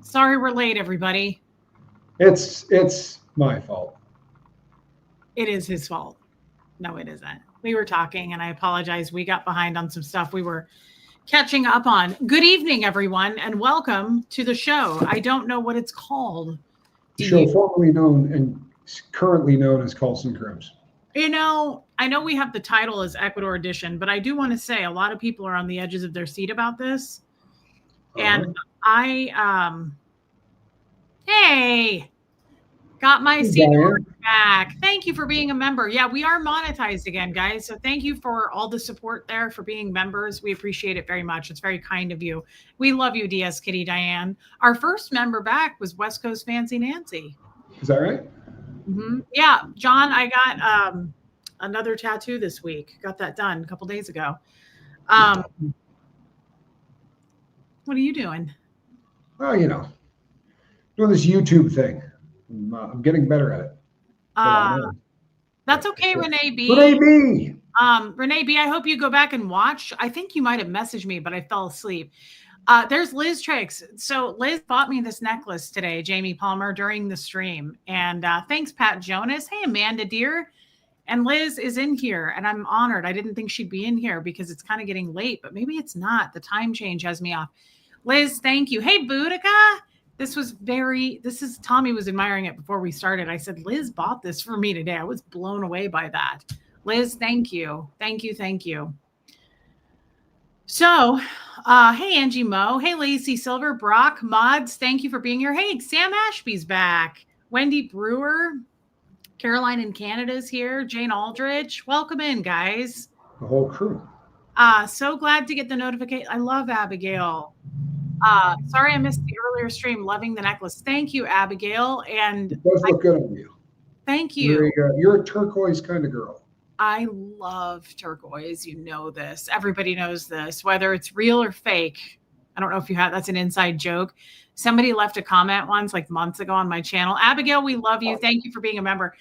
Sorry we're late, everybody. It's my fault. It is his fault. No, it isn't. We were talking, and I apologize. We got behind on some stuff we were catching up on. Good evening, everyone, and welcome to the show. I don't know what it's called. The Do show you? formerly known and currently known as Colson Crims. I know we have the title as Ecuador Edition, but I do want to say a lot of people are on the edges of their seat about this. And I, hey, got my seat back. Thank you for being a member. Yeah, we are monetized again, guys. So thank you for all the support there, for being members. We appreciate it very much. It's very kind of you. We love you, DS Kitty Diane. Our first member back was West Coast Fancy Nancy. Is that right? Mm-hmm. Yeah, John, I got another tattoo this week. Got that done a couple days ago. What are you doing? Well, doing this YouTube thing. I'm getting better at it. That's okay, Renee B. Renee B. Renee B, I hope you go back and watch. I think you might have messaged me, but I fell asleep. There's Liz Tricks. So Liz bought me this necklace today, Jamie Palmer, during the stream. And thanks, Pat Jonas. Hey, Amanda, dear. And Liz is in here, and I'm honored. I didn't think she'd be in here because it's kind of getting late, but maybe it's not. The time change has me off. Liz, thank you. Hey, Boudica. Tommy was admiring it before we started. I said, Liz bought this for me today. I was blown away by that. Liz, thank you. Thank you. So, hey, Angie Moe. Hey, Lacey Silver, Brock, Mods. Thank you for being here. Hey, Sam Ashby's back. Wendy Brewer. Caroline in Canada's here. Jane Aldrich. Welcome in, guys. The whole crew. So glad to get the notification. I love Abigail. Sorry I missed the earlier stream. Loving the necklace. Thank you, Abigail. And it does look good on you. Thank you. You're a turquoise kind of girl. I love turquoise. You know this. Everybody knows this, whether it's real or fake. I don't know if you have, that's an inside joke. Somebody left a comment once, like months ago on my channel. Abigail, we love you. Thank you for being a member.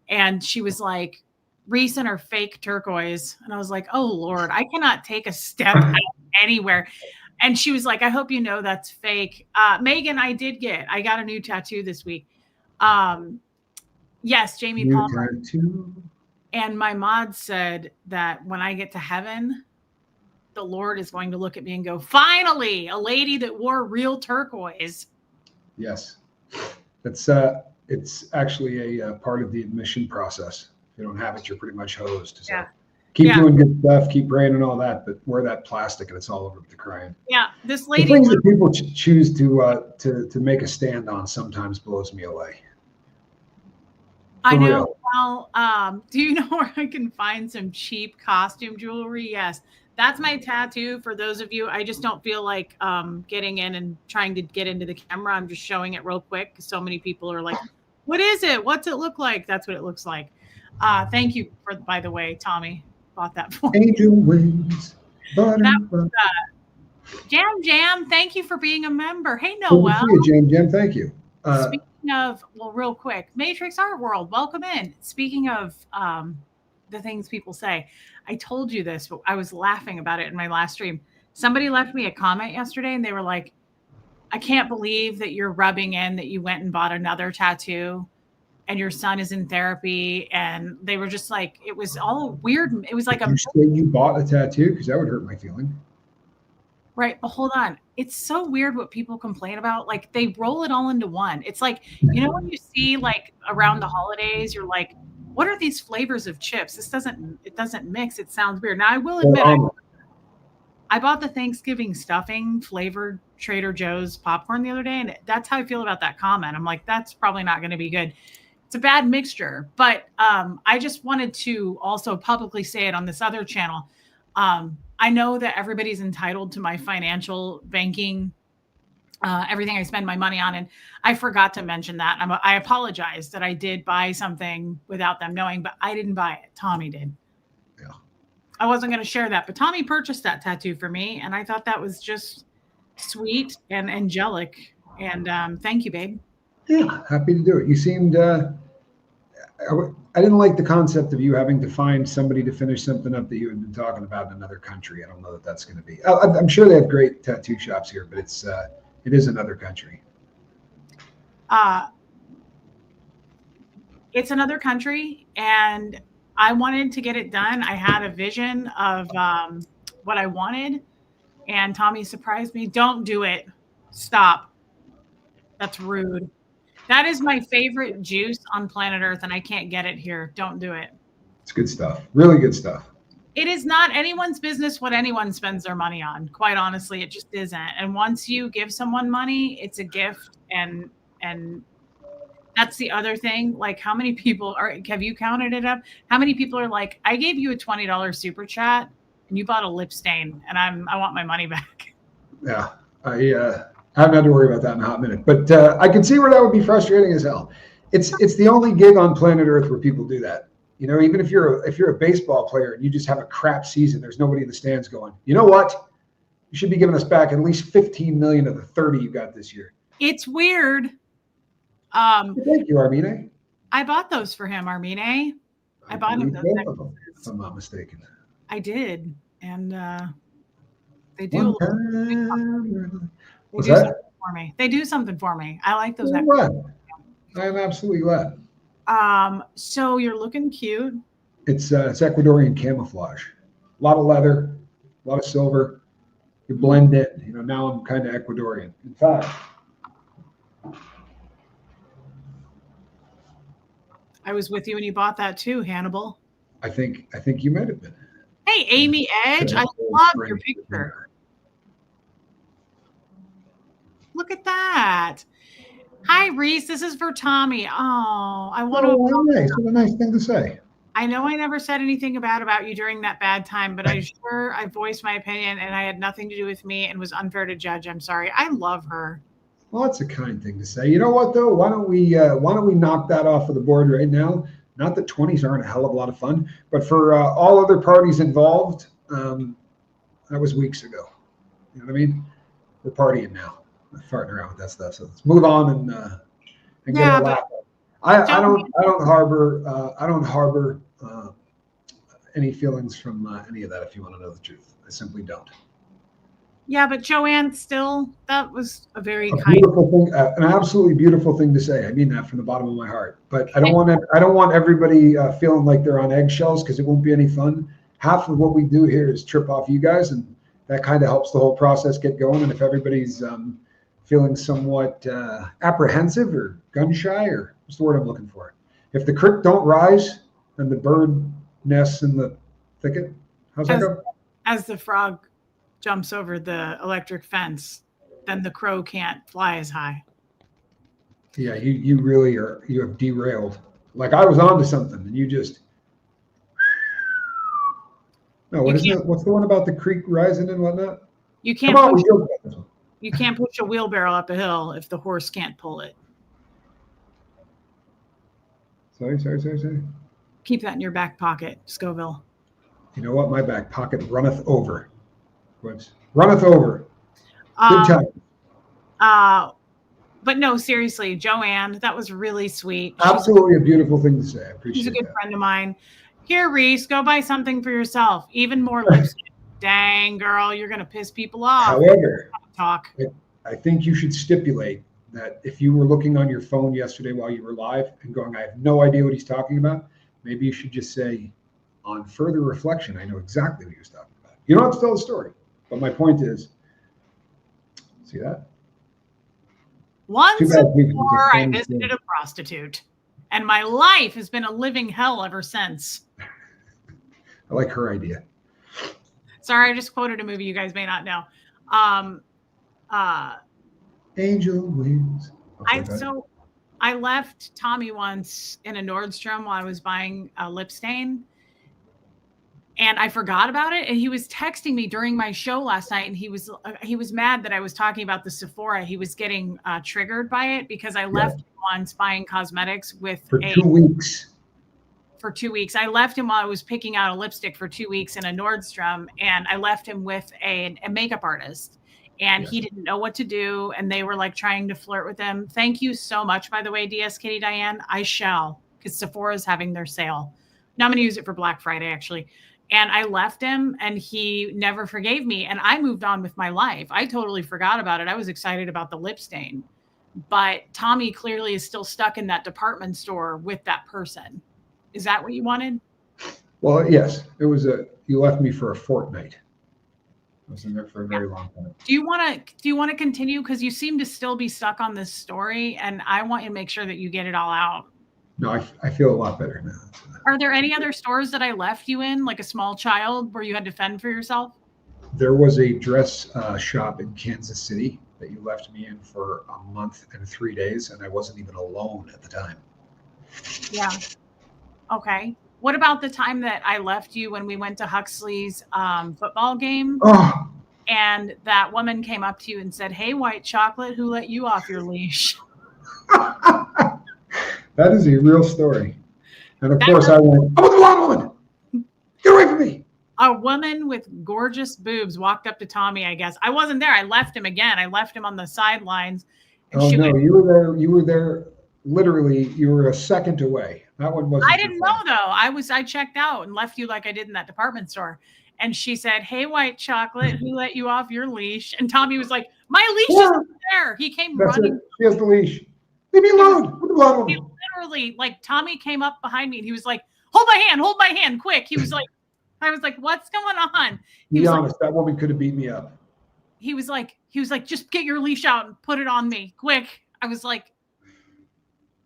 And she was like, Reese and her fake turquoise. And I was like, oh, Lord, I cannot take a step out anywhere. And she was like, I hope you know that's fake. Megan, I got a new tattoo this week. Yes, Jamie Palmer. Tattoo. And my mod said that when I get to heaven, the Lord is going to look at me and go, finally, a lady that wore real turquoise. Yes. It's actually a part of the admission process. If you don't have it, you're pretty much hosed. So. Yeah. Keep doing good stuff, keep praying and all that, but wear that plastic and it's all over with the crying. Yeah, this lady. The things that people choose to make a stand on sometimes blows me away. I know. Well, do you know where I can find some cheap costume jewelry? Yes, that's my tattoo. For those of you, I just don't feel like getting in and trying to get into the camera. I'm just showing it real quick. So many people are like, "What is it? What's it look like?" That's what it looks like. Thank you for, by the way, Tommy. Bought that for me. Angel wings. Jam, thank you for being a member. Hey, Noel. Jam, thank you. Speaking of, well, real quick, Matrix Art World, welcome in. Speaking of the things people say, I told you this, but I was laughing about it in my last stream. Somebody left me a comment yesterday, and they were like, I can't believe that you're rubbing in that you went and bought another tattoo. And your son is in therapy, and they were just like, it was all weird. It was like you bought a tattoo, because that would hurt my feeling. Right, but hold on. It's so weird what people complain about. Like they roll it all into one. It's like, you know, when you see like around the holidays, you're like, what are these flavors of chips? It doesn't mix. It sounds weird. Now I will admit, I bought the Thanksgiving stuffing flavored Trader Joe's popcorn the other day, and that's how I feel about that comment. I'm like, that's probably not going to be good. It's a bad mixture, but I just wanted to also publicly say it on this other channel. I know that everybody's entitled to my financial banking, everything I spend my money on. And I forgot to mention that. I apologize that I did buy something without them knowing, but I didn't buy it. Tommy did. Yeah. I wasn't going to share that, but Tommy purchased that tattoo for me. And I thought that was just sweet and angelic. And thank you, babe. Yeah, happy to do it. You seemed, I didn't like the concept of you having to find somebody to finish something up that you had been talking about in another country. I don't know that that's going to be. I'm sure they have great tattoo shops here, but it is another country. Uh, it's another country, and I wanted to get it done. I had a vision of what I wanted, and Tommy surprised me. Don't do it. Stop. That's rude. That is my favorite juice on planet Earth, and I can't get it here. Don't do it. It's good stuff. Really good stuff. It is not anyone's business what anyone spends their money on. Quite honestly, it just isn't. And once you give someone money, it's a gift, and that's the other thing. Like, how many people have you counted it up? How many people are like, I gave you a $20 super chat and you bought a lip stain and I want my money back. Yeah. I haven't had to worry about that in a hot minute, but I can see where that would be frustrating as hell. It's the only gig on planet Earth where people do that. You know, even if you're a baseball player and you just have a crap season, there's nobody in the stands going, you know what? You should be giving us back at least 15 million of the 30 you got this year. It's weird. Thank you, Armine. I bought those for him, Armine. I bought him those necklaces. If I'm not mistaken. I did, and they do. What's that? For me. They do something for me. I like those. I'm glad. I am absolutely glad. So you're looking cute. It's Ecuadorian camouflage. A lot of leather, a lot of silver. You blend it. You know, now I'm kind of Ecuadorian. In fact, I was with you when you bought that too, Hannibal. I think you might have been. Hey, Amy Edge, I love your picture. Look at that. Hi, Reese. This is for Tommy. Oh, I want to. Nice. What a nice thing to say. I know I never said anything bad about you during that bad time, but I voiced my opinion, and I had nothing to do with me and was unfair to judge. I'm sorry. I love her. Well, that's a kind thing to say. You know what, though? Why don't we knock that off of the board right now? Not that 20s aren't a hell of a lot of fun, but for all other parties involved, that was weeks ago. You know what I mean? We're partying now. We're farting around with that stuff. So let's move on and get a laugh. I don't harbor any feelings from any of that. If you want to know the truth, I simply don't. Yeah, but Joanne, still, that was a very beautiful thing, an absolutely beautiful thing to say. I mean that from the bottom of my heart. But I don't want everybody feeling like they're on eggshells, because it won't be any fun. Half of what we do here is trip off you guys, and that kind of helps the whole process get going. And if everybody's feeling somewhat apprehensive or gun shy, or what's the word I'm looking for? If the creek don't rise, then the bird nests in the thicket. How's that go? As the frog jumps over the electric fence, then the crow can't fly as high. Yeah, you really you have derailed. Like I was onto something, and you just. No, what's the one about the creek rising and whatnot? You can't push a wheelbarrow up a hill if the horse can't pull it. Sorry. Keep that in your back pocket, Scoville. You know what? My back pocket runneth over. Runneth over. Good time. But no, seriously, Joanne, that was really sweet. Absolutely a beautiful thing to say. I appreciate She's a good friend of mine. Here, Reese, go buy something for yourself. Even more lipstick. Dang, girl, you're going to piss people off. However, I think you should stipulate that if you were looking on your phone yesterday while you were live and going, I have no idea what he's talking about, maybe you should just say, on further reflection, I know exactly what he was talking about. You don't have to tell the story. But my point is, see that? Once before, I visited a prostitute, and my life has been a living hell ever since. I like her idea. Sorry, I just quoted a movie you guys may not know. Angel Wings. I left Tommy once in a Nordstrom while I was buying a lip stain, and I forgot about it. And he was texting me during my show last night, and he was mad that I was talking about the Sephora. He was getting triggered by it because I left him once buying cosmetics for 2 weeks. For 2 weeks, I left him while I was picking out a lipstick for 2 weeks in a Nordstrom, and I left him with a makeup artist, and he didn't know what to do, and they were like trying to flirt with him. Thank you so much, by the way, DS Kitty Diane. I shall, because Sephora is having their sale. Now I'm going to use it for Black Friday, actually. And I left him, and he never forgave me. And I moved on with my life. I totally forgot about it. I was excited about the lip stain. but Tommy clearly is still stuck in that department store with that person. Is that what you wanted? Well, yes, it was you left me for a fortnight. I was in there for a Yeah. very long time. Do you want to continue, because you seem to still be stuck on this story, and I want you to make sure that you get it all out. No, I feel a lot better now. Are there any other stores that I left you in, like a small child, where you had to fend for yourself? There was a dress shop in Kansas City that you left me in for a month and 3 days, and I wasn't even alone at the time. Yeah. Okay. What about the time that I left you when we went to Huxley's football game, Oh, and that woman came up to you and said, "Hey, white chocolate, who let you off your leash?" that is a real story. And of That course, I went, "I'm a blonde woman. Get away from me!" A woman with gorgeous boobs walked up to Tommy, I guess. I wasn't there. I left him again. I left him on the sidelines. And Oh she no, went, you were there. You were there. Literally, you were a second away. That one I wasn't your didn't know fault. though. I checked out and left you like I did in that department store. And she said, "Hey, white chocolate, who let you off your leash?" And Tommy was like, "My leash Yeah, isn't there." He came that's it. running. She has the leash. Leave me He was alone. I'm a blonde he woman. literally, like, Tommy came up behind me and he was like, hold my hand, quick." He was like, I was like, "What's going on?" He Be was like, honest, that woman could have beat me up. "Just get your leash out and put it on me, quick." I was like,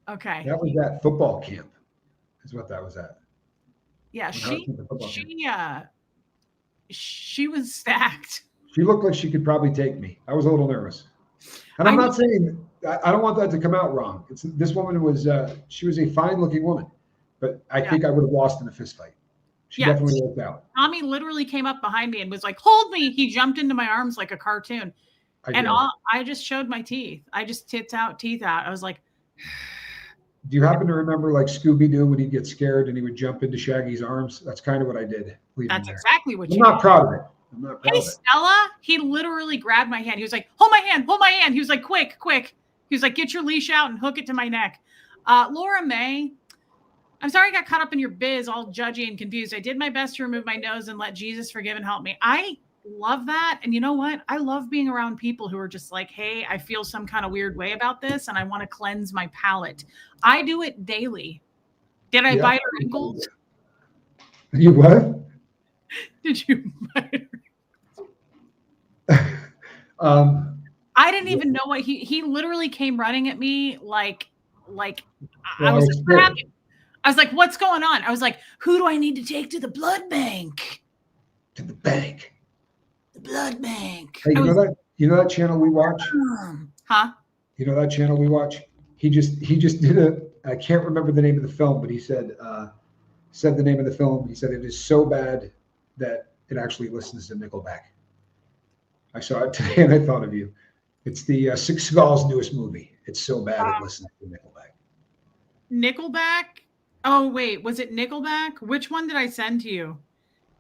okay. That was at football camp, is what that was at. Yeah, When I was at the football camp. she was stacked. She looked like she could probably take me. I was a little nervous. And I I'm know. not saying, I don't want that to come out wrong. This woman was, she was a fine looking woman, but I Yeah. think I would have lost in a fist fight. She Yeah. definitely worked out. Tommy literally came up behind me and was like, "Hold me." He jumped into my arms like a cartoon. And I just showed my teeth. I just teeth out. I was like, Do you happen to remember like Scooby Doo when he'd get scared and he would jump into Shaggy's arms? That's kind of what I did. "That's There. exactly what I'm you not did." proud of it. I'm not proud Hey, of it. Stella. He literally grabbed my hand. He was like, "Hold my hand, hold my hand." He was like, "Quick, quick." He was like, "Get your leash out and hook it to my neck." Laura May, I'm sorry I got caught up in your biz, all judgy and confused. I did my best to remove my nose and let Jesus forgive and help me. I love that. And you know what? I love being around people who are just like, "Hey, I feel some kind of weird way about this and I want to cleanse my palate." I do it daily. Did I bite her ankles? You what? Did you bite her? I didn't even know what he literally came running at me like well, I was like, "What's going on?" I was like, "Who do I need to take to the blood bank?" To the bank. The blood bank. Hey, you know that channel we watch? Huh? You know that channel we watch? He just did I can't remember the name of the film, but he said the name of the film. He said it is so bad that it actually listens to Nickelback. I saw it today and I thought of you. It's the Seagal's newest movie. It's so bad it listens to Nickelback. Nickelback? Oh, wait. Was it Nickelback? Which one did I send to you?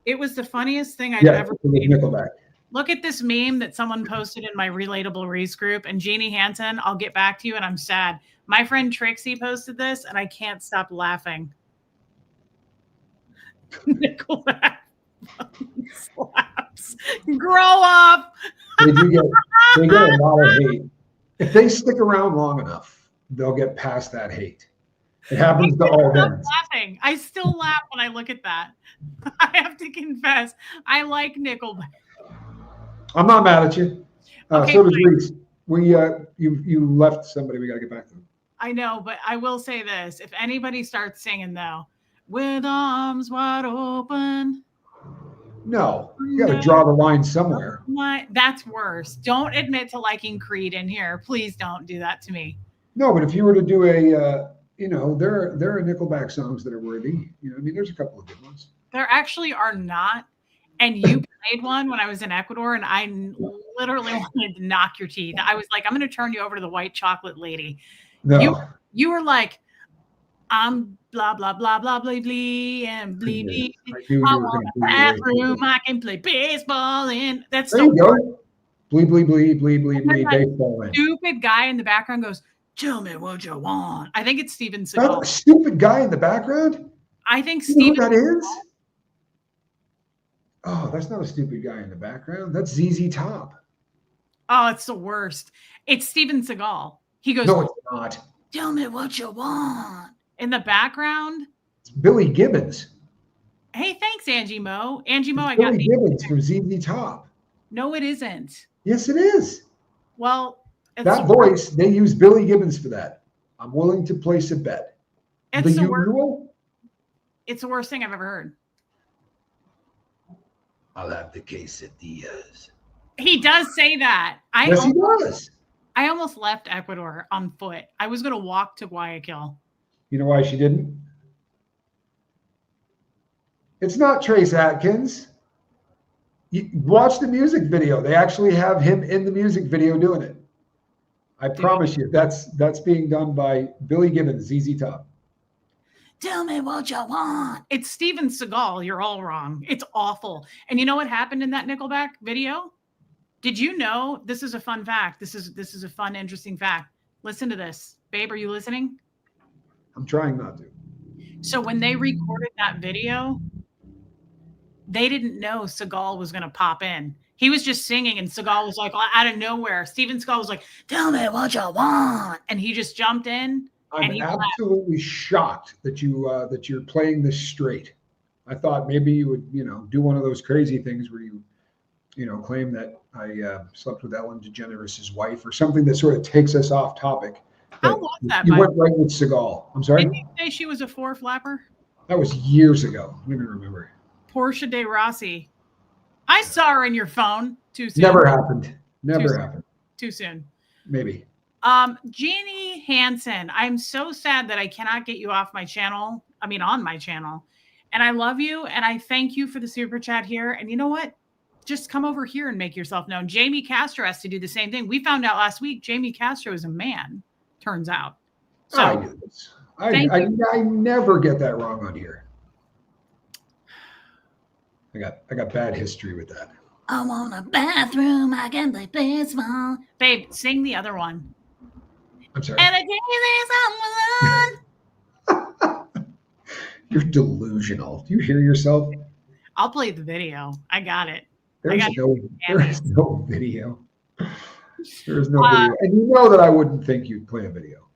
It was the funniest thing I'd ever seen. Nickelback. Look at this meme that someone posted in my Relatable Reese group. And Jeannie Hansen, I'll get back to you, and I'm sad. My friend Trixie posted this, and I can't stop laughing. Nickelback slaps. Grow up. They get a lot of hate. If they stick around long enough, they'll get past that hate. It happens to all bands. Laughing. I still laugh when I look at that. I have to confess, I like Nickelback. I'm not mad at you. Okay, so does Reese. You left somebody. We got to get back to them. I know, but I will say this: if anybody starts singing though, "With arms wide open," no, you got to draw the line somewhere. That's worse. Don't admit to liking Creed in here. Please don't do that to me. No, but if you were to do a, there are Nickelback songs that are worthy. I mean, there's a couple of good ones. There actually are not. And you played one when I was in Ecuador, and I literally wanted to knock your teeth. I was like, "I'm going to turn you over to the white chocolate lady." No. You were like, "I'm blah, blah, blah, blah, blah, blah, and blee, blee. I want a bathroom I can play baseball in." That's there you go. Blee, blee, blee, blee, blee, blee, baseball in. Stupid guy in the background goes, "Tell me what you want." I think it's Steven Seagal. That's a stupid guy in the background? I think Steven. You know who that is? Oh, that's not a stupid guy in the background. That's ZZ Top. Oh, it's the worst. It's Steven Seagal. He goes, No, it's not. "Tell me what you want." In the background. It's Billy Gibbons. Hey, thanks, Angie Mo. Angie Mo, It's I got Billy me. Gibbons from ZZ Top. No, it isn't. Yes, it is. Well, it's That voice, they use Billy Gibbons for that. I'm willing to place a bet. The usual? It's the worst thing I've ever heard. I'll have the quesadillas. He does say that. Yes, he does. I almost left Ecuador on foot. I was going to walk to Guayaquil. You know why she didn't? It's not Trace Adkins. Watch the music video. They actually have him in the music video doing it. I promise you, that's being done by Billy Gibbons, ZZ Top. Tell me what you want. It's Steven Seagal. You're all wrong. It's awful. And you know what happened in that Nickelback video? Did you know? This is a fun fact. This is a fun, interesting fact. Listen to this. Babe, are you listening? I'm trying not to. So when they recorded that video, they didn't know Seagal was going to pop in. He was just singing, and Seagal was like, out of nowhere. Steven Seagal was like, tell me what you want. And he just jumped in. I'm absolutely shocked that you're playing this straight. I thought maybe you would, do one of those crazy things where you claim that I slept with Ellen DeGeneres' wife or something that sort of takes us off topic. How was that? You went right with Seagal. I'm sorry? Didn't you say she was a four flapper? That was years ago. I don't even remember. Portia de Rossi. I saw her in your phone. Too soon. Never happened. Never happened. Too soon. Maybe. Jeannie Hansen, I'm so sad that I cannot get you off my channel. I mean, on my channel. And I love you. And I thank you for the super chat here. And you know what? Just come over here and make yourself known. Jamie Castro has to do the same thing. We found out last week, Jamie Castro is a man, turns out. So I knew this. I never get that wrong on here. I got bad history with that. I want a bathroom. I can play baseball. Babe, sing the other one. I'm sorry. And I gave someone. You're delusional. Do you hear yourself? I'll play the video. I got it. There is no video. There is no video. And you know that I wouldn't think you'd play a video.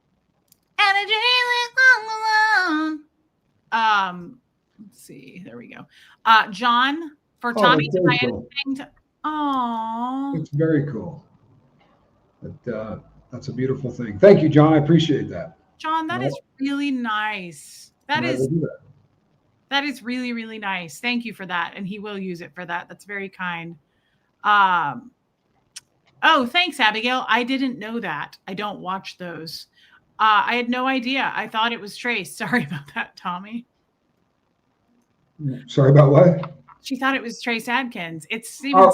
And I gave someone. Let's see. There we go. John, for Tommy, to my editing. Aww. It's very cool. That's a beautiful thing. Thank you, John. I appreciate that. John, that is really nice. That is really, really nice. Thank you for that. And he will use it for that. That's very kind. Oh, thanks, Abigail. I didn't know that. I don't watch those. I had no idea. I thought it was Trace. Sorry about that, Tommy. Sorry about what? She thought it was Trace Adkins. It's Steven.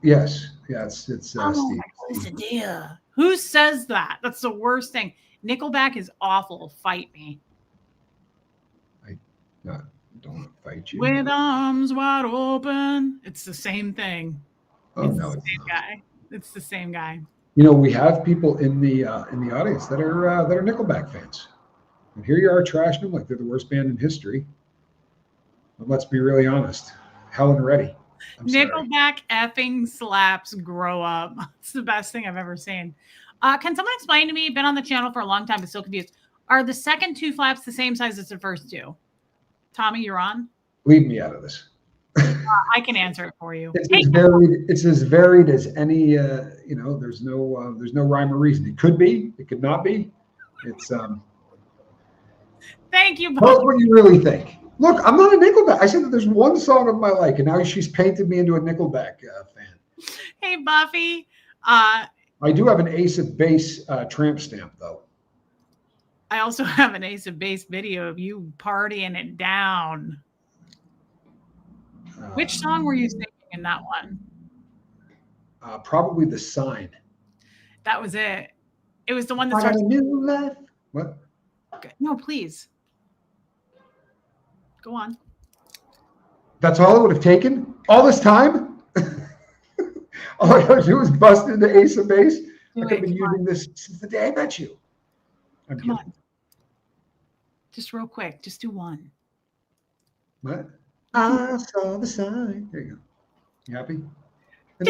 Yes. It's Steve. Who says that? That's the worst thing. Nickelback is awful. Fight me. I don't fight you. With arms wide open. It's the same thing. Oh, it's no, the same guy. It's the same guy. We have people in the audience that are Nickelback fans, and here you are trashing them like they're the worst band in history. But let's be really honest. Helen Reddy. Nickelback effing slaps. Grow up. It's the best thing I've ever seen. Can someone explain to me? Been on the channel for a long time, but still confused. Are the second two flaps the same size as the first two? Tommy, you're on. Leave me out of this. I can answer it for you. It's as varied as any. There's no rhyme or reason. It could be. It could not be. It's. Thank you. Tell us what you really think. Look, I'm not a Nickelback. I said that there's one song of my like, and now she's painted me into a Nickelback fan. Hey, Buffy. I do have an Ace of Base tramp stamp, though. I also have an Ace of Base video of you partying it down. Which song were you singing in that one? Probably The Sign. That was it. It was the one that starts. New life. What? No, please. Go on. That's all it would have taken? All this time? All I gotta do is bust into Ace of Base. I could have been using this since the day I met you. Come on. Just real quick. Just do one. What? I saw the sign. There you go. You happy? I'm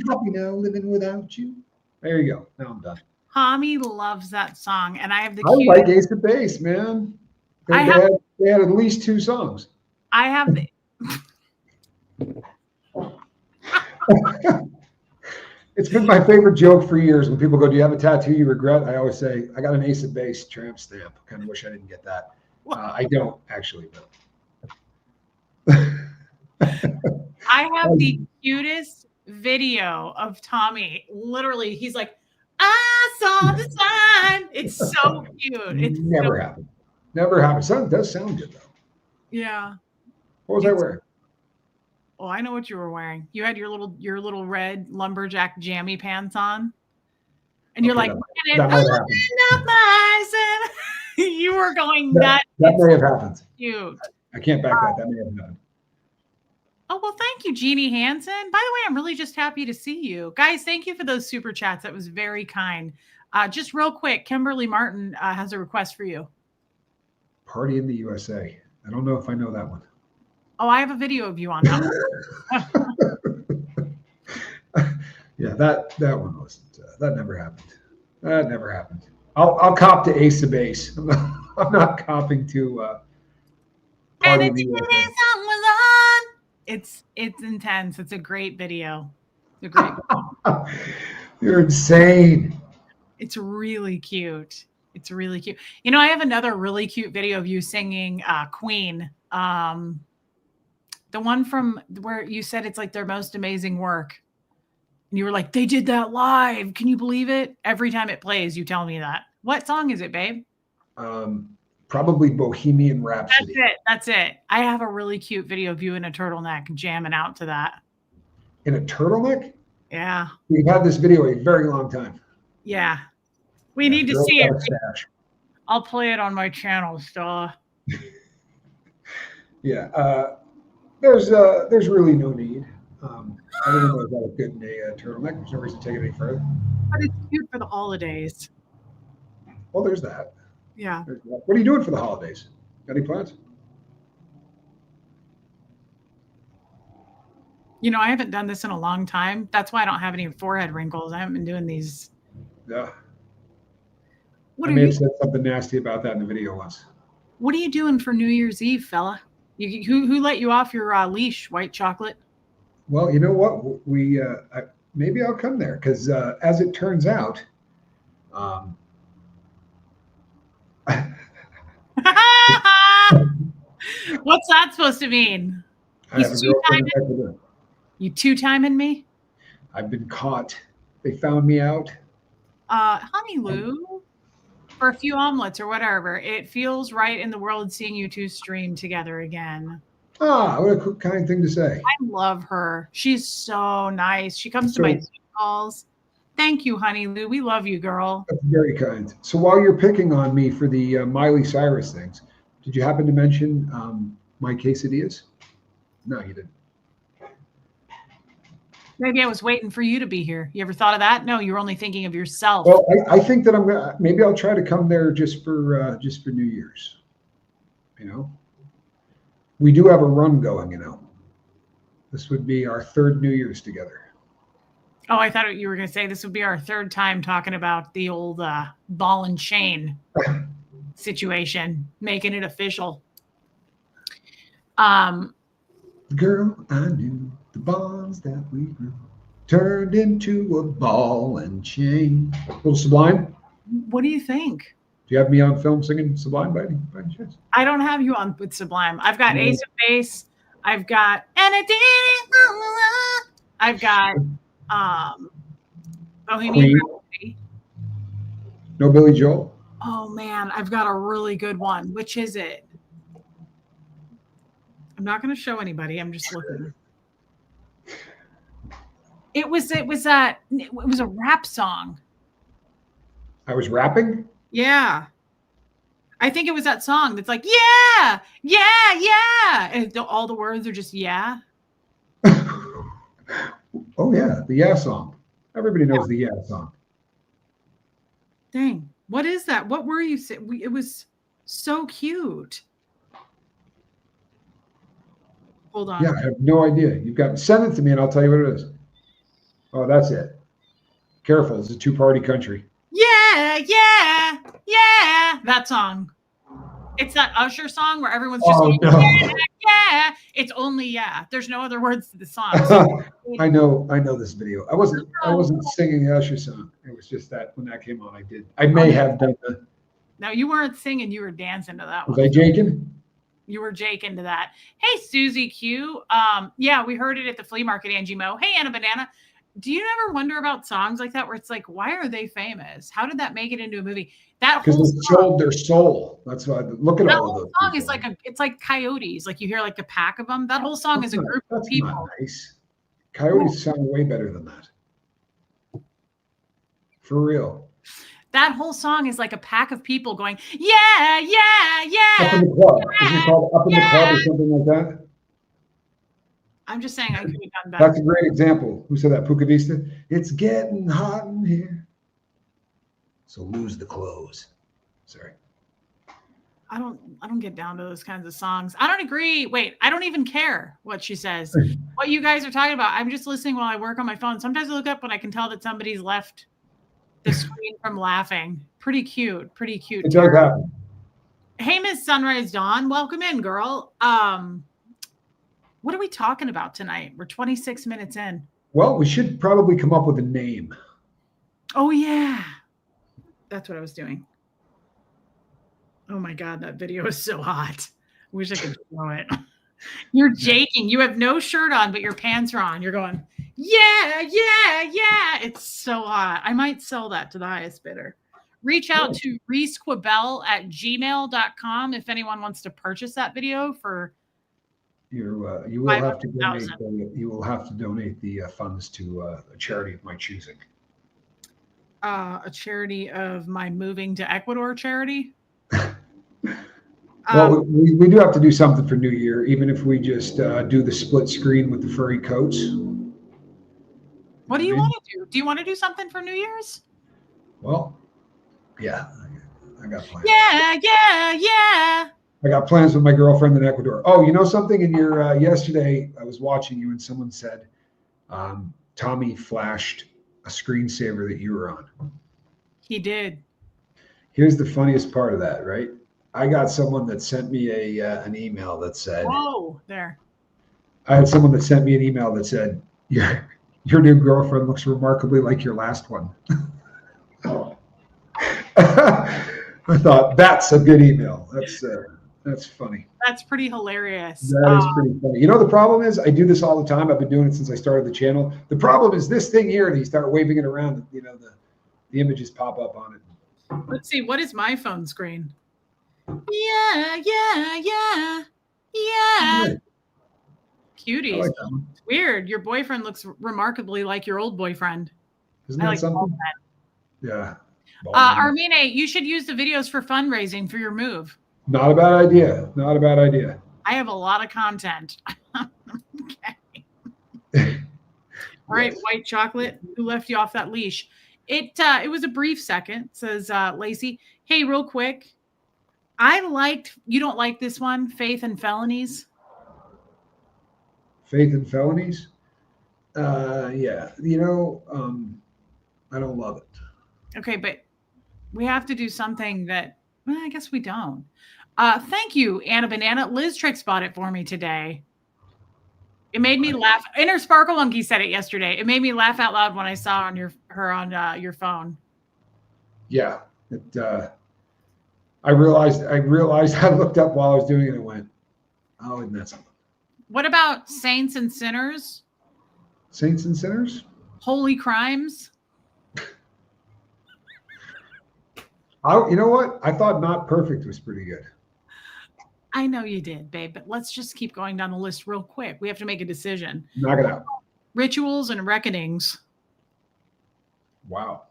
happy now living without you. There you go. Now I'm done. Tommy loves that song, and I have the I cute. like Ace of Base, man. They, I they, have had, they had at least 2 songs. I have the, It's been my favorite joke for years. When people go, "Do you have a tattoo you regret?" I always say, "I got an Ace of Base tramp stamp. Kind of wish I didn't get that." I don't actually, but I have the cutest video of Tommy. Literally, he's like, "I saw the sign." It's so cute. It's never so, happened. Never happened. It does sound good though. yeah. What was I It's wearing? Oh, I know what you were wearing. You had your little red lumberjack jammy pants on, and you're Okay, like, that "Look at it, that might have happened. open up my eyes," and you were going That nuts. that It's may have happened. cute. I can't back that. That may have happened. Oh, well, thank you, Jeannie Hansen. By the way, I'm really just happy to see you. Guys, thank you for those super chats. That was very kind. Just real quick, Kimberly Martin has a request for you. Party in the USA. I don't know if I know that one. Oh, I have a video of you on that one. Yeah, that one wasn't. That never happened. That never happened. I'll cop to Ace of Base. I'm not copping to And Party in it's the USA. something was on. It's intense. It's a great video. It's a great. You're insane. It's really cute. It's really cute. You know, I have another really cute video of you singing Queen. The one from where you said it's like their most amazing work. And you were like, they did that live. Can you believe it? Every time it plays, you tell me that. What song is it, babe? Probably Bohemian That's Rhapsody. it. That's it. I have a really cute video of you in a turtleneck jamming out to that. In a turtleneck? Yeah. We've had this video a very long time. Yeah. We Yeah, need to girl's see got it. a stash. I'll play it on my channel, Star. Yeah. There's really no need. Everyone knows how to good in a turtleneck. There's no reason to take it any further. But it's cute for the holidays. Well, there's that. Yeah. What are you doing for the holidays? Got any plans? You know, I haven't done this in a long time. That's why I don't have any forehead wrinkles. I haven't been doing these. Yeah. What I are may you have said something nasty about that in the video once. What are you doing for New Year's Eve, fella? Who let you off your leash, white chocolate? Well, you know what? Maybe I'll come there because as it turns out, um, What's that supposed to mean? I have a girlfriend in Ecuador. You two-timing me? I've been caught. They found me out. Honey Lou, for a few omelets or whatever. It feels right in the world seeing you two stream together again. Ah, what a kind thing to say. I love her. She's so nice. She comes to my calls. Thank you, Honey Lou. We love you, girl. That's very kind. So while you're picking on me for the Miley Cyrus things, did you happen to mention my quesadillas? No, you didn't. Maybe I was waiting for you to be here. You ever thought of that? No, you were only thinking of yourself. Well, I think that maybe I'll try to come there just for New Year's. You know, we do have a run going. You know, this would be our 3rd New Year's together. Oh, I thought you were going to say this would be our 3rd time talking about the old ball and chain situation, making it official. Girl, I knew the bonds that we grew turned into a ball and chain. A little Sublime. What do you think? Do you have me on film singing Sublime by any chance? I don't have you on with Sublime. I've got Ace of Base. I've got I've got Bohemian Rhapsody. No Billy Joel? Oh man, I've got a really good one. Which is it? I'm not going to show anybody. I'm just looking. It was a rap song. I was rapping? Yeah. I think it was that song that's like, yeah, yeah, yeah. And all the words are just, yeah. Oh, yeah. The Yeah song. Everybody knows the Yeah song. Dang. What is that? What were you saying? It was so cute. Hold on. Yeah, I have no idea. Send it to me and I'll tell you what it is. Oh, that's it. Careful, it's a two-party country. Yeah, yeah, yeah. That song. It's that Usher song where everyone's just going, no. yeah. It's only yeah. There's no other words to the song. So I know this video. I wasn't singing the Usher song. It was just that when that came on, I may have done the. No, you weren't singing. You were dancing to that one. Was I jaking? You were Jake into that. Hey, Susie Q. Yeah, we heard it at the flea market, Angie Mo. Hey, Anna Banana. Do you ever wonder about songs like that where it's like, why are they famous? How did that make it into a movie? That whole Because they sold their soul. That's why. Look at all of those. Song is like it's like coyotes. Like you hear like a pack of them. That whole song is a group of people. That's not nice. Coyotes sound way better than that. For real. That whole song is like a pack of people going, yeah, yeah, yeah. Up in the club. Is it called Up in the Club or something like that? I'm just saying I could have done better. That's a great example. Who said that? Puka Vista? It's getting hot in here. So lose the clothes. Sorry. I don't get down to those kinds of songs. I don't agree. Wait, I don't even care what she says. What you guys are talking about. I'm just listening while I work on my phone. Sometimes I look up when I can tell that somebody's left the screen from laughing. Pretty cute. Pretty cute. It does happen. Hey, Miss Sunrise Dawn. Welcome in, girl. What are we talking about tonight? We're 26 minutes in. Well, we should probably come up with a name. Oh, yeah. That's what I was doing. Oh, my God. That video is so hot. I wish I could show it. You're jaking. You have no shirt on, but your pants are on. You're going, yeah, yeah, yeah. It's so hot. I might sell that to the highest bidder. Reach out to reesequibell@gmail.com if anyone wants to purchase that video for you will have to donate. You will have to donate the funds to a charity of my choosing. A charity of my moving to Ecuador charity. Well, we do have to do something for New Year, even if we just do the split screen with the furry coats. What do you want to do? Do you want to do something for New Year's? Well, yeah, I got plans. Yeah, yeah, yeah. I got plans with my girlfriend in Ecuador. Oh, you know something? In your yesterday, I was watching you, and someone said Tommy flashed a screensaver that you were on. He did. Here's the funniest part of that, right? I got someone that sent me an email that said, "Oh, there." I had someone that sent me an email that said, "Your new girlfriend looks remarkably like your last one." I thought that's a good email. That's funny. That's pretty hilarious. That is pretty funny. You know, the problem is I do this all the time. I've been doing it since I started the channel. The problem is this thing here, and you start waving it around, you know, the images pop up on it. Let's see. What is my phone screen? Yeah, yeah, yeah, yeah. Cuties. Like it's weird. Your boyfriend looks remarkably like your old boyfriend. Isn't that something? Yeah. Armine, you should use the videos for fundraising for your move. Not a bad idea. Not a bad idea. I have a lot of content. Okay. All right, white chocolate. Who left you off that leash? It was a brief second, says Lacey. Hey, real quick. You don't like this one, Faith and Felonies? Faith and Felonies? Yeah. You know, I don't love it. Okay, but we have to do something that, well, I guess we don't. Thank you, Anna Banana. Liz Tricks bought it for me today. It made me laugh. Inner Sparkle Monkey said it yesterday. It made me laugh out loud when I saw her on your phone. Yeah. I realized I looked up while I was doing it and went, oh, isn't that something? What about Saints and Sinners? Saints and Sinners? Holy Crimes? You know what? I thought Not Perfect was pretty good. I know you did, babe, but let's just keep going down the list real quick. We have to make a decision. Knock it out. Rituals and Reckonings. Wow.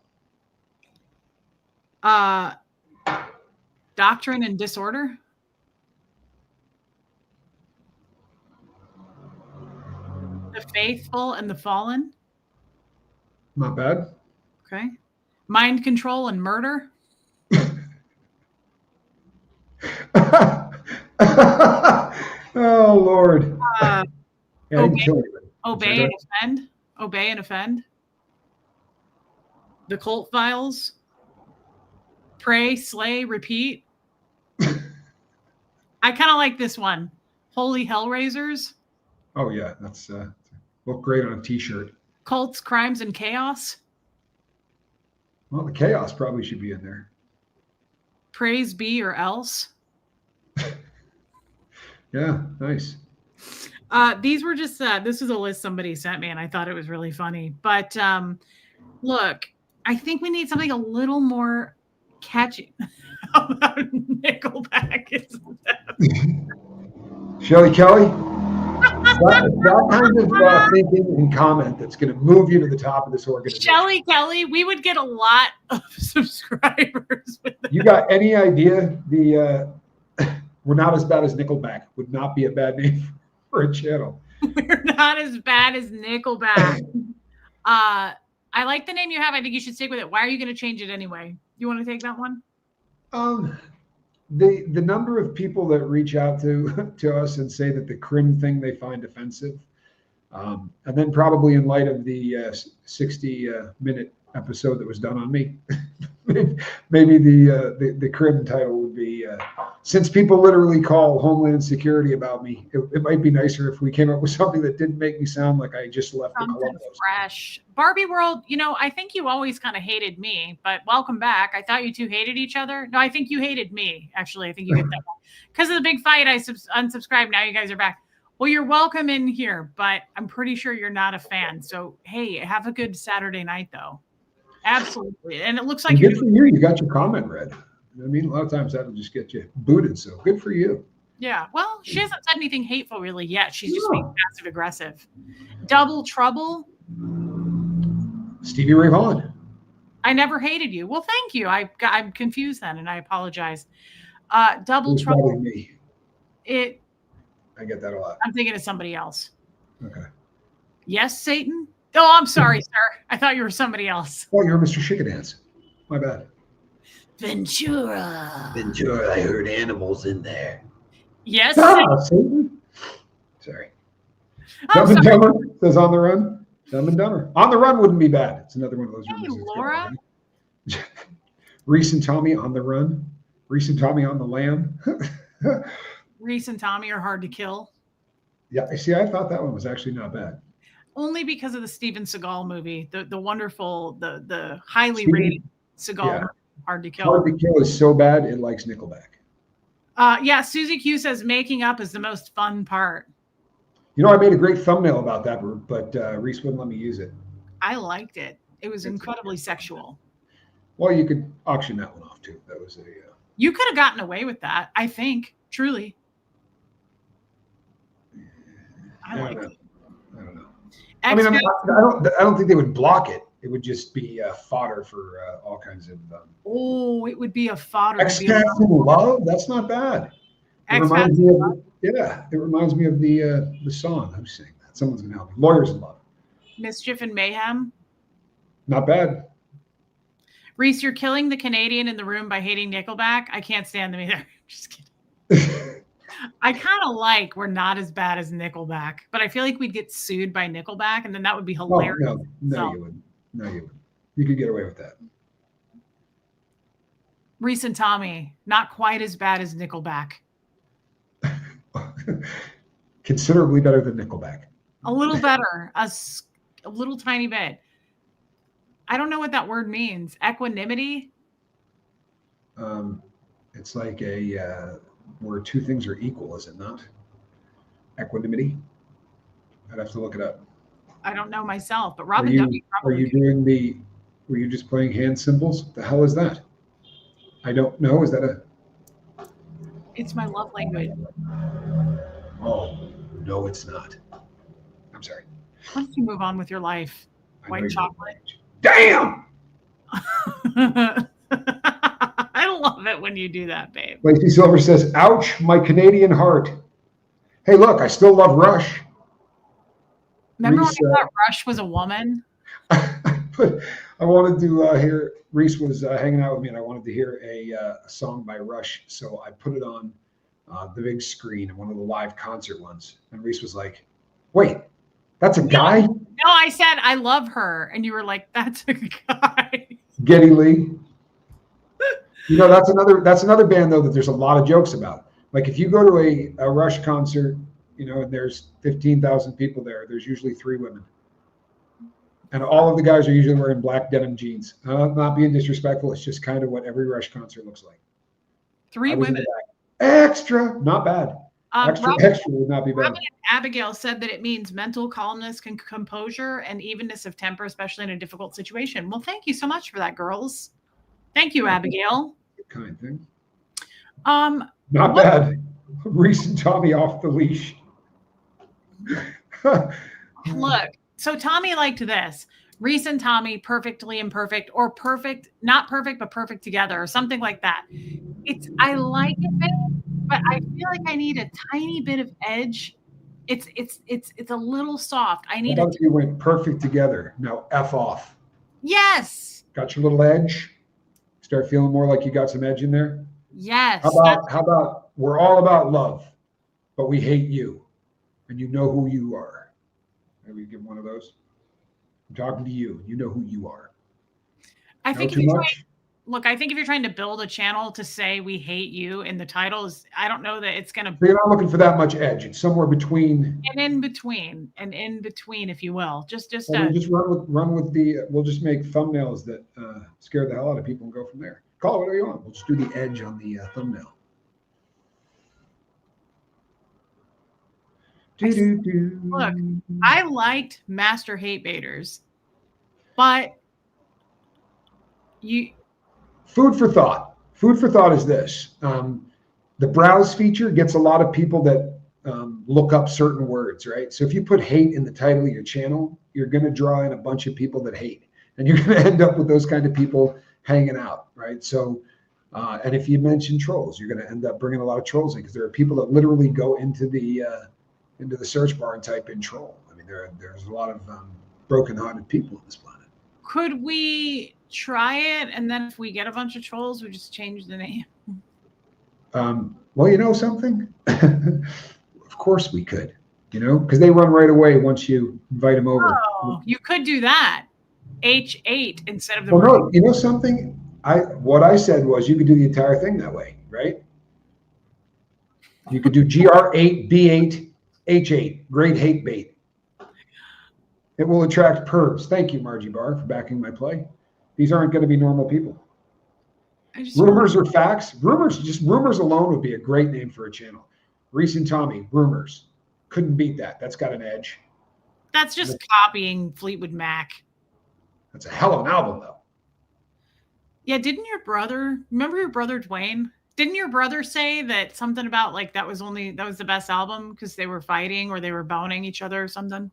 Doctrine and Disorder. The Faithful and the Fallen. Not bad. Okay. Mind Control and Murder. Oh, Lord. Yeah, obey and offend. Obey and offend. The Cult Files. Pray, slay, repeat. I kind of like this one. Holy Hellraisers. Oh yeah, that's look great on a t-shirt. Cults, Crimes, and Chaos. Well, the chaos probably should be in there. Praise be or else. Yeah, nice. These were just this is a list somebody sent me, and I thought it was really funny. But look, I think we need something a little more catchy. How about Nickelback? Shelly Kelly, that kind of thinking and comment that's going to move you to the top of this organization. Shelly Kelly, we would get a lot of subscribers with that. You got any idea the we're not as bad as Nickelback would not be a bad name for a channel. We're not as bad as Nickelback. I like the name you have. I think you should stick with it. Why are you going to change it anyway? You want to take that one? The number of people that reach out to us and say that the crim thing they find offensive, and then probably in light of the 60-minute episode that was done on me, maybe the crim title would be since people literally call Homeland Security about me, it might be nicer if we came up with something that didn't make me sound like I just left the Columbus. Fresh. Barbie World, I think you always kind of hated me, but welcome back. I thought you two hated each other. No, I think you hated me, actually. I think you get that one. Because of the big fight, I unsubscribed. Now you guys are back. Well, you're welcome in here, but I'm pretty sure you're not a fan. So, hey, have a good Saturday night, though. Absolutely. And it looks like good for you. You got your comment read. I mean, a lot of times that'll just get you booted. So good for you. Yeah. Well, she hasn't said anything hateful really yet. She's just being passive aggressive. Double Trouble. Stevie Ray Vaughan. I never hated you. Well, thank you. I'm confused then, and I apologize. Double Trouble. Me. I get that a lot. I'm thinking of somebody else. Okay. Yes, Satan. Oh, I'm sorry, sir. I thought you were somebody else. Oh, you're Mr. Chickadance. My bad. Ventura. Ventura, I heard animals in there. Yes, Satan. Sorry. Dumb and Dumber says On the Run. Dumb and Dumber. On the Run wouldn't be bad. It's another one of those. Hey, Laura. Reese and Tommy on the Run. Reese and Tommy on the Lam. Reese and Tommy are hard to kill. Yeah, see, I thought that one was actually not bad. Only because of the Steven Seagal movie, the wonderful, the highly rated Seagal. Yeah. Hard to Kill. Hard to Kill is so bad it likes Nickelback. Yeah, Susie Q says making up is the most fun part. I made a great thumbnail about that, but Reese wouldn't let me use it. I liked it. It was incredibly sexual. Well, you could auction that one off too. That was a. You could have gotten away with that. I think truly. I liked it. I don't know. I don't think they would block it. It would just be fodder for all kinds of. It would be a fodder. Expats in Love. That's not bad. It reminds me of the song. Who's saying that? Someone's gonna help me. Lawyers in Love. Mischief and Mayhem. Not bad. Reese, you're killing the Canadian in the room by hating Nickelback. I can't stand them either. Just kidding. I kind of like we're not as bad as Nickelback, but I feel like we'd get sued by Nickelback, and then that would be hilarious. Oh, no, you wouldn't. No, you wouldn't. You could get away with that. Reese and Tommy, not quite as bad as Nickelback. Considerably better than Nickelback. A little better, a little tiny bit. I don't know what that word means. Equanimity? It's like where two things are equal, is it not? Equanimity? I'd have to look it up. I don't know myself, but Robin W. Were you just playing hand symbols? What the hell is that? I don't know. Is that a? It's my love language. Oh, no, it's not. I'm sorry. Why don't you move on with your life? White chocolate. Damn! I love it when you do that, babe. Lacey Silver says, ouch, my Canadian heart. Hey, look, I still love Rush. Remember Reese, when I thought Rush was a woman? I wanted to hear, Reese was hanging out with me, and I wanted to hear a song by Rush. So I put it on the big screen in one of the live concert ones. And Reese was like, wait, that's a guy? No, I said, I love her. And you were like, that's a guy. Geddy Lee. That's another band though that there's a lot of jokes about. Like if you go to a Rush concert, and there's 15,000 people there, there's usually 3 women. And all of the guys are usually wearing black denim jeans. Not being disrespectful, it's just kind of what every Rush concert looks like. 3 women. Extra, not bad. Extra would not be bad. Robin and Abigail said that it means mental calmness, composure, and evenness of temper, especially in a difficult situation. Well, thank you so much for that, girls. Thank you, Abigail. Kind thing. Not bad. Reese and Tommy off the leash. Look, so Tommy liked this. Reese and Tommy, perfectly imperfect, or perfect, not perfect, but perfect together, or something like that. I like it, but I feel like I need a tiny bit of edge. It's a little soft. I need you went perfect together. Now F off. Yes. Got your little edge. Start feeling more like you got some edge in there. Yes. How about we're all about love, but we hate you, and you know who you are. Maybe give one of those. I'm talking to you. You know who you are. I think I think if you're trying to build a channel to say we hate you in the titles, I don't know that it's going to. You're not looking for that much edge. It's somewhere between. And in between, if you will. Just run with the. We'll just make thumbnails that scare the hell out of people and go from there. Call it whatever you want. We'll just do the edge on the thumbnail. Look, I liked Master Hate Baiters, but Food for thought. Food for thought is this. The browse feature gets a lot of people that look up certain words, right? So if you put hate in the title of your channel, you're going to draw in a bunch of people that hate. And you're going to end up with those kind of people hanging out, right? So, and if you mention trolls, you're going to end up bringing a lot of trolls in because there are people that literally go into the search bar and type in troll. I mean, there's a lot of broken-hearted people on this planet. Could we try it, and then if we get a bunch of trolls, we just change the name? Well, you know something? Of course we could, because they run right away once you invite them over. Oh, you could do that. H8 instead of the. Well, no, you know something? What I said was you could do the entire thing that way, right? You could do GR8, B8, H8, great hate bait. It will attract pervs. Thank you, Margie Barr, for backing my play. These aren't going to be normal people. Rumors or facts? Rumors alone would be a great name for a channel. Reese and Tommy, Rumors. Couldn't beat that. That's got an edge. That's just copying Fleetwood Mac. That's a hell of an album, though. Yeah, remember your brother Dwayne? Didn't your brother say that something about like that was the best album because they were fighting or they were boning each other or something?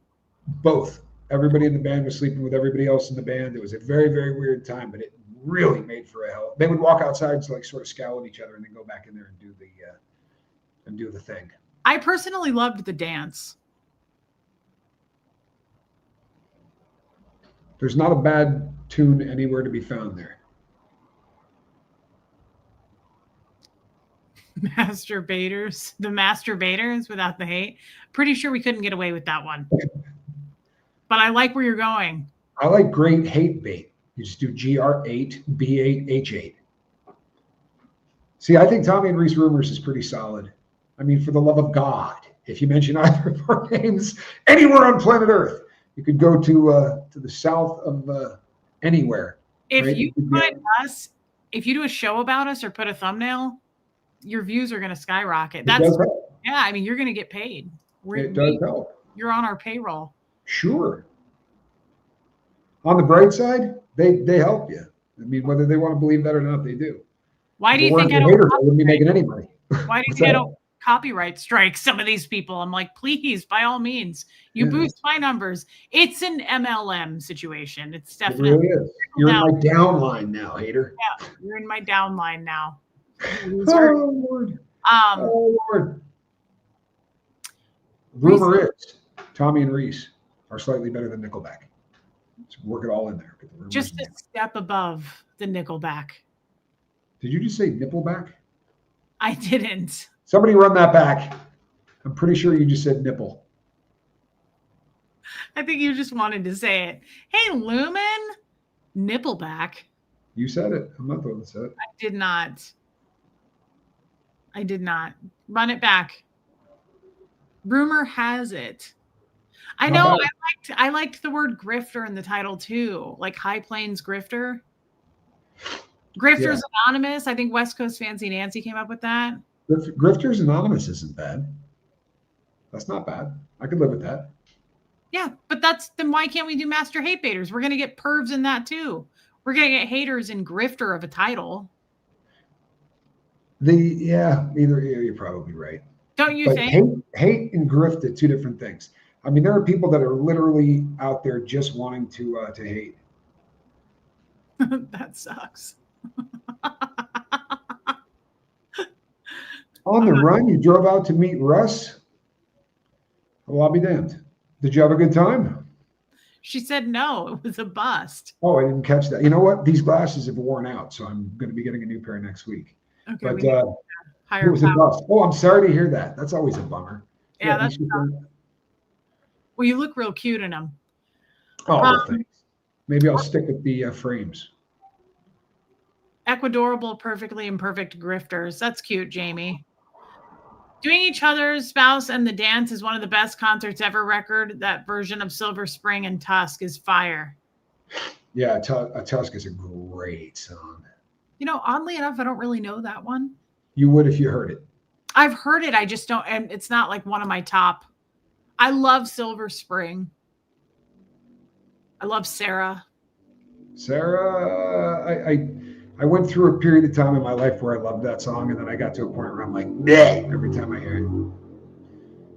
Both. Everybody in the band was sleeping with everybody else in the band. It was a very, very weird time, but it really made for a hell. They would walk outside to like sort of scowl at each other and then go back in there and do the thing. I personally loved the dance. There's not a bad tune anywhere to be found there. The masturbators without the hate. Pretty sure we couldn't get away with that one. But I like where you're going. I like great hate bait. You just do GR8, B8, H8. See, I think Tommy and Reese Rumors is pretty solid. I mean, for the love of God, if you mention either of our names anywhere on planet Earth, you could go to the south of anywhere. If you do a show about us or put a thumbnail, your views are going to skyrocket. I mean, you're going to get paid. It does help. You're on our payroll. Sure. On the bright side, they help you. I mean, whether they want to believe that or not, they do. Why do you think I wouldn't be making any money? Why do you think I don't copyright strike some of these people? I'm like, please, by all means, boost my numbers. It's an MLM situation. It's definitely. It really is. You're in my downline now, hater. Yeah, you're in my downline now. Oh Lord. Lord. Rumor is Tommy and Reese are slightly better than Nickelback. So work it all in there. Just a step above the Nickelback. Did you just say Nippleback? I didn't. Somebody run that back. I'm pretty sure you just said nipple. I think you just wanted to say it. Hey, Lumen, Nippleback. You said it. I'm not the one that said it. I did not. I did not. Run it back. Rumor has it. I Not know bad. I liked the word grifter in the title too, like High Plains Grifter. Yeah. Grifters Anonymous. I think West Coast Fancy Nancy came up with that. Grifters Anonymous isn't bad. That's not bad. I could live with that. Yeah, but then why can't we do Master Hate Baiters? We're gonna get pervs in that too. We're gonna get haters in grifter of a title. You're probably right. Don't you But think? hate and grift are two different things. I mean, there are people that are literally out there just wanting to hate. That sucks. On the run, you drove out to meet Russ. Well, I'll be damned. Did you have a good time? She said no, it was a bust. Oh, I didn't catch that. You know what? These glasses have worn out, so I'm going to be getting a new pair next week. Okay, But we need it higher was a power. bust. Oh, I'm sorry to hear that. That's always a bummer. Yeah, that's well, you look real cute in them. Oh, well, thanks. Maybe I'll stick with the frames. Ecuadorable, perfectly imperfect grifters. That's cute, Jamie. Doing Each Other's Spouse and the Dance is one of the best concerts ever record. That version of Silver Spring and Tusk is fire. Yeah, a Tusk is a great song. You know, oddly enough, I don't really know that one. You would if you heard it. I've heard it. I just don't, and it's not like one of my top. I love Silver Spring. I love Sarah. Sarah, I went through a period of time in my life where I loved that song, and then I got to a point where I'm like, bleh, every time I hear it.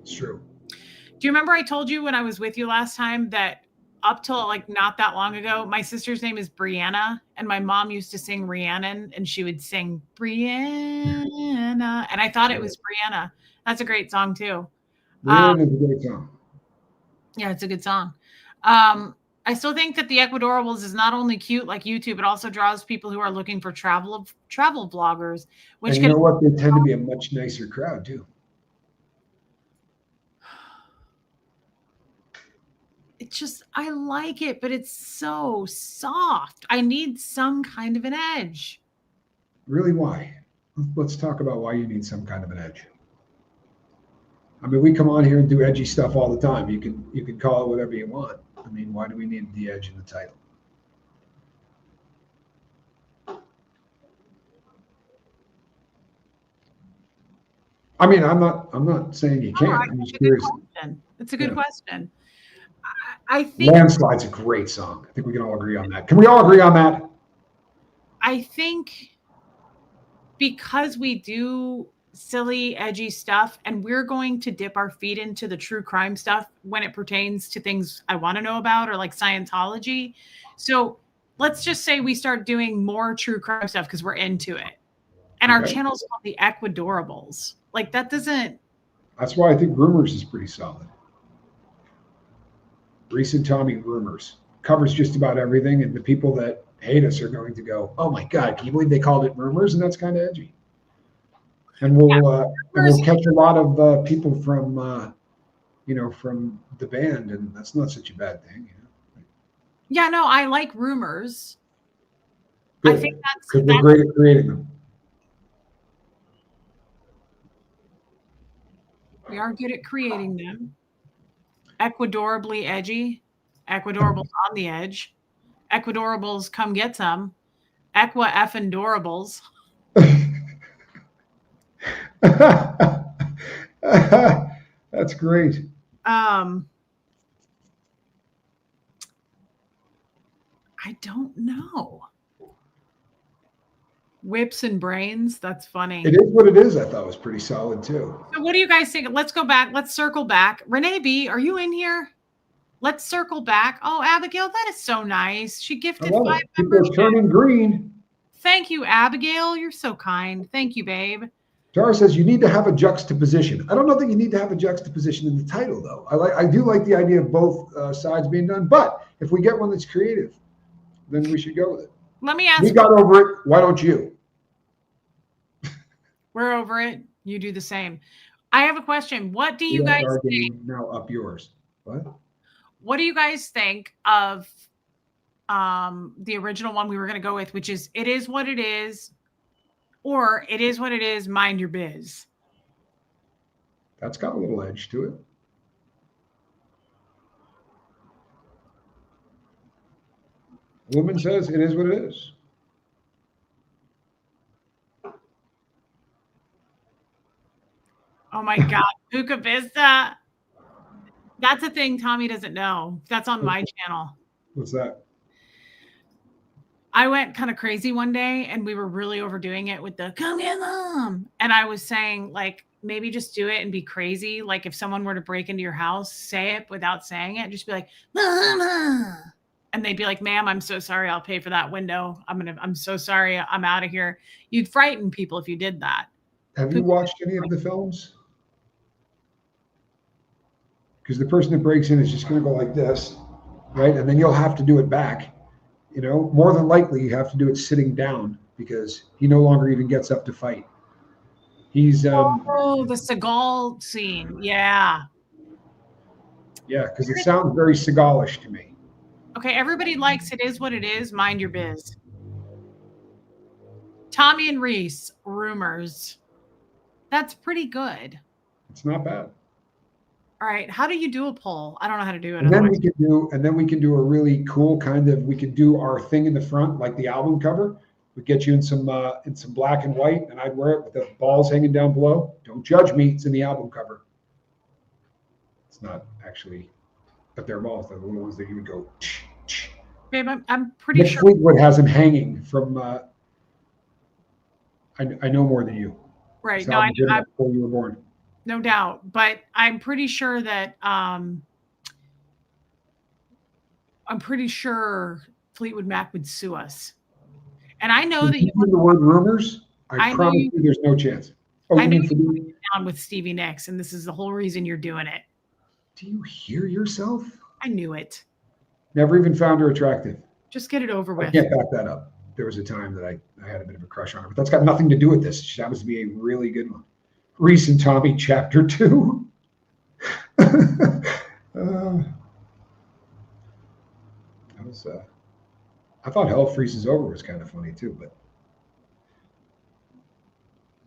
It's true. Do you remember I told you when I was with you last time that up till like not that long ago, my sister's name is Brianna, and my mom used to sing Rhiannon, and she would sing Brianna, and I thought it was Brianna. That's a great song too. Rhiannon is a great song. Yeah, it's a good song. I still think that the Ecuadorables is not only cute like YouTube, it also draws people who are looking for travel vloggers, which and you know what? They tend to be a much nicer crowd too. It's just, I like it, but it's so soft. I need some kind of an edge. Really, why? Let's talk about why you need some kind of an edge. I mean, we come on here and do edgy stuff all the time. You can call it whatever you want. I mean, why do we need the edge in the title? I mean, I'm not saying you can't. I'm just curious. It's a good question. I think Landslide's a great song. I think we can all agree on that. Can we all agree on that? I think because we do silly, edgy stuff, and we're going to dip our feet into the true crime stuff when it pertains to things I want to know about, or like Scientology. So let's just say we start doing more true crime stuff because we're into it. And our channel's called the Ecuadorables. Like that doesn't. That's why I think Rumors is pretty solid. Reese and Tommy Rumors covers just about everything, and the people that hate us are going to go, "Oh my God, can you believe they called it Rumors?" And that's kind of edgy. And we'll catch a lot of people from from the band, and that's not such a bad thing. Yeah, no, I like Rumors. Good. I think because we're great at creating them. We are good at creating them. Ecuadorably edgy. Ecuadorables on the edge. Ecuadorables, come get some. Equa effing dorables. That's great. I don't know. Whips and brains. That's funny. It is what it is. I thought it was pretty solid too. So what do you guys think? Let's go back. Let's circle back. Renee B, are you in here? Let's circle back. Oh, Abigail, that is so nice. She gifted 5 People are turning green. Thank you, Abigail. You're so kind. Thank you, babe. Tara says you need to have a juxtaposition. I don't know that you need to have a juxtaposition in the title, though. I do like the idea of both sides being done. But if we get one that's creative, then we should go with it. Let me ask. We got over it. Why don't you? We're over it. You do the same. I have a question. What do you guys think? Now up yours. What? What do you guys think of the original one we were going to go with, which is it is what it is, or it is what it is, mind your biz. That's got a little edge to it. Woman says it is what it is. Oh my God, Buca Vista. That's a thing Tommy doesn't know. That's on my channel. What's that? I went kind of crazy one day and we were really overdoing it with the come get them. And I was saying, like, maybe just do it and be crazy. Like, if someone were to break into your house, say it without saying it. Just be like, Mama. And they'd be like, ma'am, I'm so sorry. I'll pay for that window. I'm so sorry. I'm out of here. You'd frighten people if you did that. Have you watched any of the films? Because the person that breaks in is just going to go like this, right? And then you'll have to do it back. You know, more than likely you have to do it sitting down because he no longer even gets up to fight. He's the Seagal scene. Yeah. Yeah, because it sounds very Seagalish to me. Okay, everybody likes it is what it is. Mind your biz. Tommy and Reese, rumors. That's pretty good. It's not bad. All right, how do you do a poll? I don't know how to do it. And then we can do a really cool kind of. We can do our thing in the front, like the album cover. We get you in some black and white, and I'd wear it with the balls hanging down below. Don't judge me; it's in the album cover. It's not actually, but they're balls. They're the little ones that you would go. Babe, I'm pretty sure Fleetwood has him hanging from. I know more than you. Right? No, I know. Before you were born. No doubt, but I'm pretty sure that I'm pretty sure Fleetwood Mac would sue us. And I know that you the word rumors. I promise you, there's no chance. Oh, I know you're down with Stevie Nicks, and this is the whole reason you're doing it. Do you hear yourself? I knew it. Never even found her attractive. Just get it over with. I can't back that up. There was a time that I had a bit of a crush on her, but that's got nothing to do with this. She happens to be a really good one. Reese and Tommy, Chapter 2. I thought Hell Freezes Over was kind of funny too, but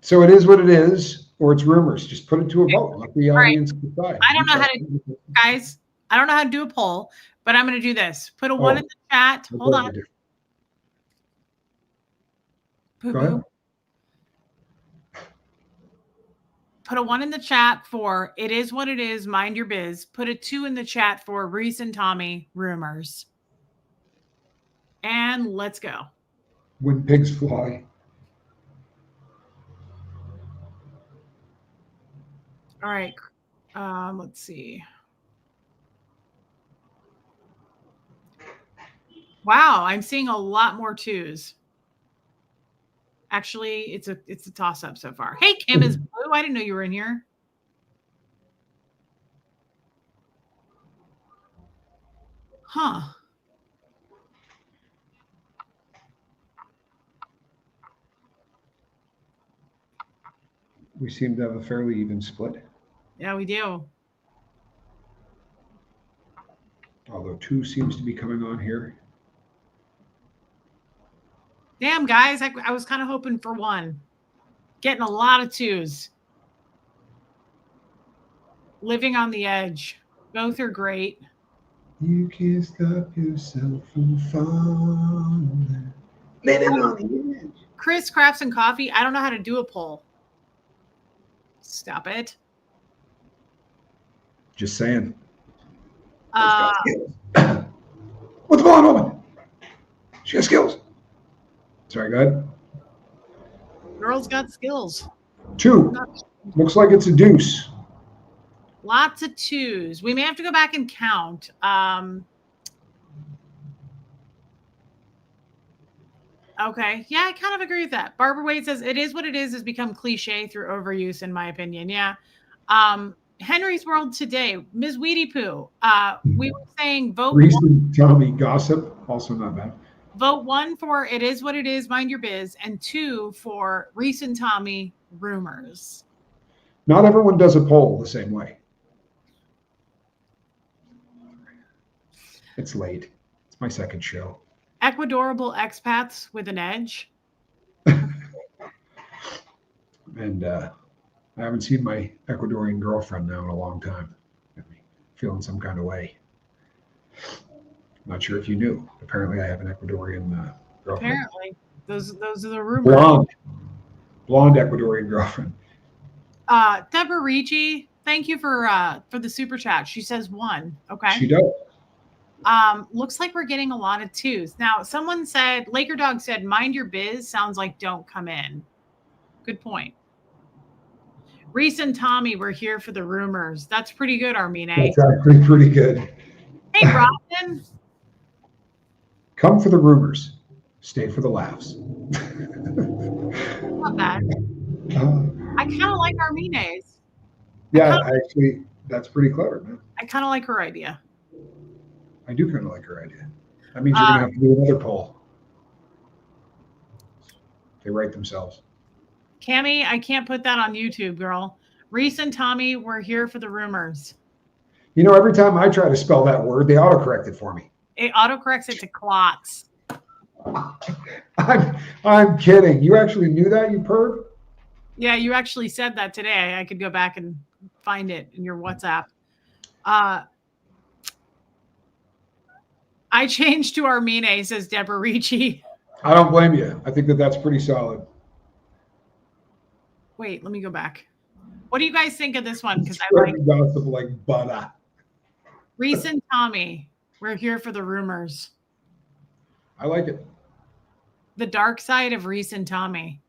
so it is what it is, or it's rumors. Just put it to a vote. Let the audience decide. I don't know how to, guys. I don't know how to do a poll, but I'm going to do this. Put a 1 in the chat. Hold on. Go ahead. Put a 1 in the chat for it is what it is, mind your biz. Put a 2 in the chat for Reese and Tommy, rumors. And let's go. When pigs fly. All right. Let's see. Wow, I'm seeing a lot more 2s. Actually, it's a toss-up so far. Hey, Kim is blue. I didn't know you were in here. Huh. We seem to have a fairly even split. Yeah, we do. Although 2 seems to be coming on here. Damn, guys, I was kind of hoping for 1. Getting a lot of 2s. Living on the edge. Both are great. You can't stop yourself from falling. Living on the edge. Chris Crafts and Coffee. I don't know how to do a poll. Stop it. Just saying. What's going on? She has skills. Sorry, go ahead. Girls got skills. 2. Looks like it's a deuce. Lots of 2s. We may have to go back and count. Okay. Yeah, I kind of agree with that. Barbara Wade says it is what it is has become cliche through overuse, in my opinion. Yeah. Henry's World Today, Ms. Weedy Poo. We were saying vote. Reese and Tommy gossip, also not bad. Vote 1 for it is what it is, mind your biz, and 2 for Reese and Tommy, rumors. Not everyone does a poll the same way. It's late. It's my second show. Ecuadorable expats with an edge. And I haven't seen my Ecuadorian girlfriend now in a long time. Got me feeling some kind of way. Not sure if you knew. Apparently, I have an Ecuadorian girlfriend. Apparently, those are the rumors. Blonde Ecuadorian girlfriend. Deborah Ricci, thank you for the super chat. She says 1. Okay. She does. Looks like we're getting a lot of 2s. Now, someone said, Laker Dog said, mind your biz sounds like don't come in. Good point. Reese and Tommy, we're here for the rumors. That's pretty good, Armine. That's actually pretty good. Hey, Robin. Come for the rumors. Stay for the laughs. Not bad. I kind of like Armine's. Yeah, actually, that's pretty clever, man. I kind of like her idea. I do kind of like her idea. That means you're going to have to do another poll. They write themselves. Cammie, I can't put that on YouTube, girl. Reese and Tommy, we're here for the rumors. You know, every time I try to spell that word, they autocorrect it for me. It autocorrects it to clots. I'm kidding. You actually knew that, you perv? Yeah, you actually said that today. I could go back and find it in your WhatsApp. I changed to Armine, says Deborah Ricci. I don't blame you. I think that's pretty solid. Wait, let me go back. What do you guys think of this one? Because I like gossip like butter. Reese and Tommy, we're here for the rumors. I like it. The dark side of Reese and Tommy.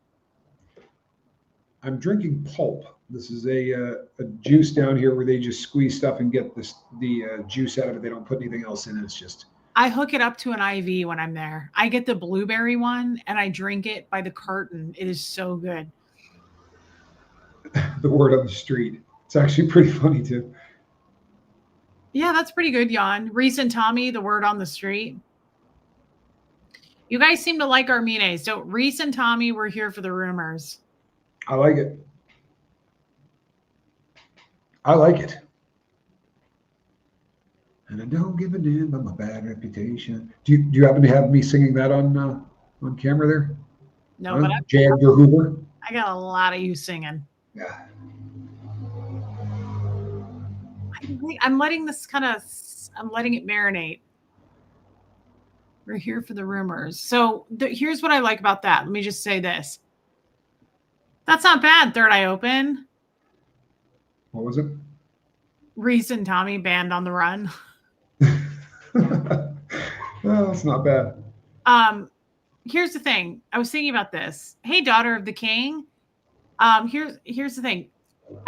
I'm drinking pulp. This is a juice down here where they just squeeze stuff and get the juice out of it. They don't put anything else in it. It's just. I hook it up to an IV when I'm there. I get the blueberry one and I drink it by the carton. It is so good. The word on the street. It's actually pretty funny too. Yeah, that's pretty good, Jan. Reese and Tommy, the word on the street. You guys seem to like Armine. So Reese and Tommy, we're here for the rumors. I like it. I like it. And I don't give a damn about my bad reputation. Do you happen to have me singing that on camera there? No, but Jag your Hoover. I got a lot of you singing. Yeah. I'm letting this I'm letting it marinate. We're here for the rumors. So here's what I like about that. Let me just say this. That's not bad. Third Eye Open. What was it? Reese and Tommy, Band on the Run. Well, it's not bad. Here's the thing. I was thinking about this. Hey, Daughter of the King. Here's the thing.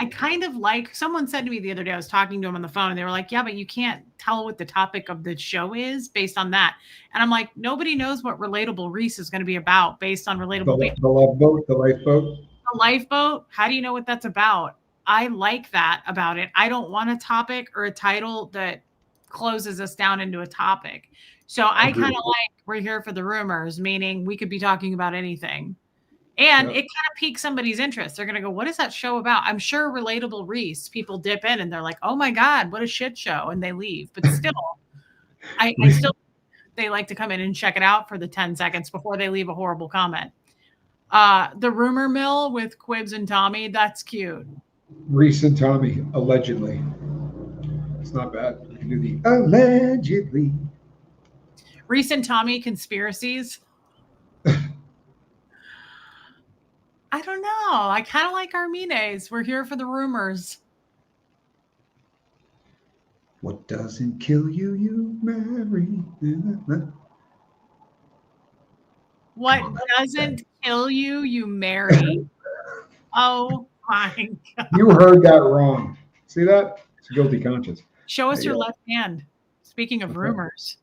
I kind of like, someone said to me the other day, I was talking to him on the phone and they were like, yeah, but you can't tell what the topic of the show is based on that. And I'm like, nobody knows what Relatable Reese is going to be about based on Relatable. The love boat, the lifeboat. The lifeboat. How do you know what that's about? I like that about it. I don't want a topic or a title that closes us down into a topic. So I kind of like, we're here for the rumors, meaning we could be talking about anything. And it kind of piques somebody's interest. They're going to go, what is that show about? I'm sure Relatable Reese, people dip in and they're like, oh my God, what a shit show. And they leave. But still, they like to come in and check it out for the 10 seconds before they leave a horrible comment. The rumor mill with Quibs and Tommy, that's cute. Reese and Tommy, allegedly. It's not bad. We can do the allegedly. Reese and Tommy conspiracies. I don't know. I kind of like Armine's. We're here for the rumors. What doesn't kill you, you marry. What doesn't kill you, you marry. Oh my God. You heard that wrong. See that? It's a guilty conscience. Show us your left hand. Speaking of rumors.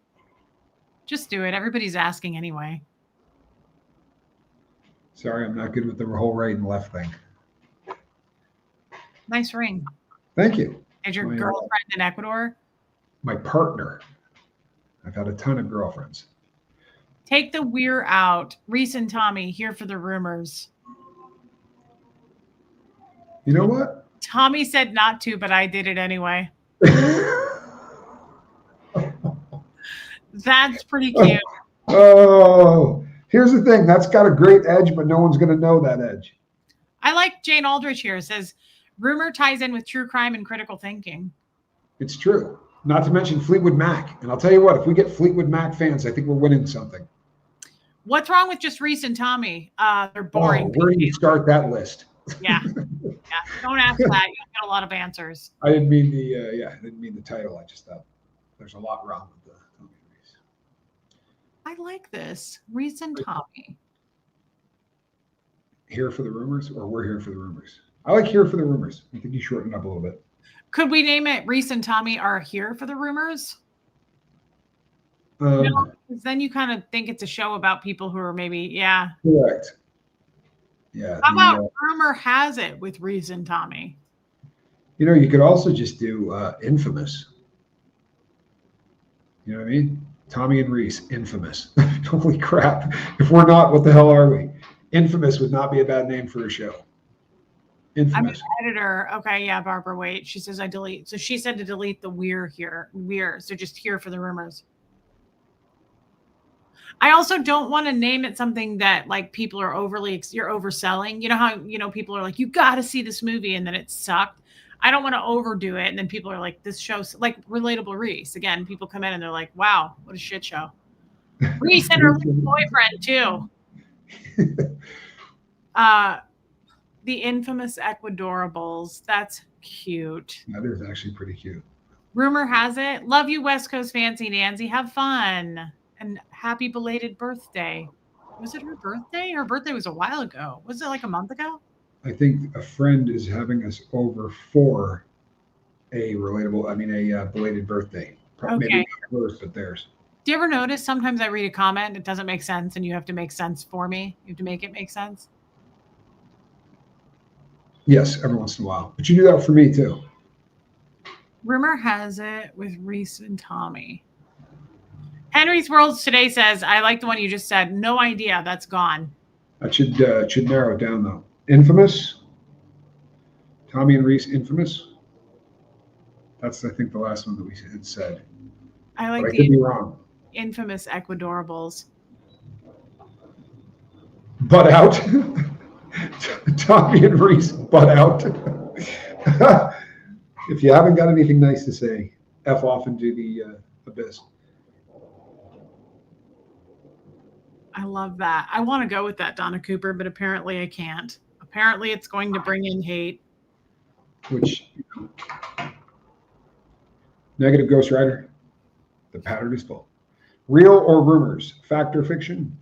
Just do it. Everybody's asking anyway. Sorry, I'm not good with the whole right and left thing. Nice ring. Thank you. Is your girlfriend in Ecuador? My partner. I've had a ton of girlfriends. Take the weir out. Reese and Tommy, here for the rumors. You know what? Tommy said not to, but I did it anyway. That's pretty cute. Oh, here's the thing. That's got a great edge, but no one's going to know that edge. I like Jane Aldrich here. Says rumor ties in with true crime and critical thinking. It's true. Not to mention Fleetwood Mac. And I'll tell you what, if we get Fleetwood Mac fans, I think we're winning something. What's wrong with just Reese and Tommy? They're Oh, boring. where do you start that list? Yeah. Don't ask that. You get a lot of answers. I didn't mean I didn't mean the title. I just thought there's a lot wrong with the Tommy and Reese. I like this. Reese and Tommy. Here for the rumors, or we're here for the rumors? I like here for the rumors. I think you shorten it up a little bit. Could we name it Reese and Tommy are here for the rumors? No, because then you kind of think it's a show about people who are maybe, correct. Yeah. How about rumor has it with Reese and Tommy? You could also just do infamous. You know what I mean? Tommy and Reese, infamous. Holy crap. If we're not, what the hell are we? Infamous would not be a bad name for a show. Infamous. I'm an editor. Okay, yeah, Barbara, wait. She says I delete. So she said to delete the we're here. We're. So just here for the rumors. I also don't want to name it something that like people are you're overselling. You know how, people are like, you got to see this movie and then it sucked. I don't want to overdo it. And then people are like, this show's like Relatable Reese. Again, people come in and they're like, wow, what a shit show. Reese and her boyfriend too. The infamous Ecuadorables. That's cute. That is actually pretty cute. Rumor has it. Love you, West Coast Fancy Nancy. Have fun. And happy belated birthday. Was it her birthday? Her birthday was a while ago. Was it like a month ago? I think a friend is having us over for a belated birthday. Maybe not hers, but theirs. Do you ever notice sometimes I read a comment, it doesn't make sense, and you have to make sense for me? You have to make it make sense? Yes, every once in a while. But you do that for me too. Rumor has it with Reese and Tommy. Henry's Worlds today says, I like the one you just said. No idea. That's gone. That should narrow it down though. Infamous. Tommy and Reese, infamous. That's, I think, the last one that we had said. I like but I could be wrong. Infamous Ecuadorables. Butt out. Tommy and Reese, butt out. If you haven't got anything nice to say, F off into the abyss. I love that. I want to go with that, Donna Cooper, but apparently I can't. Apparently it's going to bring in hate. Which, negative Ghost Rider, the pattern is full. Real or rumors? Fact or fiction?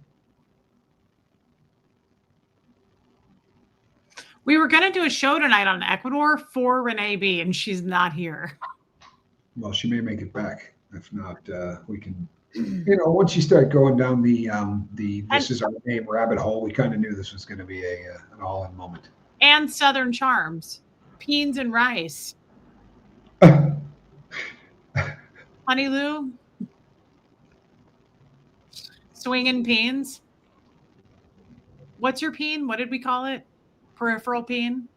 We were going to do a show tonight on Ecuador for Renee B, and she's not here. Well, she may make it back. If not, we can. Once you start going down the this is our name rabbit hole, we kind of knew this was going to be an all-in moment. And Southern Charms, Beans and Rice, Honey Lou, Swinging Peens. What's your peen? What did we call it? Peripheral peen?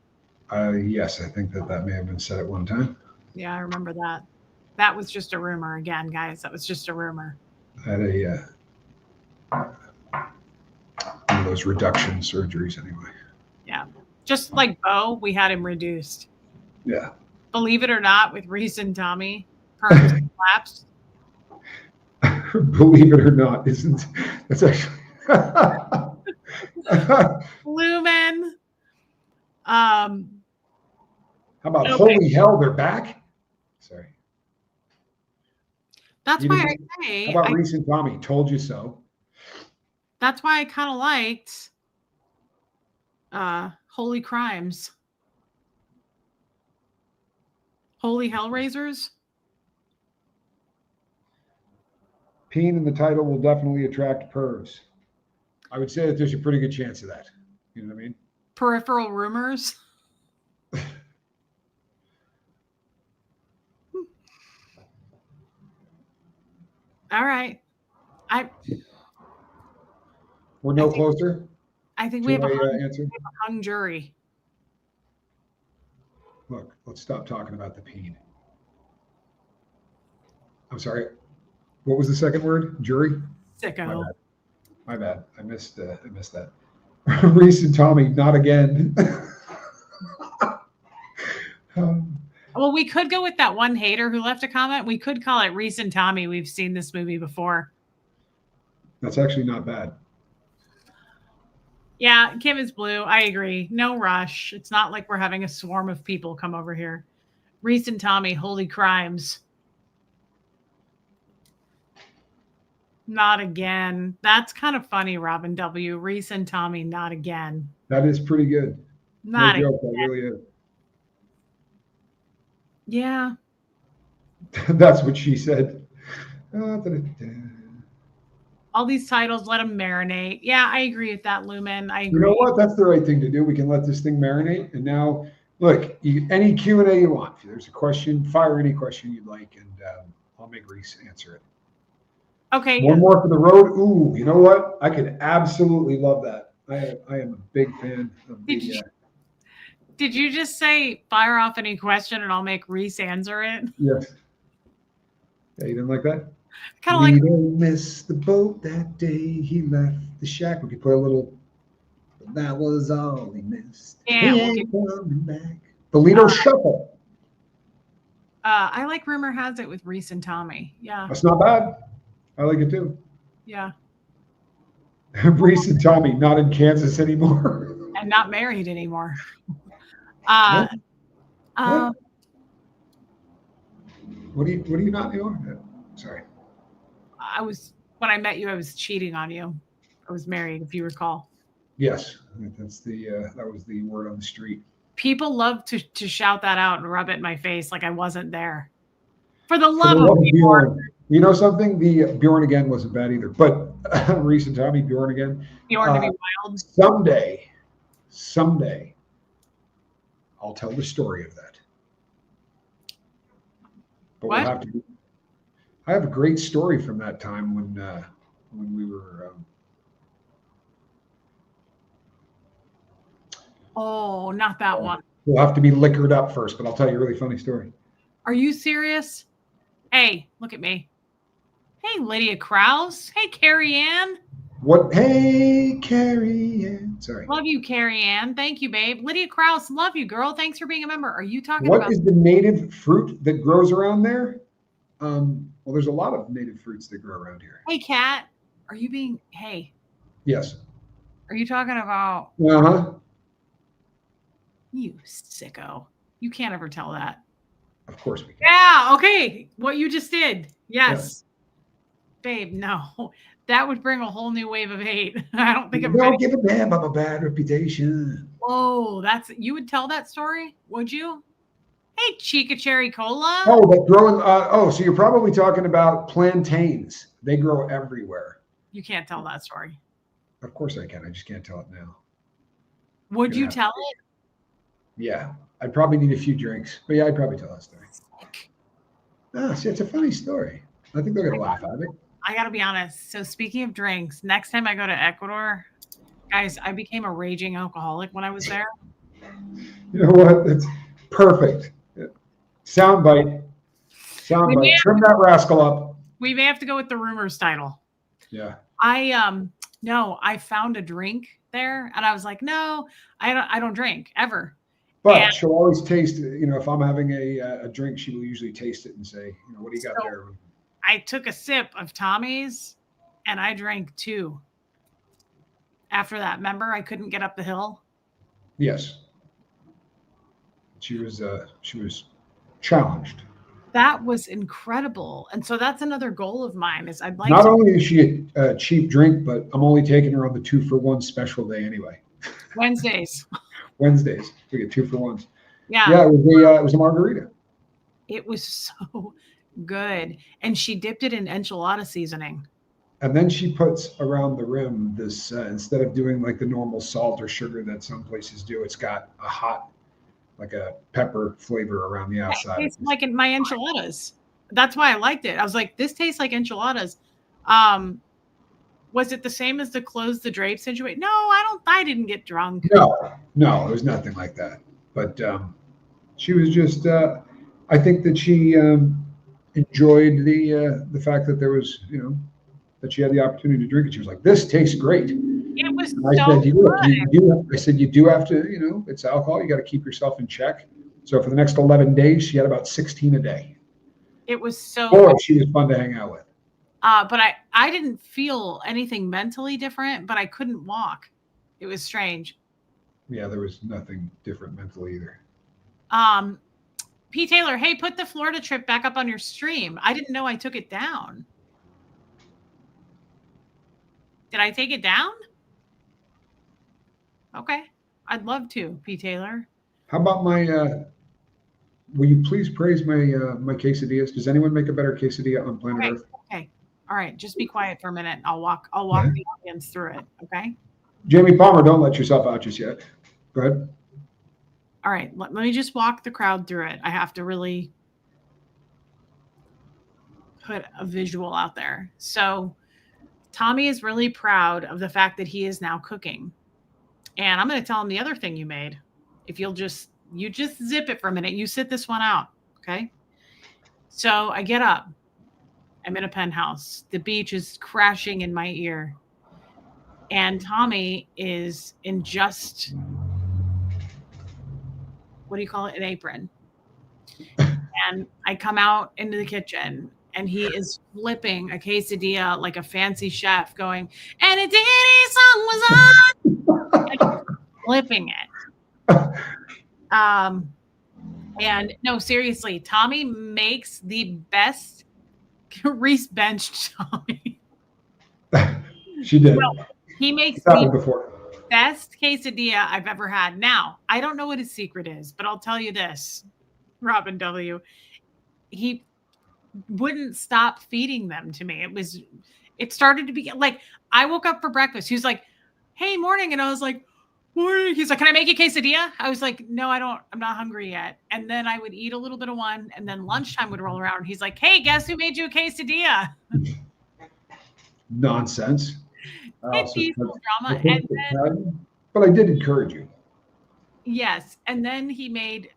Yes, I think that may have been said at one time. Yeah, I remember that. That was just a rumor again, guys. That was just a rumor. I had one of those reduction surgeries anyway. Yeah. Just like Bo, we had him reduced. Yeah. Believe it or not, with Reese and Tommy, perms collapsed. Believe it or not, that's actually Lumen. How about holy hell, they're back? Sorry. That's why I say. How about Reese and Tommy? Told you so. That's why I kind of liked Holy Crimes. Holy Hellraisers. Peen in the title will definitely attract pervs. I would say that there's a pretty good chance of that. You know what I mean? Peripheral rumors. All right. We're no closer. I think we have a answer. hung jury. Look, let's stop talking about the peen. I'm sorry. What was the second word? Jury? Sicko. My bad. I missed that. Reese and Tommy, not again. Well, we could go with that one hater who left a comment. We could call it Reese and Tommy. We've seen this movie before. That's actually not bad. Yeah, Kim is blue. I agree. No rush. It's not like we're having a swarm of people come over here. Reese and Tommy, holy crimes. Not again. That's kind of funny, Robin W. Reese and Tommy, not again. That is pretty good. Not No again. joke, that really is. Yeah. That's what she said. All these titles, let them marinate. Yeah, I agree with that, Lumen. I agree. You know what? That's the right thing to do. We can let this thing marinate. And now, look, any Q&A you want. If there's a question, fire any question you'd like, and I'll make Reese answer it. Okay. One more for the road. Ooh, you know what? I could absolutely love that. I am a big fan of the. Did you just say fire off any question and I'll make Reese answer it? Yes. Yeah, you didn't like that? Kind of like. Don't miss the boat that day he left the shack. We could put a little. That was all he missed. Yeah, He ain't coming back. The Lido Shuffle. I like Rumor Has It with Reese and Tommy. Yeah. That's not bad. I like it too. Yeah. Reese and Tommy not in Kansas anymore. And not married anymore. What? What are you not anymore? Sorry. When I met you, I was cheating on you. I was married, if you recall. Yes, that's that was the word on the street. People love to shout that out and rub it in my face like I wasn't there. For the love of Bjorn. You know something? The Bjorn Again wasn't bad either. But Reese and Tommy, Bjorn Again. Bjorn to be wild. Someday, I'll tell the story of that. But what? We'll have to. I have a great story from that time when we were. Oh, not that one. We'll have to be liquored up first, but I'll tell you a really funny story. Are you serious? Hey, look at me. Hey, Lydia Krause. Hey, Carrie Ann. What? Hey, Carrie Ann. Sorry. Love you, Carrie Ann. Thank you, babe. Lydia Krause. Love you, girl. Thanks for being a member. Are you talking about? What is the native fruit that grows around there? Well, there's a lot of native fruits that grow around here. Hey, Kat. Are you being? Hey. Yes. Are you talking about? Uh-huh. You sicko. You can't ever tell that. Of course we can. Yeah, okay. What you just did. Yes. Babe, no. That would bring a whole new wave of hate. I don't think I'm Don't give a damn about a bad reputation. Oh, you would tell that story? Would you? Hey, Chica Cherry Cola. Oh, but growing so you're probably talking about plantains. They grow everywhere. You can't tell that story. Of course I can. I just can't tell it now. Would you tell it? Yeah. I'd probably need a few drinks. But yeah, I'd probably tell that story. See, it's a funny story. I think they're gonna laugh at it. I gotta be honest. So speaking of drinks, next time I go to Ecuador, guys, I became a raging alcoholic when I was there. You know what? That's perfect. Soundbite. Trim that rascal up. We may have to go with the rumors title. Yeah. I found a drink there and I was like, no, I don't drink ever. But she'll always taste, if I'm having a drink, she will usually taste it and say, what do you got there? I took a sip of Tommy's and I drank 2. After that, remember I couldn't get up the hill? Yes. She was challenged. That was incredible. And so that's another goal of mine is I'd like Not only is she a cheap drink, but I'm only taking her on the 2-for-1 special day anyway. Wednesdays. Wednesdays. We get 2-for-1s. Yeah. Yeah, it was a margarita. It was so good. And she dipped it in enchilada seasoning. And then she puts around the rim this, instead of doing like the normal salt or sugar that some places do, it's got a hot, like a pepper flavor around the outside. It tastes like in my enchiladas. That's why I liked it. I was like, this tastes like enchiladas. Was it the same as the close the drape situation? No, I didn't get drunk. No, it was nothing like that. But she was just, I think that she enjoyed the fact that there was, that she had the opportunity to drink it. She was like, "This tastes great." It was And I so said, good. I said, you do have to, it's alcohol. You got to keep yourself in check. So for the next 11 days, she had about 16 a day. It was so Boy, good. she was fun to hang out with. But I didn't feel anything mentally different, but I couldn't walk. It was strange. Yeah, there was nothing different mentally either. Um, P. Taylor, hey, put the Florida trip back up on your stream. I didn't know I took it down. Did I take it down? Okay. I'd love to, P. Taylor. How about will you please praise my quesadillas? Does anyone make a better quesadilla on planet Okay. Earth? Okay. All right. Just be quiet for a minute. I'll walk the audience through it. Okay. Jamie Palmer, don't let yourself out just yet. Go ahead. All right. Let me just walk the crowd through it. I have to really put a visual out there. So Tommy is really proud of the fact that he is now cooking. And I'm going to tell him the other thing you made. If you just zip it for a minute, you sit this one out. Okay. So I get up. I'm in a penthouse. The beach is crashing in my ear. And Tommy is in just, what do you call it? An apron. And I come out into the kitchen and he is flipping a quesadilla like a fancy chef going, and a Diddy song was on. And he's flipping it. And no, seriously, Tommy makes the best. Reese benched Tommy. She did. Well, he makes the best quesadilla I've ever had. Now, I don't know what his secret is, but I'll tell you this, Robin W. He wouldn't stop feeding them to me. It started to be like, I woke up for breakfast. He was like, hey, morning. And I was like, morning. He's like, can I make you quesadilla? I was like, no, I'm not hungry yet. And then I would eat a little bit of one, and then lunchtime would roll around. He's like, hey, guess who made you a quesadilla? Nonsense. Drama. And then, but I did encourage you. Yes. And then he made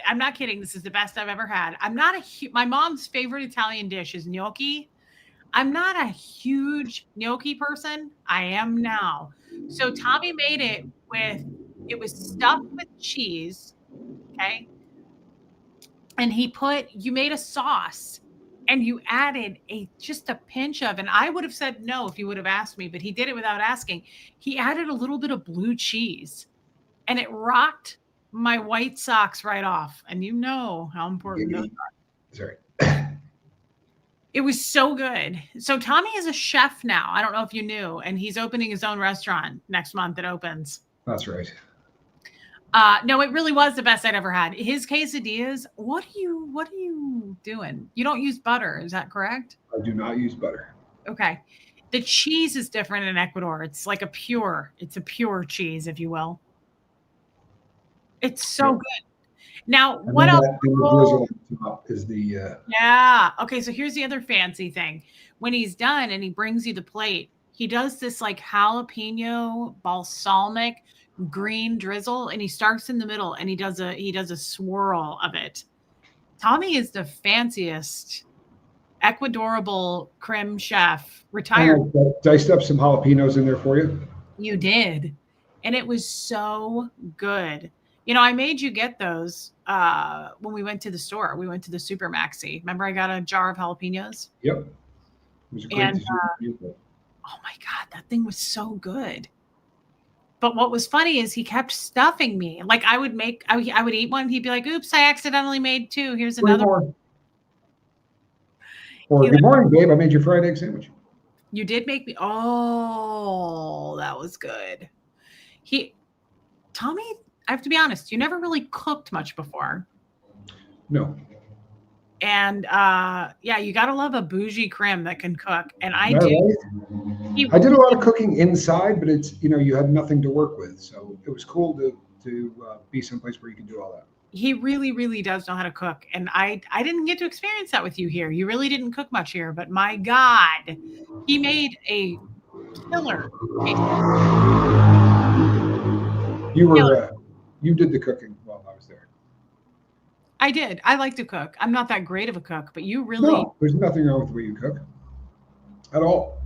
I'm not kidding. This is the best I've ever had. My mom's favorite Italian dish is gnocchi. I'm not a huge gnocchi person. I am now. So Tommy made it it was stuffed with cheese. Okay. And you made a sauce and you added just a pinch of, and I would have said no if you would have asked me, but he did it without asking. He added a little bit of blue cheese and it rocked my white socks right off. And you know how important those are. Sorry. It was so good. So Tommy is a chef now. I don't know if you knew, and he's opening his own restaurant next month. It opens. That's right. No, it really was the best I'd ever had. His quesadillas. What are you doing? You don't use butter, is that correct? I do not use butter. Okay. The cheese is different in Ecuador. It's like a pure cheese, if you will. It's so good. Now, what else? Is the Yeah. Okay, so here's the other fancy thing. When he's done and he brings you the plate, he does this like jalapeno balsamic green drizzle, and he starts in the middle and he does a swirl of it. Tommy is the fanciest Ecuadorable creme chef, retired. Diced up some jalapenos in there for you. You did. And it was so good. I made you get those when we went to the store. We went to the Super Maxi. Remember, I got a jar of jalapenos? Yep. It was a great oh my God, that thing was so good. But what was funny is he kept stuffing me. Like I would eat one. He'd be like, oops, I accidentally made two. Here's another one. Or good morning, babe. I made your fried egg sandwich. You did make me. Oh, that was good. Tommy, I have to be honest, you never really cooked much before. No. And you got to love a bougie creme that can cook. And I do. Right? I did a lot of cooking inside, but it's, you had nothing to work with. So it was cool to be someplace where you can do all that. He really, really does know how to cook. And I didn't get to experience that with you here. You really didn't cook much here, but my God, he made a killer. You did the cooking while I was there. I did. I like to cook. I'm not that great of a cook, but you really. No, there's nothing wrong with the way you cook. at all.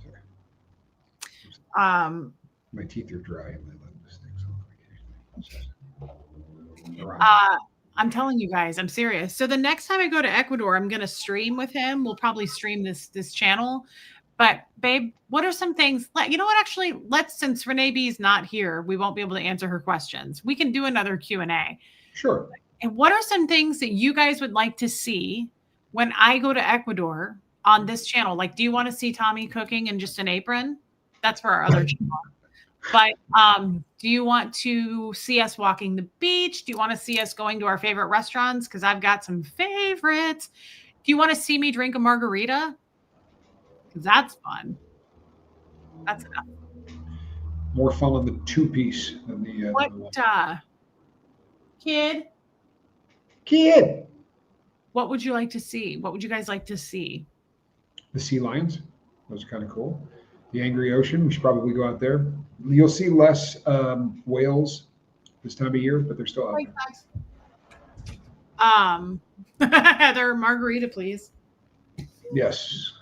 Sorry. Um, My teeth are dry and my lip sticks off occasionally. I'm telling you guys, I'm serious. So the next time I go to Ecuador, I'm going to stream with him. We'll probably stream this channel. But babe, what are some things? You know what? Actually, since Renee B's not here, we won't be able to answer her questions. We can do another Q&A. Sure. And what are some things that you guys would like to see when I go to Ecuador on this channel? Like, do you want to see Tommy cooking in just an apron? That's for our other channel. But do you want to see us walking the beach? Do you want to see us going to our favorite restaurants? Because I've got some favorites. Do you want to see me drink a margarita? Because that's fun. That's enough. More fun on the 2-piece than the What, kid? What would you like to see? What would you guys like to see? The sea lions. Those are kind of cool. The angry ocean. We should probably go out there. You'll see less whales this time of year, but they're still out there. Heather, margarita, please. Yes.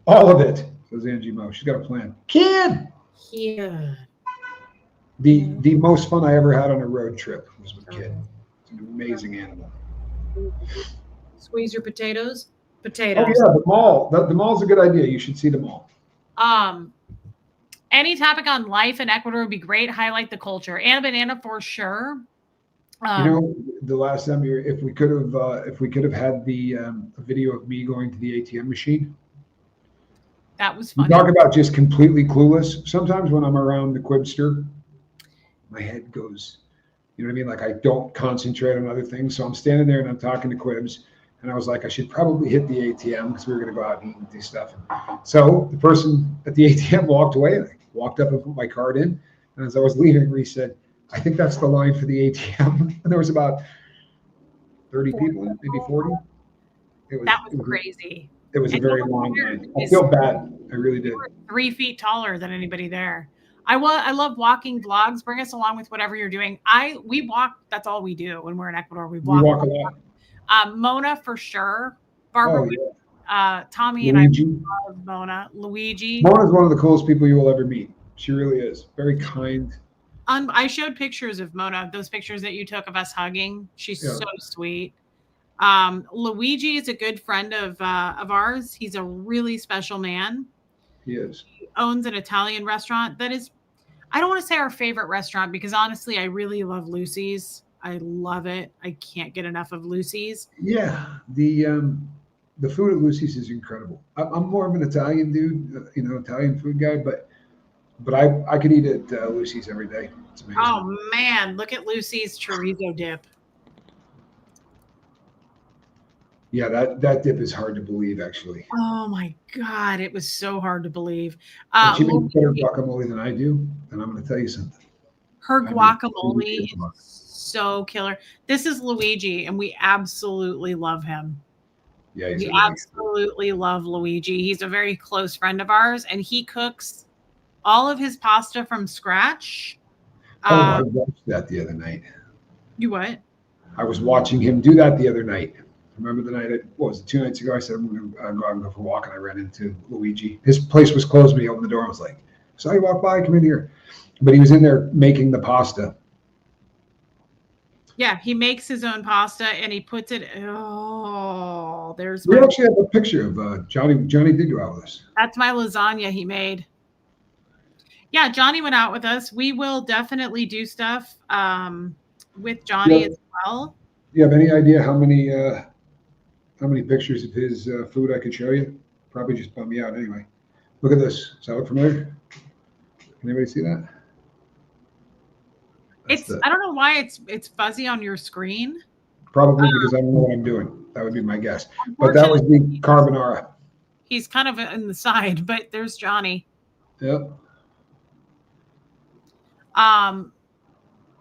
All of it, says Angie Mo. She's got a plan. Kid! Yeah. The most fun I ever had on a road trip was with Kid. It's an amazing animal. Squeeze your potatoes. Oh yeah, the mall. The mall's a good idea. You should see the mall. Any topic on life in Ecuador would be great. Highlight the culture. Anna Banana for sure. The last time if we could have had the video of me going to the ATM machine. That was funny. You talk about just completely clueless. Sometimes when I'm around the Quibster, my head goes, you know what I mean? Like I don't concentrate on other things. So I'm standing there and I'm talking to Quibs. And I was like, I should probably hit the ATM because we were going to go out and eat and do stuff. So the person at the ATM walked away and I walked up and put my card in. And as I was leaving, Reese said, I think that's the line for the ATM. And there was about 30 people, maybe 40. That was crazy. It was a very long line. I feel bad. I really did. 3 feet taller than anybody there. I love walking vlogs. Bring us along with whatever you're doing. We walk. That's all we do when we're in Ecuador. We walk a lot. Mona for sure. Barbara, Tommy, Luigi. and I love Mona. Luigi. Mona's one of the coolest people you will ever meet. She really is. Very kind. I showed pictures of Mona, those pictures that you took of us hugging. She's so sweet. Luigi is a good friend of ours. He's a really special man. He is. He owns an Italian restaurant that is, I don't want to say our favorite restaurant because honestly, I really love Lucy's. I love it. I can't get enough of Lucy's. Yeah, the food at Lucy's is incredible. I'm more of an Italian dude, Italian food guy, but I could eat at Lucy's every day. It's amazing. Oh man, look at Lucy's chorizo dip. Yeah, that dip is hard to believe, actually. Oh my God, it was so hard to believe. She makes better guacamole than I do, and I'm going to tell you something. Her guacamole is so killer. This is Luigi, and we absolutely love him. Yeah, we absolutely love Luigi. He's a very close friend of ours, and he cooks all of his pasta from scratch. I watched that the other night. You what? I was watching him do that the other night. Remember the night, what was it, 2 nights ago? I said, I'm going to go out and go for a walk, and I ran into Luigi. His place was closed when he opened the door. I was like, saw you walk by, come in here. But he was in there making the pasta. Yeah, he makes his own pasta, and he puts it, there's We actually have a picture of Johnny. Johnny did go out with us. That's my lasagna he made. Yeah, Johnny went out with us. We will definitely do stuff with Johnny as well. Do you have any idea how many pictures of his food I could show you? Probably just bum me out anyway. Look at this. Does that look familiar? Can anybody see that? I don't know why it's fuzzy on your screen. Probably because I don't know what I'm doing. That would be my guess. But that was the carbonara. He's kind of in the side, but there's Johnny. Yep.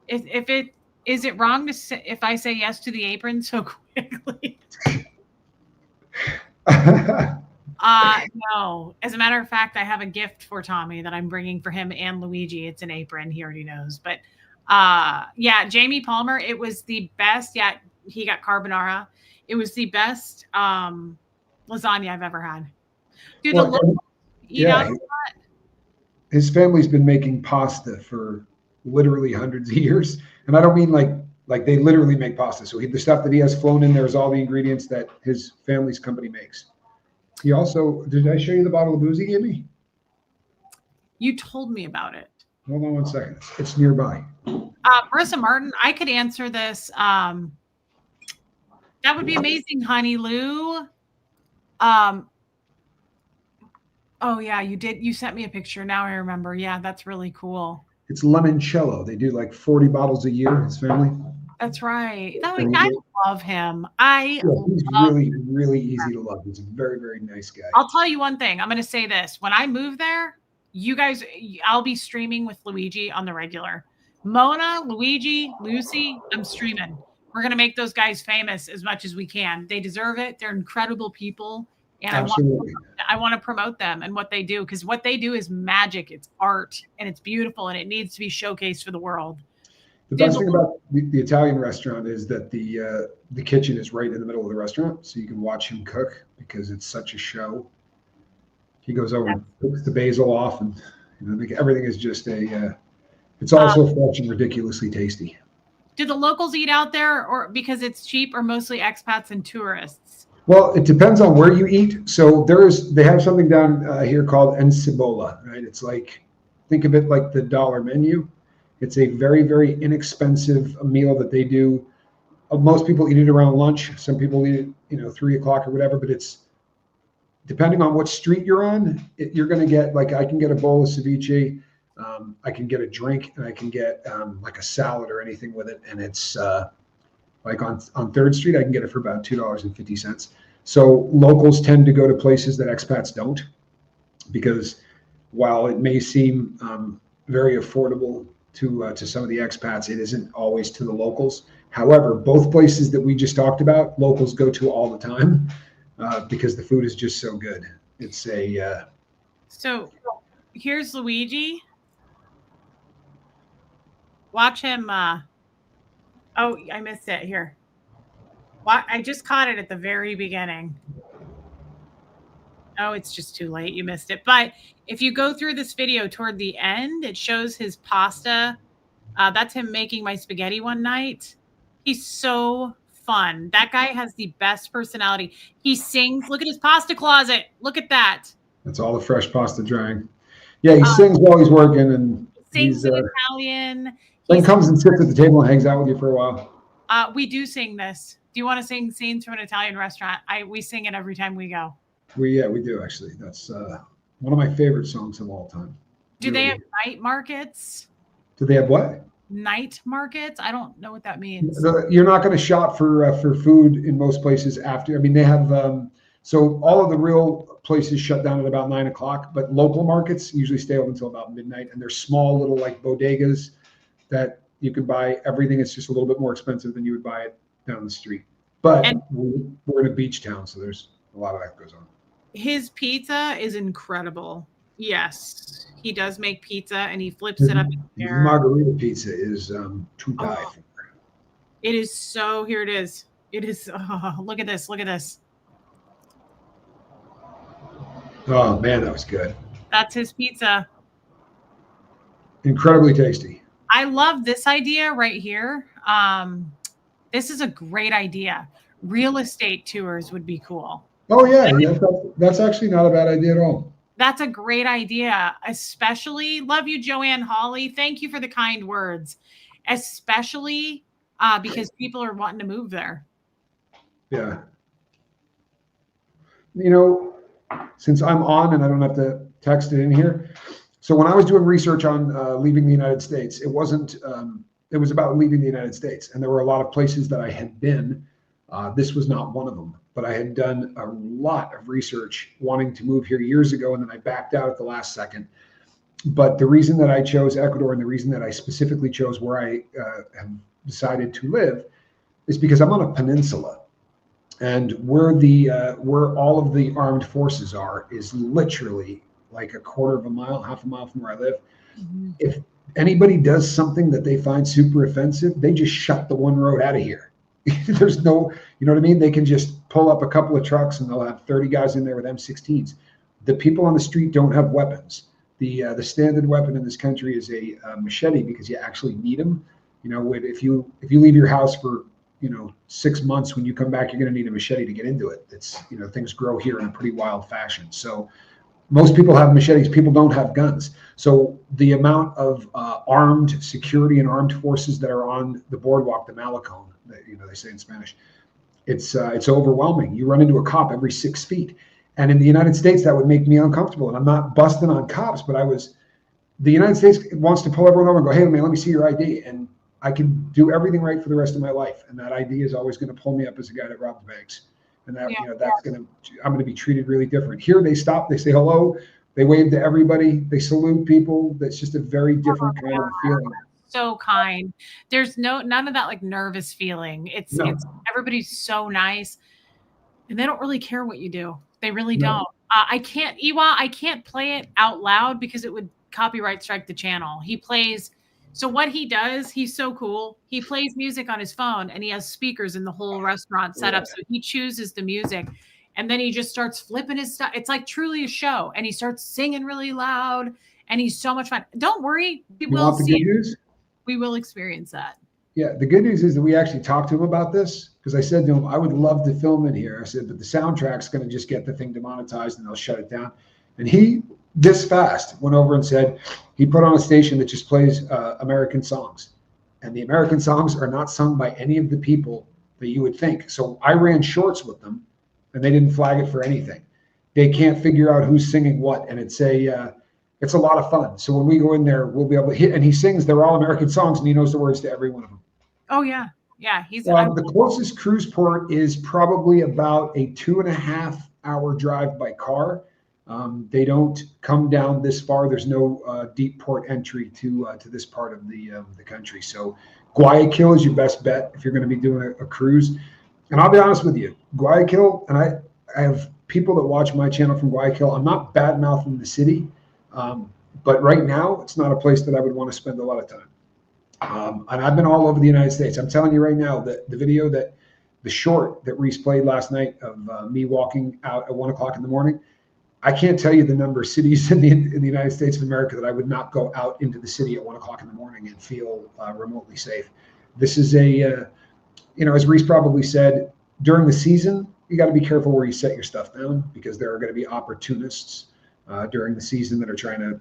Is it wrong to say if I say yes to the apron so quickly? No. As a matter of fact, I have a gift for Tommy that I'm bringing for him and Luigi. It's an apron. He already knows. But yeah, Jamie Palmer, it was the best. Yeah, he got carbonara. It was the best lasagna I've ever had. Do the Well, locals eat out? yeah, his family's been making pasta for literally hundreds of years, and I don't mean like they literally make pasta. So the stuff that he has flown in there is all the ingredients that his family's company makes. He also, did I show you the bottle of booze he gave me? You told me about it. Hold on one second. It's nearby. Marissa Martin, I could answer this. That would be amazing, honey Lou. Oh yeah, you did. You sent me a picture. Now I remember. Yeah, that's really cool. It's limoncello. They do like 40 bottles a year, his family. That's right. Oh, And I love him. he's really, really easy to love. He's a very, very nice guy. I'll tell you one thing. I'm going to say this. When I move there, you guys, I'll be streaming with Luigi on the regular. Mona, Luigi, Lucy, I'm streaming. We're going to make those guys famous as much as we can. They deserve it. They're incredible people. And Absolutely. I want to promote them and what they do, because what they do is magic. It's art and it's beautiful and it needs to be showcased for the world. The best thing about the Italian restaurant is that the kitchen is right in the middle of the restaurant, so you can watch him cook because it's such a show. He goes over and cooks the basil off, and everything is just it's also fresh and ridiculously tasty. Do the locals eat out there, or because it's cheap, or mostly expats and tourists? Well, it depends on where you eat. So they have something down here called encibola, right? It's like, think of it like the dollar menu. It's a very, very inexpensive meal that they do. Most people eat it around lunch. Some people eat it, 3 o'clock or whatever, but it's depending on what street you're on, you're going to get, like, I can get a bowl of ceviche. I can get a drink, and I can get like a salad or anything with it. And it's like on 3rd Street, I can get it for about $2.50. So locals tend to go to places that expats don't, because while it may seem very affordable to some of the expats, it isn't always to the locals. However, both places that we just talked about, locals go to all the time because the food is just so good. It's a So here's Luigi. Watch him. Oh, I missed it. Here. I just caught it at the very beginning. Oh, it's just too late. You missed it. But if you go through this video toward the end, it shows his pasta. That's him making my spaghetti one night. He's so fun. That guy has the best personality. He sings. Look at his pasta closet. Look at that. That's all the fresh pasta drying. Yeah, he sings while he's working, and sings in Italian. Then comes and sits at the table and hangs out with you for a while. We do sing this. Do you want to sing scenes from an Italian restaurant? We sing it every time we go. We do, actually. That's one of my favorite songs of all time. Do they have night markets? Do they have what? Night markets? I don't know what that means. You're not going to shop for food in most places after. I mean, they have so all of the real places shut down at about 9 o'clock, but local markets usually stay open until about midnight, and they're small little like bodegas that you can buy everything. It's just a little bit more expensive than you would buy it down the street. But we're in a beach town, so there's a lot of that goes on. His pizza is incredible. Yes, he does make pizza, and he flips it up in the air. Margarita pizza is to die for. It is so. Here it is. It is. Oh, look at this. Look at this. Oh man, that was good. That's his pizza. Incredibly tasty. I love this idea right here. This is a great idea. Real estate tours would be cool. Oh yeah, that's actually not a bad idea at all. That's a great idea. Especially, love you, Joanne Hawley. Thank you for the kind words. Especially because people are wanting to move there. Yeah. Since I'm on and I don't have to text it in here. So when I was doing research on leaving the United States, it wasn't, it was about leaving the United States. And there were a lot of places that I had been. This was not one of them, but I had done a lot of research wanting to move here years ago, and then I backed out at the last second. But the reason that I chose Ecuador, and the reason that I specifically chose where I have decided to live, is because I'm on a peninsula. And where all of the armed forces are is literally like a quarter of a mile, half a mile from where I live. Mm-hmm. If anybody does something that they find super offensive, they just shut the one road out of here. There's no, you know what I mean? They can just pull up a couple of trucks and they'll have 30 guys in there with M16s. The people on the street don't have weapons. The standard weapon in this country is a machete because you actually need them. You know, if you leave your house for 6 months, when you come back, you're going to need a machete to get into it. It's things grow here in a pretty wild fashion. So most people have machetes. People don't have guns. So the amount of armed security and armed forces that are on the boardwalk, the Malecón, they say in Spanish, it's overwhelming. You run into a cop every 6 feet, and in the United States, that would make me uncomfortable. And I'm not busting on cops, but the United States wants to pull everyone over and go, "Hey, man, let me see your ID," and I can do everything right for the rest of my life, and that ID is always going to pull me up as a guy that robbed banks. And that I'm going to be treated really different. Here they stop, they say hello, they wave to everybody, they salute people. That's just a very different kind of feeling. So kind. There's none of that like nervous feeling. It's everybody's so nice, and they don't really care what you do. They really don't. I can't play it out loud because it would copyright strike the channel. So what he does, he's so cool. He plays music on his phone and he has speakers in the whole restaurant set up. So he chooses the music and then he just starts flipping his stuff. It's like truly a show. And he starts singing really loud and he's so much fun. Don't worry. We will see it. We will experience that. Yeah. The good news is that we actually talked to him about this because I said to him, I would love to film in here. I said, but the soundtrack's going to just get the thing demonetized and they'll shut it down. And he, this fast, went over and said he put on a station that just plays American songs. And the American songs are not sung by any of the people that you would think. So I ran shorts with them and they didn't flag it for anything. They can't figure out who's singing what. And it's a lot of fun. So when we go in there, we'll be able to hit, and he sings, they're all American songs and he knows the words to every one of them. Oh yeah. Yeah. The closest cruise port is probably about a 2.5-hour drive by car. They don't come down this far. There's no deep port entry to this part of the country. So Guayaquil is your best bet if you're going to be doing a cruise. And I'll be honest with you, Guayaquil, and I have people that watch my channel from Guayaquil. I'm not bad mouthing the city, but right now it's not a place that I would want to spend a lot of time. And I've been all over the United States. I'm telling you right now that the short that Reese played last night of me walking out at 1 o'clock in the morning, I can't tell you the number of cities in the United States of America that I would not go out into the city at 1 o'clock in the morning and feel remotely safe. This is as Reese probably said, during the season, you got to be careful where you set your stuff down because there are going to be opportunists during the season that are trying to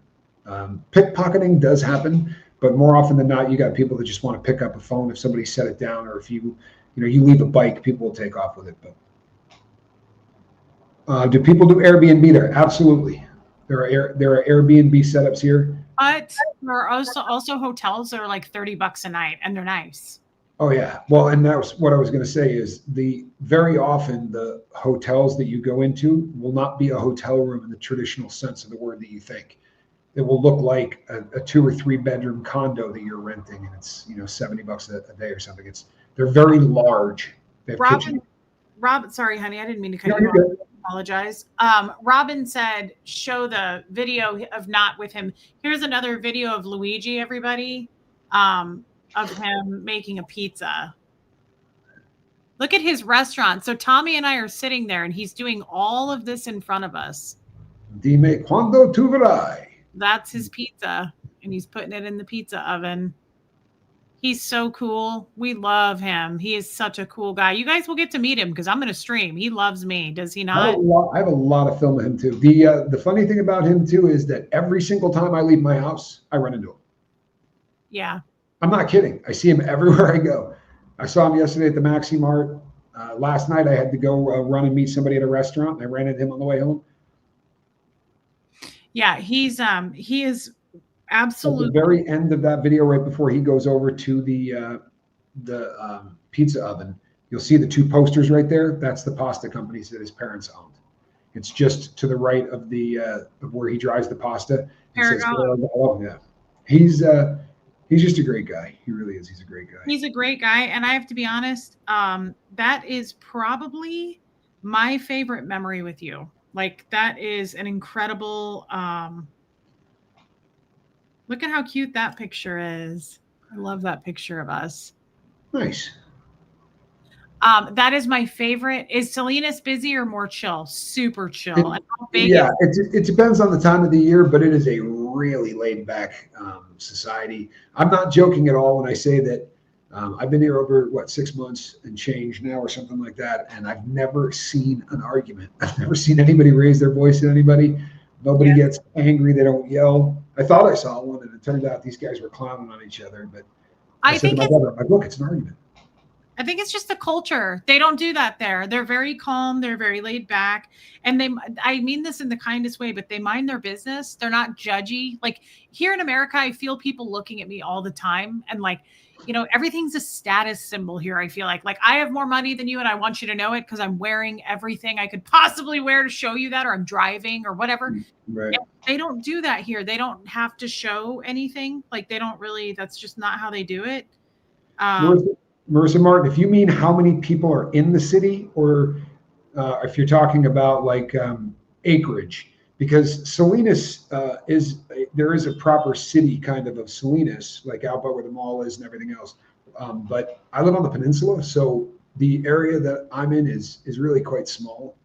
pickpocketing does happen, but more often than not, you got people that just want to pick up a phone if somebody set it down, or if you leave a bike, people will take off with it. But do people do Airbnb there? Absolutely. There are Airbnb setups here. But there are also hotels that are like $30 a night, and they're nice. Oh yeah. Well, and that was what I was going to say is very often the hotels that you go into will not be a hotel room in the traditional sense of the word that you think. It will look like a 2 or 3 bedroom condo that you're renting, and it's $70 a day or something. They're very large. They have Robin, sorry, honey, I didn't mean to cut you off. Apologize. Robin said, show the video of not with him. Here's another video of Luigi, everybody, of him making a pizza. Look at his restaurant. So Tommy and I are sitting there and he's doing all of this in front of us. Dime quando tu verrai. That's his pizza, and he's putting it in the pizza oven. He's so cool. We love him. He is such a cool guy. You guys will get to meet him because I'm going to stream. He loves me. Does he not? I have a lot of film of him too. The funny thing about him too is that every single time I leave my house, I run into him. Yeah. I'm not kidding. I see him everywhere I go. I saw him yesterday at the Maxi Mart. Last night I had to go run and meet somebody at a restaurant, and I ran into him on the way home. Yeah, he is absolutely. At the very end of that video, right before he goes over to the pizza oven, you'll see the 2 posters right there. That's the pasta companies that his parents owned. It's just to the right of of where he dries the pasta. Yeah, he's just a great guy. He really is. He's a great guy. He's a great guy, and I have to be honest. That is probably my favorite memory with you. Like, that is an incredible, look at how cute that picture is. I love that picture of us. Nice. That is my favorite. Is Salinas busy or more chill? Super chill. It, And how big yeah, is it depends on the time of the year, but it is a really laid back society. I'm not joking at all when I say that I've been here over, what, 6 months and change now or something like that, and I've never seen an argument. I've never seen anybody raise their voice at anybody. Nobody Yeah. gets angry. They don't yell. I thought I saw one, and it turned out these guys were clowning on each other. But I I said to think my it's brother, I'm like, look, it's an argument. I think it's just the culture. They don't do that there. They're very calm, they're very laid back, and I mean this in the kindest way, but they mind their business. They're not judgy. Like here in America, I feel people looking at me all the time and like, everything's a status symbol here. I feel like I have more money than you and I want you to know it because I'm wearing everything I could possibly wear to show you that, or I'm driving or whatever. Right. And they don't do that here. They don't have to show anything. Like they don't really, that's just not how they do it. Marissa Martin, if you mean how many people are in the city, or if you're talking about like acreage, because Salinas there is a proper city kind of Salinas, like out by where the mall is and everything else. But I live on the peninsula, so the area that I'm in is really quite small.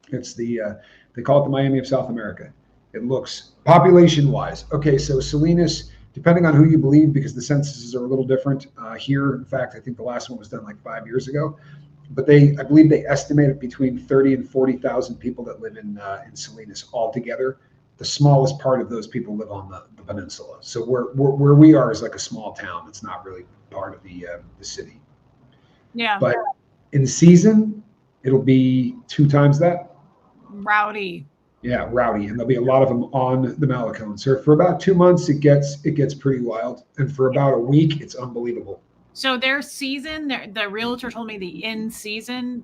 It's they call it the Miami of South America. It looks population wise. Okay, so Salinas, depending on who you believe, because the censuses are a little different here. In fact, I think the last one was done like 5 years ago. But I believe they estimated between 30 and 40,000 people that live in Salinas altogether. The smallest part of those people live on the peninsula. So where we are is like a small town. It's not really part of the city. Yeah. But in season, it'll be 2 times that. Rowdy. Yeah, rowdy, and there'll be a lot of them on the Malecon. So for about 2 months, it gets pretty wild, and for about a week, it's unbelievable. So their season, the realtor told me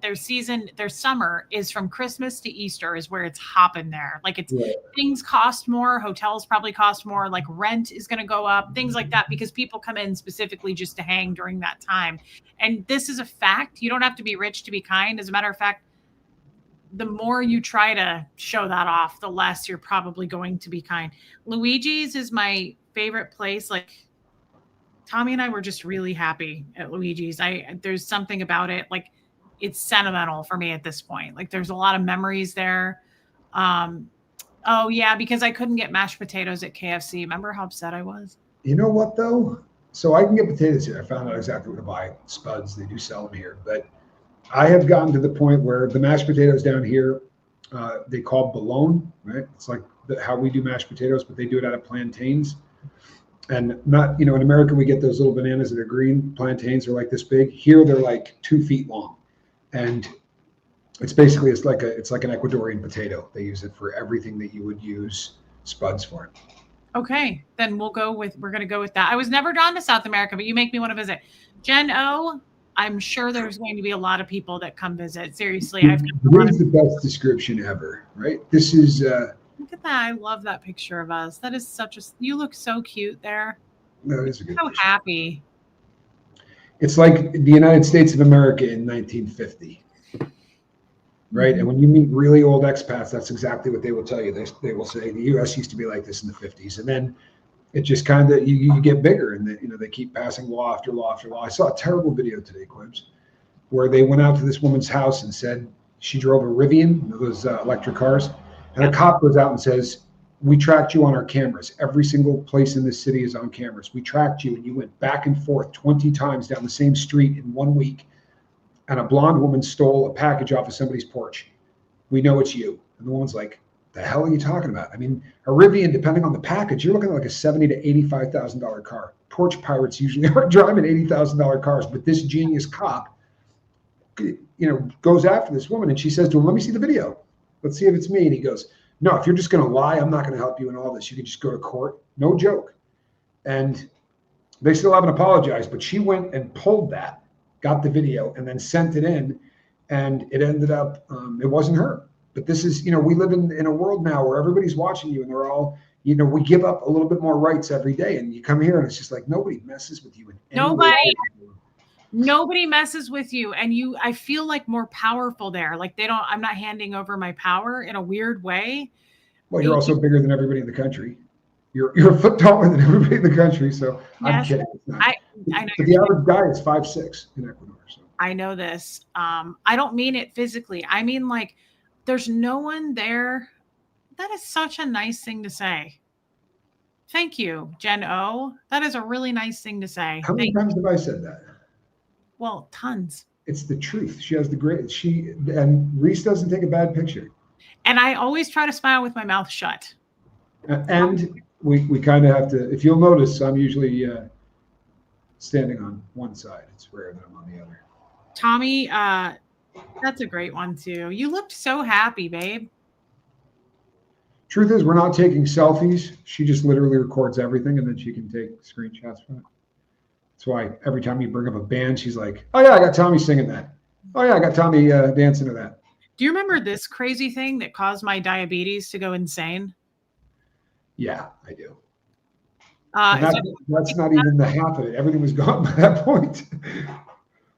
their summer is from Christmas to Easter is where it's hopping there. Like things cost more, hotels probably cost more, like rent is going to go up, things like that, because people come in specifically just to hang during that time. And this is a fact. You don't have to be rich to be kind. As a matter of fact, the more you try to show that off, the less you're probably going to be kind. Luigi's is my favorite place. Like Tommy and I were just really happy at Luigi's. There's something about it. Like it's sentimental for me at this point. Like there's a lot of memories there. Oh yeah, because I couldn't get mashed potatoes at KFC. Remember how upset I was? You know what though? So I can get potatoes here. I found out exactly where to buy Spuds. They do sell them here, but I have gotten to the point where the mashed potatoes down here, they call bologna, right? It's like how we do mashed potatoes, but they do it out of plantains. And not, in America, we get those little bananas that are green. Plantains are like this big. Here, they're like 2 feet long. And it's basically, it's like an Ecuadorian potato. They use it for everything that you would use Spuds for. Okay, then we're going to go with that. I was never drawn to South America, but you make me want to visit. Jen O, I'm sure there's going to be a lot of people that come visit. Seriously, Here's the best description ever, right? This is. Look at that! I love that picture of us. That is you look so cute there. That is a good. So picture. Happy. It's like the United States of America in 1950, right? And when you meet really old expats, that's exactly what they will tell you. They will say the U.S. used to be like this in the 50s, and then it just kind of you get bigger, and they keep passing law after law after law. I saw a terrible video today, Quibbs, where they went out to this woman's house and said she drove a Rivian, those electric cars, and a cop goes out and says, "We tracked you on our cameras. Every single place in this city is on cameras. We tracked you, and you went back and forth 20 times down the same street in 1 week, and a blonde woman stole a package off of somebody's porch. We know it's you." And the woman's like, "The hell are you talking about? I mean, a Rivian, depending on the package, you're looking at like a $70,000 to $85,000 car. Porch pirates usually aren't driving $80,000 cars, but this genius cop, goes after this woman, and she says to him, 'Let me see the video. Let's see if it's me.' And he goes, 'No, if you're just going to lie, I'm not going to help you in all this. You can just go to court.' No joke. And they still haven't apologized, but she went and pulled that, got the video, and then sent it in, and it ended up, it wasn't her. But this is, we live in a world now where everybody's watching you, and they're all, we give up a little bit more rights every day. And you come here and it's just like, nobody messes with you in any way. Nobody messes with you. And I feel like more powerful there. Like I'm not handing over my power in a weird way. Well, you're also bigger than everybody in the country. You're a foot taller than everybody in the country. So yes, I'm kidding. I know. But the average guy is 5'6" in Ecuador. So. I know this. I don't mean it physically. I mean, like, there's no one there. That is such a nice thing to say. Thank you, Jen O. That is a really nice thing to say. How many Thank times have I said that? Well, tons. It's the truth. She has the great. And Reese doesn't take a bad picture. And I always try to smile with my mouth shut. And we kind of have to. If you'll notice, I'm usually standing on one side. It's rare that I'm on the other. Tommy, that's a great one too. You looked so happy, babe. Truth is, we're not taking selfies. She just literally records everything, and then she can take screenshots from it. That's why every time you bring up a band, she's like, "Oh yeah, I got Tommy singing that. Oh yeah, I got Tommy dancing to that." Do you remember this crazy thing that caused my diabetes to go insane? Yeah, I do. That's not even the half of it. Everything was gone by that point.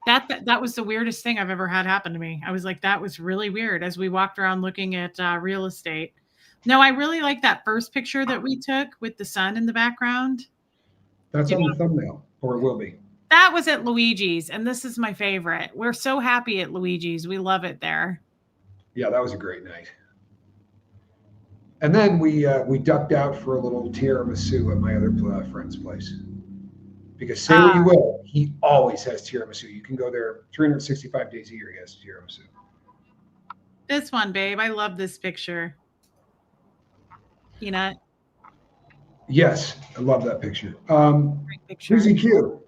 That was the weirdest thing I've ever had happen to me. I was like, that was really weird as we walked around looking at real estate. No, I really like that first picture that we took with the sun in the background. That's on the thumbnail, or it will be. That was at Luigi's, and this is my favorite. We're so happy at Luigi's. We love it there. Yeah, that was a great night. And then we ducked out for a little tiramisu at my other friend's place. Because say what you will, he always has tiramisu. You can go there 365 days a year. He has tiramisu. This one, babe. I love this picture. Peanut. Yes, I love that picture. Great picture. Susie Q.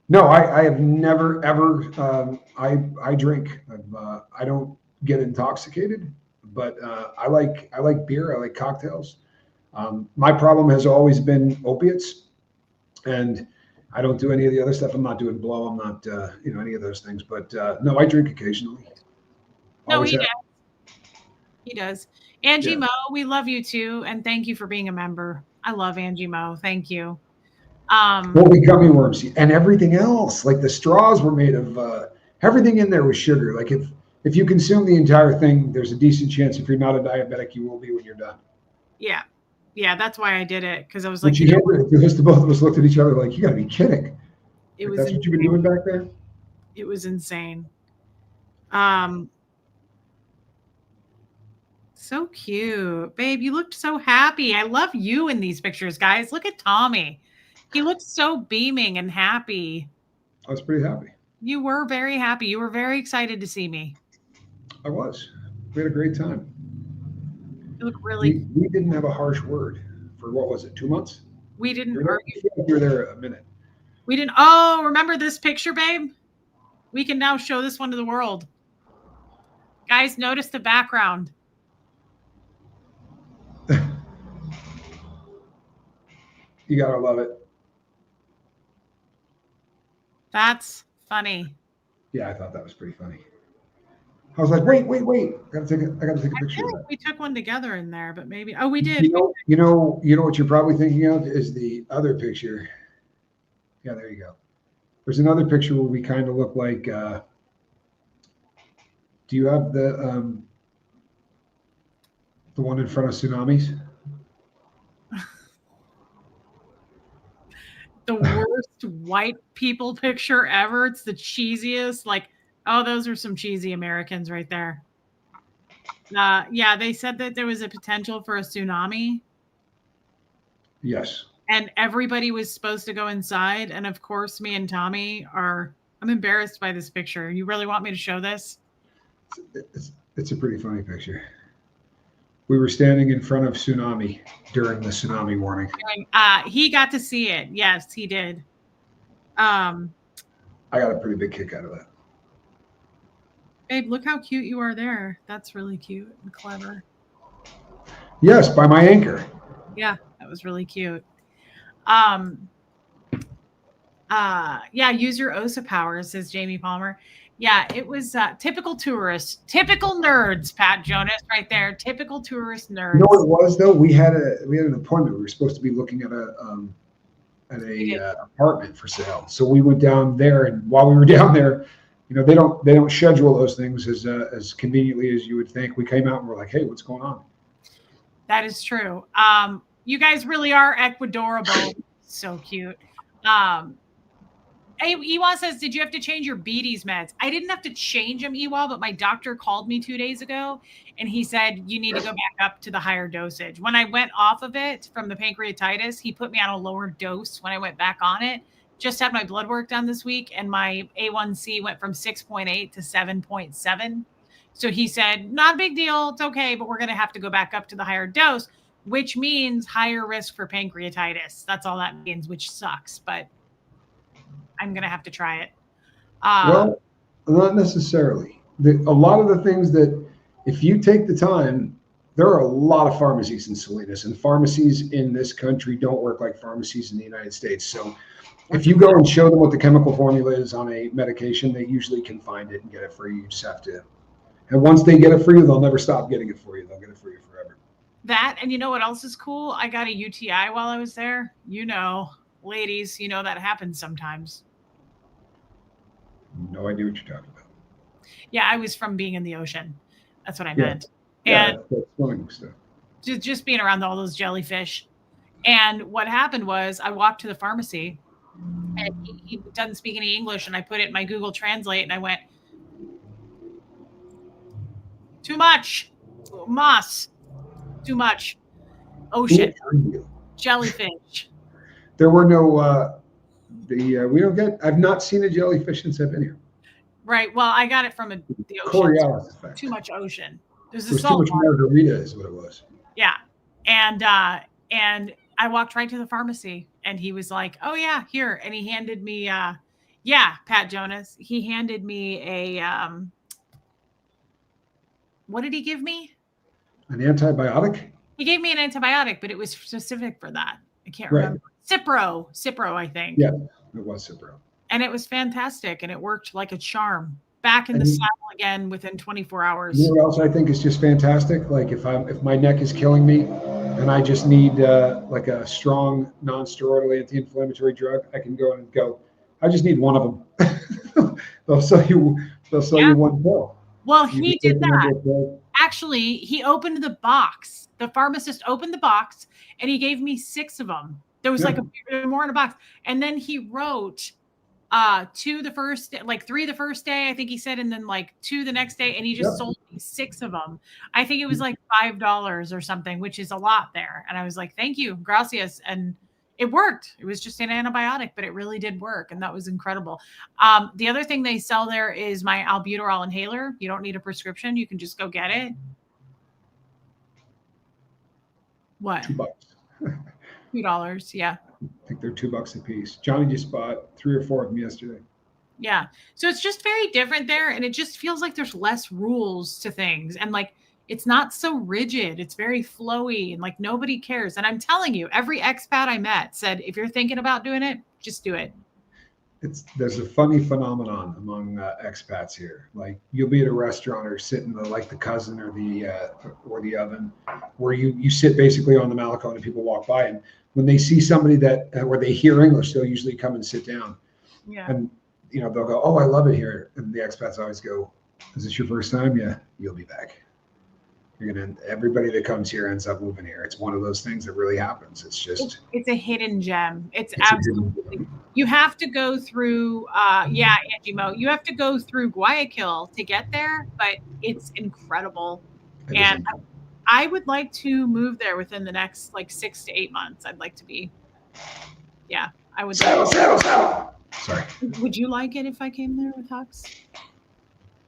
No, I have never ever. I drink. I don't get intoxicated, but I like beer. I like cocktails. My problem has always been opiates, and I don't do any of the other stuff. I'm not doing blow. I'm not any of those things. But no, I drink occasionally. No, Always he have. does. He does. Angie Yeah. Mo, we love you too, and thank you for being a member. I love Angie Mo. Thank you. Holy gummy worms and everything else. Like the straws were made of everything in there was sugar. Like if you consume the entire thing, there's a decent chance if you're not a diabetic, you will be when you're done. Yeah. Yeah, that's why I did it, because I was When like, she handed it to us, the both of us looked at each other like, you got to be kidding. it Like, was that's what you've been doing back there? It was insane. So cute. Babe, you looked so happy. I love you in these pictures, guys. Look at Tommy. He looks so beaming and happy. I was pretty happy. You were very happy. You were very excited to see me. I was. We had a great time. You look really. We didn't have a harsh word for, what was it, 2 months? We didn't You argue. were there a minute. We didn't. Oh, remember this picture, babe? We can now show this one to the world. Guys, notice the background. You got to love it. That's funny. Yeah, I thought that was pretty funny. I was like, wait. I gotta take a picture I feel of like that. we took one together in there, but maybe. Oh, we did. You know what you're probably thinking of is the other picture. Yeah, there you go. There's another picture where we kind of look like. Do you have the one in front of tsunamis? The worst white people picture ever. It's the cheesiest. Like, oh, those are some cheesy Americans right there. Yeah, they said that there was a potential for a tsunami. Yes. And everybody was supposed to go inside. And of course, me and Tommy are. I'm embarrassed by this picture. You really want me to show this? It's a pretty funny picture. We were standing in front of tsunami during the tsunami warning. He got to see it. Yes, he did. I got a pretty big kick out of that. Babe, look how cute you are there. That's really cute and clever. Yes, by my anchor. Yeah, that was really cute. Yeah, use your OSA powers, says Jamie Palmer. Yeah, it was typical tourists, typical nerds, Pat Jonas right there. Typical tourist nerds. You know what it was though? We had an appointment. We were supposed to be looking at a apartment for sale. So we went down there, and while we were down there, they don't schedule those things as conveniently as you would think. We came out and we're like, hey, what's going on? That is true. You guys really are Ecuadorable. So cute. Ewa says, did you have to change your Beatties meds? I didn't have to change them, Ewa, but my doctor called me 2 days ago and he said, you need to go back up to the higher dosage. When I went off of it from the pancreatitis, he put me on a lower dose when I went back on it. Just had my blood work done this week and my A1C went from 6.8 to 7.7. So he said, not a big deal. It's okay, but we're going to have to go back up to the higher dose, which means higher risk for pancreatitis. That's all that means, which sucks, but I'm going to have to try it. Well, not necessarily. A lot of the things that, if you take the time, there are a lot of pharmacies in Salinas, and pharmacies in this country don't work like pharmacies in the United States. So if you go and show them what the chemical formula is on a medication, they usually can find it and get it for you. You just have to. And once they get it for you, they'll never stop getting it for you. They'll get it for you forever. That, and you know what else is cool? I got a UTI while I was there. You know, ladies, you know that happens sometimes. No idea what you're talking about. Yeah, I was from being in the ocean. That's what I meant. Yeah, And that's swimming stuff. just being around all those jellyfish. And what happened was I walked to the pharmacy and he doesn't speak any English. And I put it in my Google Translate and I went, too much. Moss. Too much. Ocean. Jellyfish. There were no, we don't get, I've not seen a jellyfish since I've been here. Right. Well, I got it from the ocean. Coriolis effect. Too much ocean. There's too much margarita is what it was. Yeah. And I walked right to the pharmacy and he was like, oh yeah, here. And he handed me, Pat Jonas, he handed me a, what did he give me? An antibiotic? He gave me an antibiotic, but it was specific for that. I can't remember. Cipro, I think. Yeah, it was Cipro. And it was fantastic. And it worked like a charm. Back in the saddle again within 24 hours. You know what else I think is just fantastic? Like if my neck is killing me and I just need like a strong non-steroidal anti-inflammatory drug, I can go and go, I just need one of them. they'll sell you one pill. Well, he did that. Actually, he opened the box. The pharmacist opened the box and he gave me 6 of them. There was like more in a box. And then he wrote 2 the first, like 3 the first day, I think he said, and then like 2 the next day. And he just sold me 6 of them. I think it was like $5 or something, which is a lot there. And I was like, thank you, gracias. And it worked. It was just an antibiotic, but it really did work. And that was incredible. The other thing they sell there is my albuterol inhaler. You don't need a prescription. You can just go get it. What? $2. $2. Yeah. I think they're $2 a piece. Johnny just bought 3 or 4 of them yesterday. Yeah. So it's just very different there. And it just feels like there's less rules to things. And like, it's not so rigid. It's very flowy and like nobody cares. And I'm telling you, every expat I met said, if you're thinking about doing it, just do it. There's a funny phenomenon among expats here. Like you'll be at a restaurant or sit in like the cousin or the oven where you sit basically on the Malecone and people walk by, and when they see somebody that where they hear English, they'll usually come and sit down. Yeah. And they'll go, oh, I love it here. And the expats always go, is this your first time? Yeah, you'll be back. Everybody that comes here ends up moving here. It's one of those things that really happens. It's a hidden gem. It's absolutely. You have to go through, Angie Mo. You have to go through Guayaquil to get there, but it's incredible. And I would like to move there within the next like 6 to 8 months. I'd like to be. Yeah, I would. Settle. Sorry. Would you like it if I came there with Hux?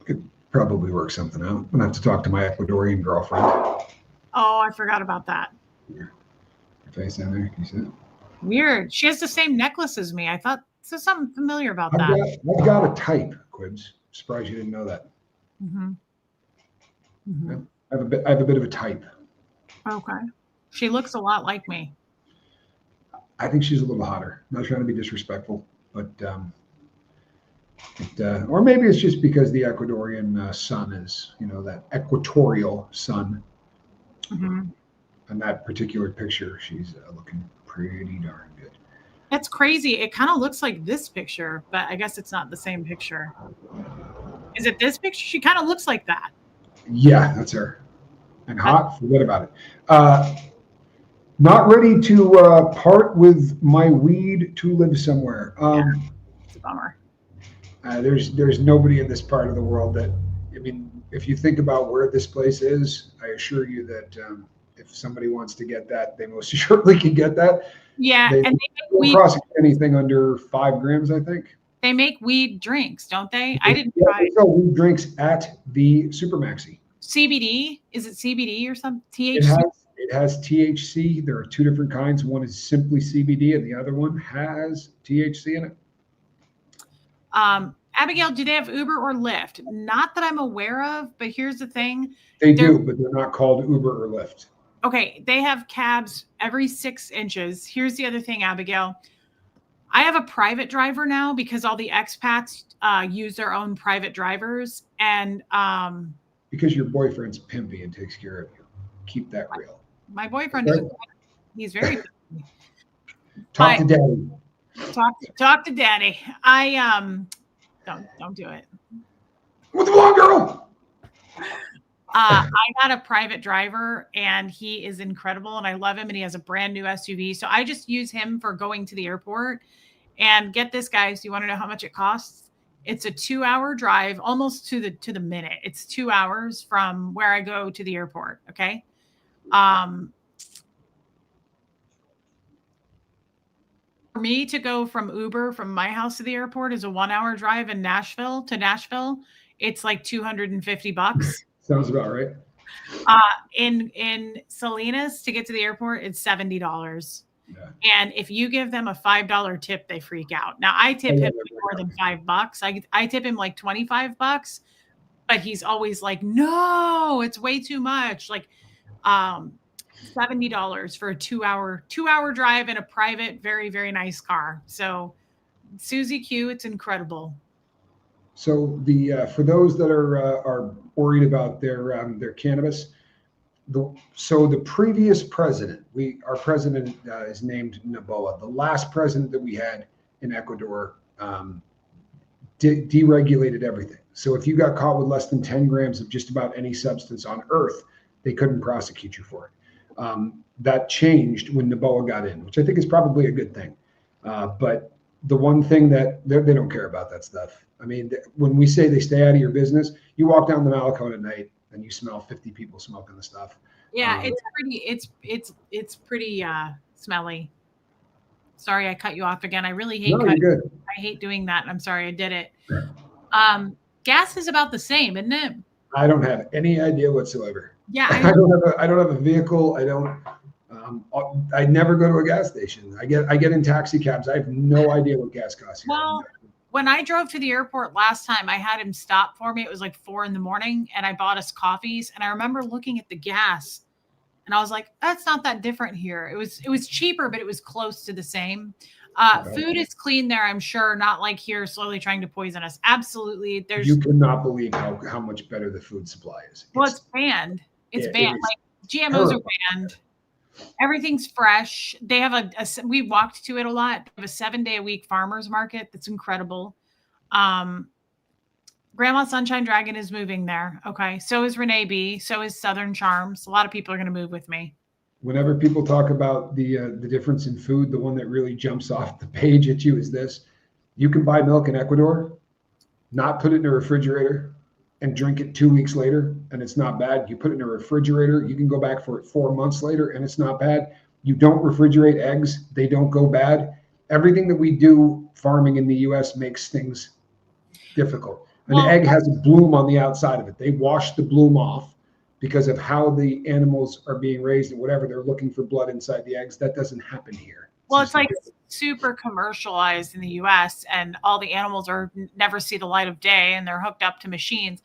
Could probably work something out. I'm gonna have to talk to my Ecuadorian girlfriend. Oh, I forgot about that. Your face down there. Can you see it? Weird. She has the same necklace as me. I thought there's something familiar about that. I've got a type, Quibs. Surprised you didn't know that. Mm-hmm. Mm-hmm. Yeah, I have a bit of a type. Okay. She looks a lot like me. I think she's a little hotter. Not trying to be disrespectful, but or maybe it's just because the Ecuadorian sun is, that equatorial sun. Mm-hmm. And that particular picture, she's looking pretty darn good. That's crazy. It kind of looks like this picture, but I guess it's not the same picture. Is it this picture? She kind of looks like that. Yeah, that's her. And hot, forget about it. Not ready to part with my weed to live somewhere. It's a bummer. There's nobody in this part of the world that, I mean, if you think about where this place is, I assure you that if somebody wants to get that, they most assuredly can get that. Yeah, They and don't prosecute anything under 5 grams, I think. they make weed drinks, don't they? I didn't Yeah, try they sell weed drinks at the Supermaxi. CBD. Is it CBD or some It THC? has THC. There are 2 different kinds. One is simply CBD, and the other one has THC in it. Abigail, do they have Uber or Lyft? Not that I'm aware of, but here's the thing. They do, but they're not called Uber or Lyft. Okay, they have cabs every 6 inches. Here's the other thing, Abigail. I have a private driver now because all the expats use their own private drivers. And because your boyfriend's pimpy and takes care of you. Keep that real. My boyfriend is he's very Talk to daddy. Talk to daddy. I don't do it. With the blonde girl. I got a private driver and he is incredible and I love him and he has a brand new SUV. So I just use him for going to the airport. And get this, guys, do you want to know how much it costs? It's a 2-hour drive, almost to the minute. It's 2 hours from where I go to the airport. Okay. For me to go from Uber from my house to the airport is a 1-hour drive in Nashville to Nashville. It's like $250. Sounds about right. In Salinas to get to the airport, it's $70. Yeah. And if you give them a $5 tip, they freak out. Now I tip him more than $5. I tip him like $25, but he's always like, no, it's way too much. Like $70 for a 2-hour drive in a private, very, very nice car. So Susie Q, it's incredible. So for those that are worried about their cannabis, the previous president, our president is named Noboa. The last president that we had in Ecuador deregulated everything. So if you got caught with less than 10 grams of just about any substance on earth, they couldn't prosecute you for it. That changed when Noboa got in, which I think is probably a good thing. But the one thing that they don't care about that stuff. I mean, when we say they stay out of your business, you walk down the Malecon at night and you smell 50 people smoking the stuff. Yeah, it's pretty smelly. Sorry, I cut you off again. I really hate I hate doing that. I'm sorry, I did it. Gas is about the same, isn't it? I don't have any idea whatsoever. Yeah, I don't have a vehicle. I never go to a gas station. I get in taxi cabs. I have no idea what gas costs. Well, when I drove to the airport last time, I had him stop for me. It was like 4 a.m. and I bought us coffees. And I remember looking at the gas and I was like, that's not that different here. It was cheaper, but it was close to the same. Food is clean there, I'm sure, not like here slowly trying to poison us. Absolutely. You cannot believe how much better the food supply is. Well, it's banned. It's banned. Like GMOs are banned. Everything's fresh. They have we walked to it a lot. They have a 7-day-a-week farmers market. That's incredible. Grandma Sunshine Dragon is moving there. Okay. So is Renee B. So is Southern Charms. A lot of people are going to move with me. Whenever people talk about the difference in food, the one that really jumps off the page at you is this. You can buy milk in Ecuador, not put it in a refrigerator, and drink it 2 weeks later, and it's not bad. You put it in a refrigerator, you can go back for it 4 months later, and it's not bad. You don't refrigerate eggs, they don't go bad. Everything that we do farming in the U.S. makes things difficult. An egg has a bloom on the outside of it. They wash the bloom off because of how the animals are being raised and whatever. They're looking for blood inside the eggs. That doesn't happen here. Well, it's like super commercialized in the US and all the animals never see the light of day and they're hooked up to machines.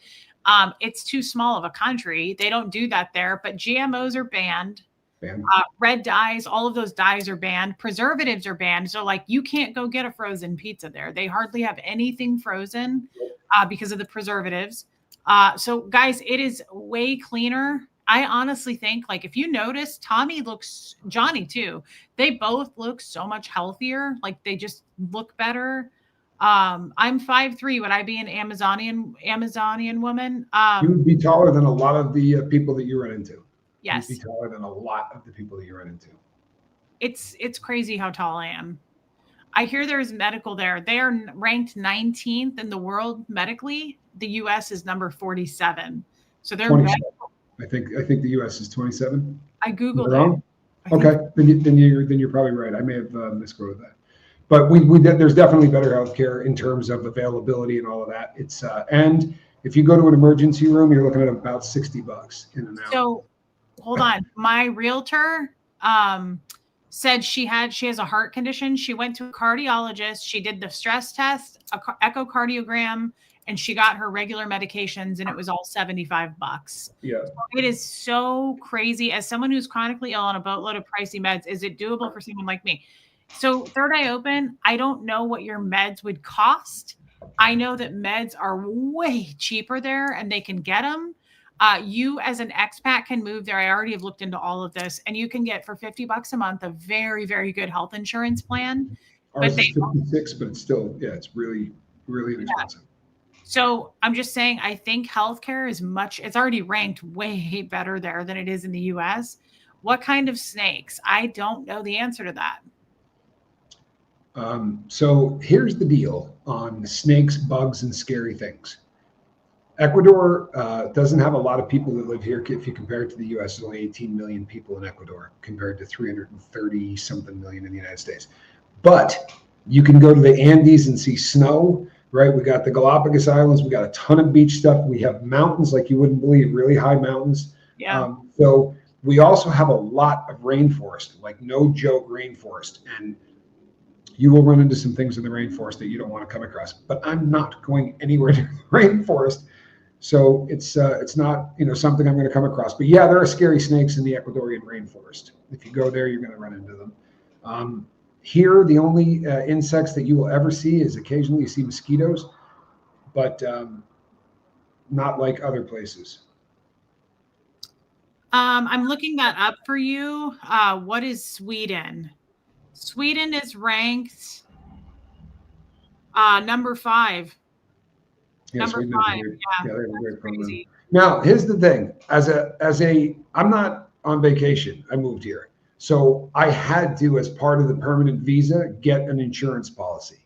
It's too small of a country. They don't do that there, but GMOs are banned. Red dyes, all of those dyes are banned. Preservatives are banned. So like you can't go get a frozen pizza there. They hardly have anything frozen because of the preservatives. So guys, it is way cleaner. I honestly think, like, if you notice, Johnny too, they both look so much healthier. Like they just look better. I'm 5'3". Would I be an Amazonian woman? You would be taller than a lot of the people that you run into. Yes. You'd be taller than a lot of the people that you run into. It's crazy how tall I am. I hear there's medical there. They are ranked 19th in the world medically. The US is number 47. So they're 27. I think the U.S. is 27. I Am I googled it. wrong? I think Okay, then you're probably right. I may have misquoted that. But there's definitely better healthcare in terms of availability and all of that. It's and if you go to an emergency room, you're looking at about $60 in and out. so. Hold on. My realtor said she has a heart condition. She went to a cardiologist. She did the stress test, echocardiogram, and she got her regular medications, and it was all $75. Yeah. It is so crazy. As someone who's chronically ill on a boatload of pricey meds, is it doable for someone like me? So Third Eye Open, I don't know what your meds would cost. I know that meds are way cheaper there and they can get them. You as an expat can move there. I already have looked into all of this, and you can get for $50 a month a very, very good health insurance plan. Ours is 56, but it's still, it's really, really inexpensive. So I'm just saying, I think healthcare it's already ranked way better there than it is in the US. What kind of snakes? I don't know the answer to that. So here's the deal on snakes, bugs, and scary things. Ecuador doesn't have a lot of people that live here. If you compare it to the US, there's only 18 million people in Ecuador compared to 330 something million in the United States. But you can go to the Andes and see snow, right? We got the Galapagos Islands. We got a ton of beach stuff. We have mountains like you wouldn't believe, really high mountains. Yeah. So we also have a lot of rainforest, like no joke rainforest. And you will run into some things in the rainforest that you don't want to come across. But I'm not going anywhere near the rainforest. So it's not, something I'm going to come across. But yeah, there are scary snakes in the Ecuadorian rainforest. If you go there, you're going to run into them. Here, the only insects that you will ever see is occasionally you see mosquitoes, but not like other places. I'm looking that up for you. What is Sweden? Sweden is ranked number 5. Yes, Number 5. Yeah, they have a great program. crazy. Now, here's the thing. I'm not on vacation. I moved here. So I had to, as part of the permanent visa, get an insurance policy.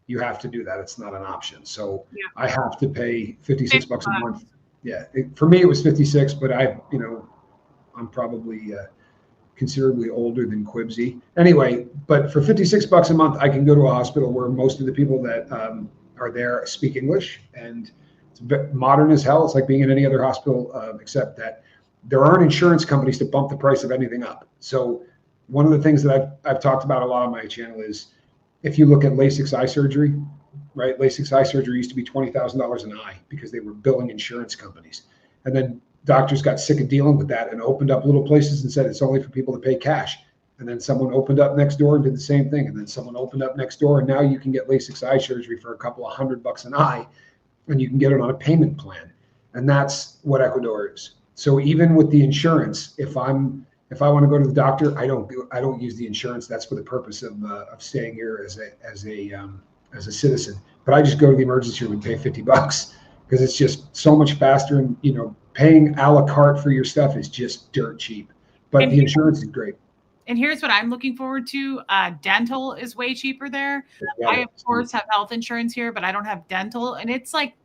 You have to do that. It's not an option. So yeah. I have to pay $56 a month. Yeah. For me, it was 56, but I'm probably considerably older than Quibsy. Anyway, but for $56 a month, I can go to a hospital where most of the people that are there speak English, and it's modern as hell. It's like being in any other hospital, except that there aren't insurance companies to bump the price of anything up. So one of the things that I've talked about a lot on my channel is if you look at LASIK eye surgery, right? LASIK eye surgery used to be $20,000 an eye because they were billing insurance companies. And then doctors got sick of dealing with that and opened up little places and said it's only for people to pay cash. And then someone opened up next door and did the same thing. And then someone opened up next door, and now you can get LASIK eye surgery for a couple of $100 an eye, and you can get it on a payment plan. And that's what Ecuador is. So even with the insurance, if I want to go to the doctor, I don't use the insurance. That's for the purpose of staying here as a citizen. But I just go to the emergency room and pay $50 because it's just so much faster. And paying a la carte for your stuff is just dirt cheap. But the insurance is great. And here's what I'm looking forward to. Dental is way cheaper there. Yeah, I, of course, have health insurance here, but I don't have dental. And it's like,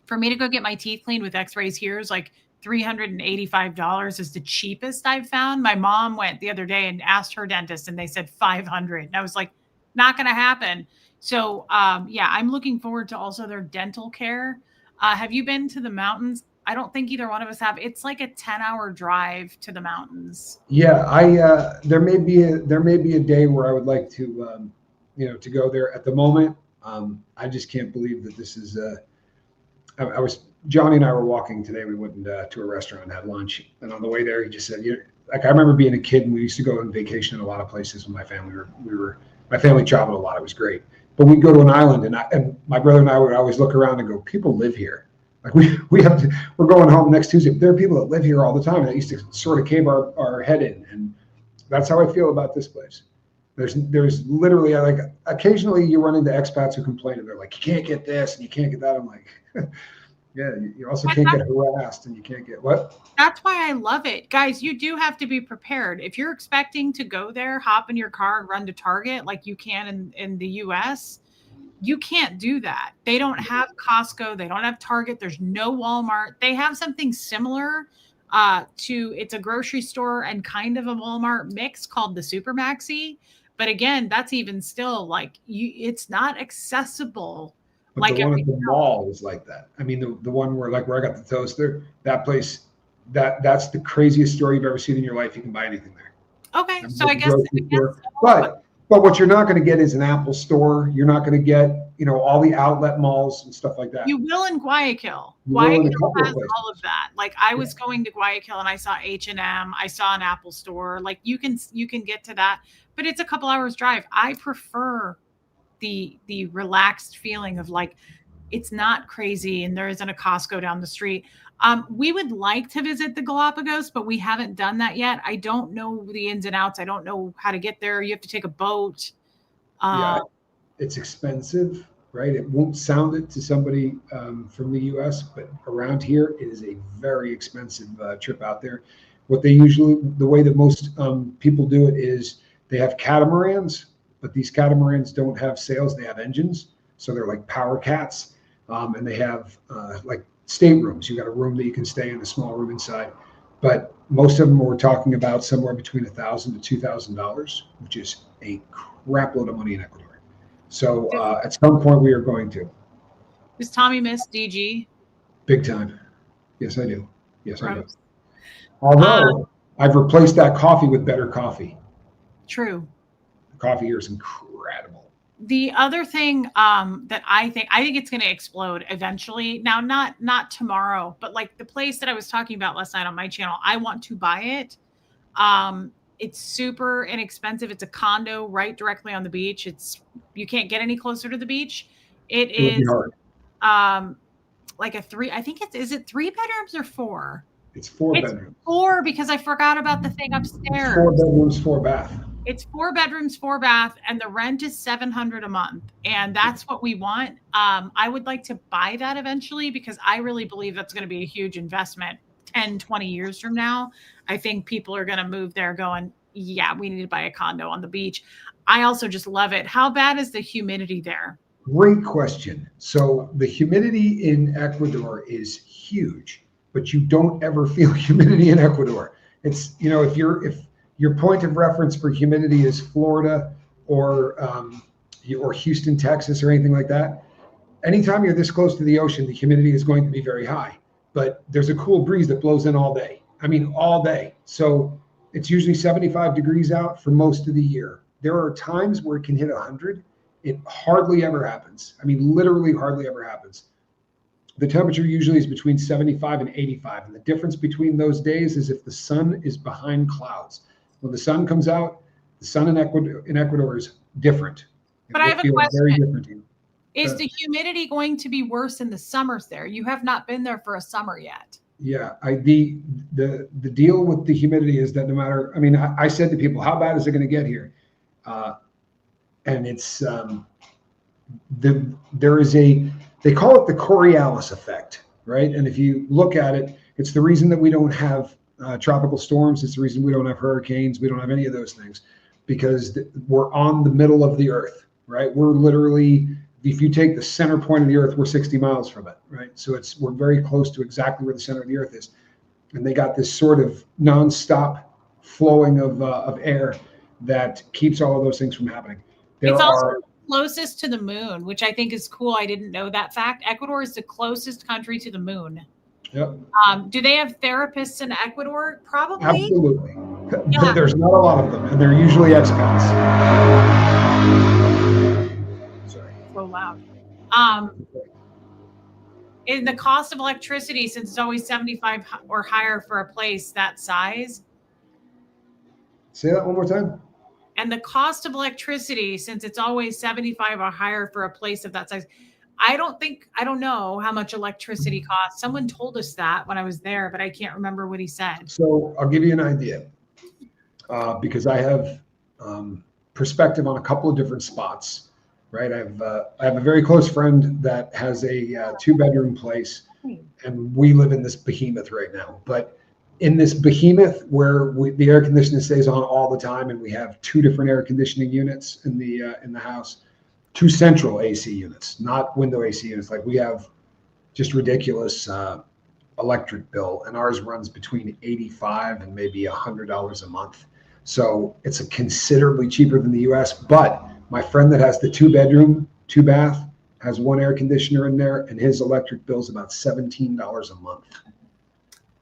for me to go get my teeth cleaned with x-rays here is like $385 is the cheapest I've found. My mom went the other day and asked her dentist, and they said $500. And I was like, not going to happen. So, yeah, I'm looking forward to also their dental care. Have you been to the mountains? I don't think either one of us have. It's like a 10-hour drive to the mountains. Yeah, there may be a day where I would like to, to go there. At the moment, I just can't believe that this is. Johnny and I were walking today. We went to a restaurant and had lunch, and on the way there, he just said, I remember being a kid and we used to go on vacation in a lot of places with my family. My family traveled a lot. It was great, but we'd go to an island, and my brother and I would always look around and go, people live here. Like we're going home next Tuesday. There are people that live here all the time that used to sort of cave our head in, and that's how I feel about this place. There's literally, occasionally you run into expats who complain and they're like, you can't get this and you can't get that. I'm like, Yeah, you also can't get harassed, and you can't get what? That's why I love it. Guys, you do have to be prepared. If you're expecting to go there, hop in your car and run to Target like you can in the US, you can't do that. They don't have Costco, they don't have Target, there's no Walmart. They have something similar to it's a grocery store and kind of a Walmart mix called the Super Maxi. But again, that's even still like it's not accessible But the like one at everything the else. mall is like that. I mean, the one where I got the toaster, that place, that's the craziest store you've ever seen in your life. You can buy anything there. Okay, I mean, so it's I a guess grocery store. so. But what you're not going to get is an Apple store. You're not going to get, all the outlet malls and stuff like You that. will in Guayaquil. You will in a Guayaquil couple of has all of places. that. Like I Yeah. was going to Guayaquil and I saw H&M, I saw an Apple store. Like you can get to that, but it's a couple hours drive. I prefer the relaxed feeling of like it's not crazy and there isn't a Costco down the street. We would like to visit the Galapagos, but we haven't done that yet. I don't know the ins and outs. I don't know how to get there. You have to take a boat. Yeah, Uh, it's expensive, right? It won't sound it to somebody from the U.S., but around here, it is a very expensive trip out there. The way that most people do it is they have catamarans, but these catamarans don't have sails; they have engines, so they're like power cats, and they have like staterooms. You got a room that you can stay in, a small room inside. But most of them we're talking about somewhere between $1,000 to $2,000, which is a crap load of money in Ecuador. So at some point we are going to. does Tommy miss DG? Big time. Yes, I do. Yes, I do. Gross. Although I've replaced that coffee with better coffee. True. The coffee here is incredible. The other thing that I think it's going to explode eventually. Now, not tomorrow, but like the place that I was talking about last night on my channel, I want to buy it. It's super inexpensive. It's a condo right directly on the beach. You can't get any closer to the beach. It It would be is hard. like a three. I think is it 3 bedrooms or four? It's four It's bedrooms. four because I forgot about the thing upstairs. 4 bedrooms, 4 bath. It's 4 bedrooms, 4 bath, and the rent is $700 a month, and that's what we want. I would like to buy that eventually because I really believe that's going to be a huge investment 10, 20 years from now. I think people are going to move there going, yeah, we need to buy a condo on the beach. I also just love it. How bad is the humidity there? Great question. So the humidity in Ecuador is huge, but you don't ever feel humidity in Ecuador. It's, if your point of reference for humidity is Florida or Houston, Texas, or anything like that, anytime you're this close to the ocean, the humidity is going to be very high. But there's a cool breeze that blows in all day. I mean, all day. So it's usually 75 degrees out for most of the year. There are times where it can hit 100. It hardly ever happens. I mean, literally hardly ever happens. The temperature usually is between 75 and 85. And the difference between those days is if the sun is behind clouds. When the sun comes out, the sun in Ecuador is different. But I have a question. Very different to you. Is the humidity going to be worse in the summers there? You have not been there for a summer yet. Yeah, the deal with the humidity is that no matter, I mean, I said to people, how bad is it going to get here? And it's they call it the Coriolis effect, right? And if you look at it, it's the reason that we don't have tropical storms. It's the reason we don't have hurricanes. We don't have any of those things because we're on the middle of the earth, right? We're literally, if you take the center point of the earth, we're 60 miles from it, right? So we're very close to exactly where the center of the earth is. And they got this sort of nonstop flowing of air that keeps all of those things from happening. It's also closest to the moon, which I think is cool. I didn't know that fact. Ecuador is the closest country to the moon. Yep. Do they have therapists in Ecuador? Probably. Absolutely. Yeah. There's not a lot of them, and they're usually expats. Sorry. So loud. In the cost of electricity, since it's always 75 or higher for a place that size. Say that one more time. And the cost of electricity, since it's always 75 or higher for a place of that size, I don't know how much electricity costs. Someone told us that when I was there, but I can't remember what he said. So I'll give you an idea because I have perspective on a couple of different spots, right? I have a very close friend that has a 2-bedroom place and we live in this behemoth right now. But in this behemoth where the air conditioning stays on all the time, and we have 2 different air conditioning units in the house, 2 central AC units, not window AC units. Like we have just ridiculous electric bill, and ours runs between $85 and maybe $100 a month. So it's considerably cheaper than the US. But my friend that has the 2-bedroom, 2-bath has 1 air conditioner in there, and his electric bill is about $17 a month.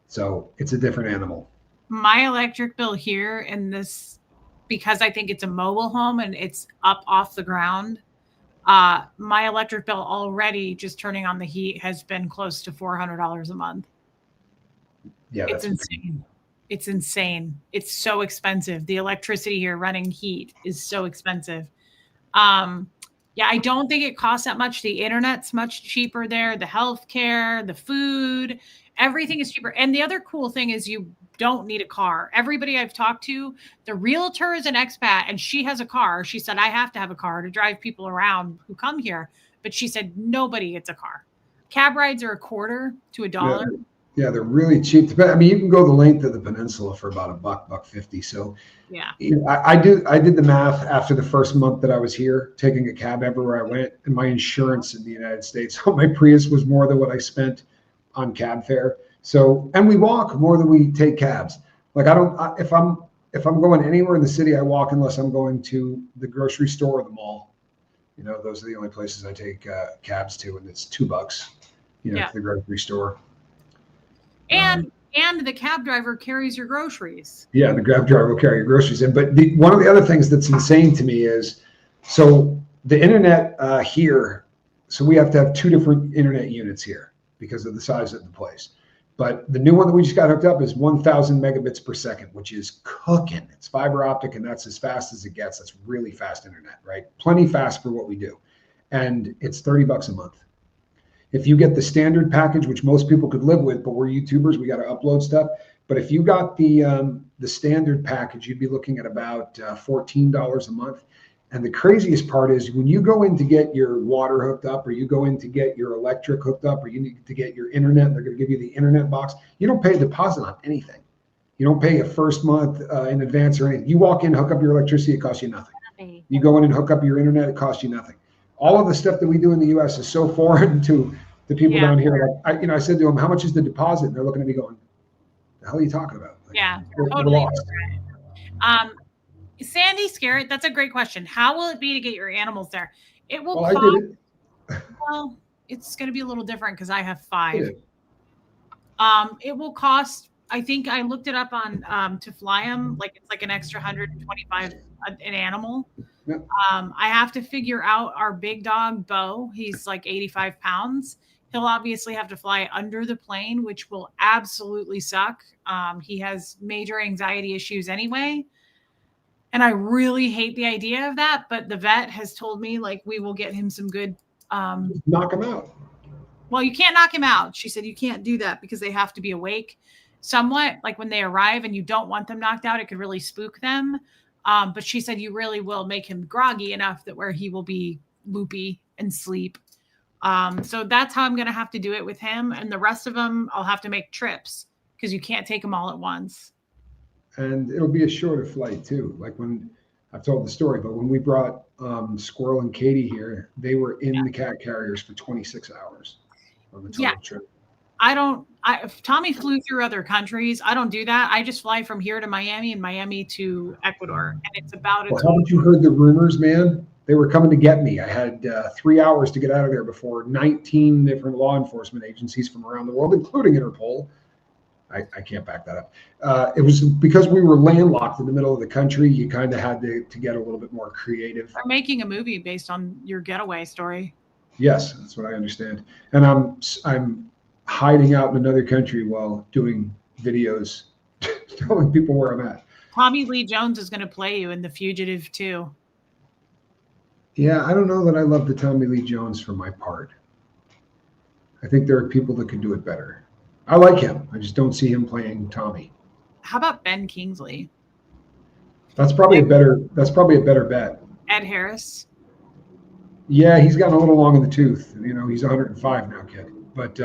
So it's a different animal. My electric bill here in this, because I think it's a mobile home and it's up off the ground, my electric bill already just turning on the heat has been close to $400 a month. Yeah, it's insane. It's insane. It's so expensive. The electricity here running heat is so expensive. Yeah, I don't think it costs that much. The internet's much cheaper there. The healthcare, the food, everything is cheaper. And the other cool thing is you don't need a car. Everybody I've talked to, the realtor is an expat and she has a car. She said, I have to have a car to drive people around who come here. But she said, nobody gets a car. Cab rides are $0.25 to $1. Yeah, they're really cheap. I mean, you can go the length of the peninsula for about $1.50. So yeah, I did the math after the first month that I was here, taking a cab everywhere I went, and my insurance in the United States on my Prius was more than what I spent on cab fare. So, and we walk more than we take cabs. Like if I'm going anywhere in the city, I walk unless I'm going to the grocery store or the mall. You know, those are the only places I take cabs to, and it's $2, to the grocery store. And the cab driver carries your groceries. Yeah, the cab driver will carry your groceries in. But one of the other things that's insane to me is, so the internet here, so we have to have 2 different internet units here because of the size of the place. But the new one that we just got hooked up is 1,000 megabits per second, which is cooking. It's fiber optic, and that's as fast as it gets. That's really fast internet, right? Plenty fast for what we do. And it's $30 a month. If you get the standard package, which most people could live with, but we're YouTubers, we got to upload stuff. But if you got the standard package, you'd be looking at about $14 a month. And the craziest part is when you go in to get your water hooked up, or you go in to get your electric hooked up, or you need to get your internet, and they're going to give you the internet box. You don't pay a deposit on anything. You don't pay a first month in advance or anything. You walk in, hook up your electricity, it costs you nothing. You go in and hook up your internet, it costs you nothing. All of the stuff that we do in the U.S. is so foreign to the people down here. Like, I said to them, "How much is the deposit?" And they're looking at me going, "The hell are you talking about?" Like, yeah, totally. Sandy Scarrett, that's a great question. How will it be to get your animals there? It will cost. I did it. Well, it's going to be a little different because I have 5. It will cost. I think I looked it up on to fly them. Like it's like an extra $125 an animal. Yep. I have to figure out our big dog, Bo. He's like 85 pounds. He'll obviously have to fly under the plane, which will absolutely suck. He has major anxiety issues anyway. And I really hate the idea of that. But the vet has told me, like, we will get him some good. Knock him out. Well, you can't knock him out. She said you can't do that because they have to be awake somewhat. Like when they arrive and you don't want them knocked out, it could really spook them. But she said you really will make him groggy enough that where he will be loopy and sleep. So that's how I'm going to have to do it with him. And the rest of them, I'll have to make trips because you can't take them all at once. And it'll be a shorter flight too. Like when I've told the story, but when we brought Squirrel and Katie here, they were in the cat carriers for 26 hours on the total trip. If Tommy flew through other countries, I don't do that. I just fly from here to Miami and Miami to Ecuador. And it's about a haven't you heard the rumors, man? They were coming to get me. I had 3 hours to get out of there before 19 different law enforcement agencies from around the world, including Interpol. I can't back that up. It was because we were landlocked in the middle of the country. You kind of had to get a little bit more creative. We're making a movie based on your getaway story. Yes, that's what I understand. And I'm hiding out in another country while doing videos, telling people where I'm at. Tommy Lee Jones is going to play you in The Fugitive too. Yeah, I don't know that I love the Tommy Lee Jones for my part. I think there are people that could do it better. I like him. I just don't see him playing Tommy. How about Ben Kingsley? That's probably a better bet. Ed Harris. Yeah, he's gotten a little long in the tooth. You know, he's 105 now, kid. But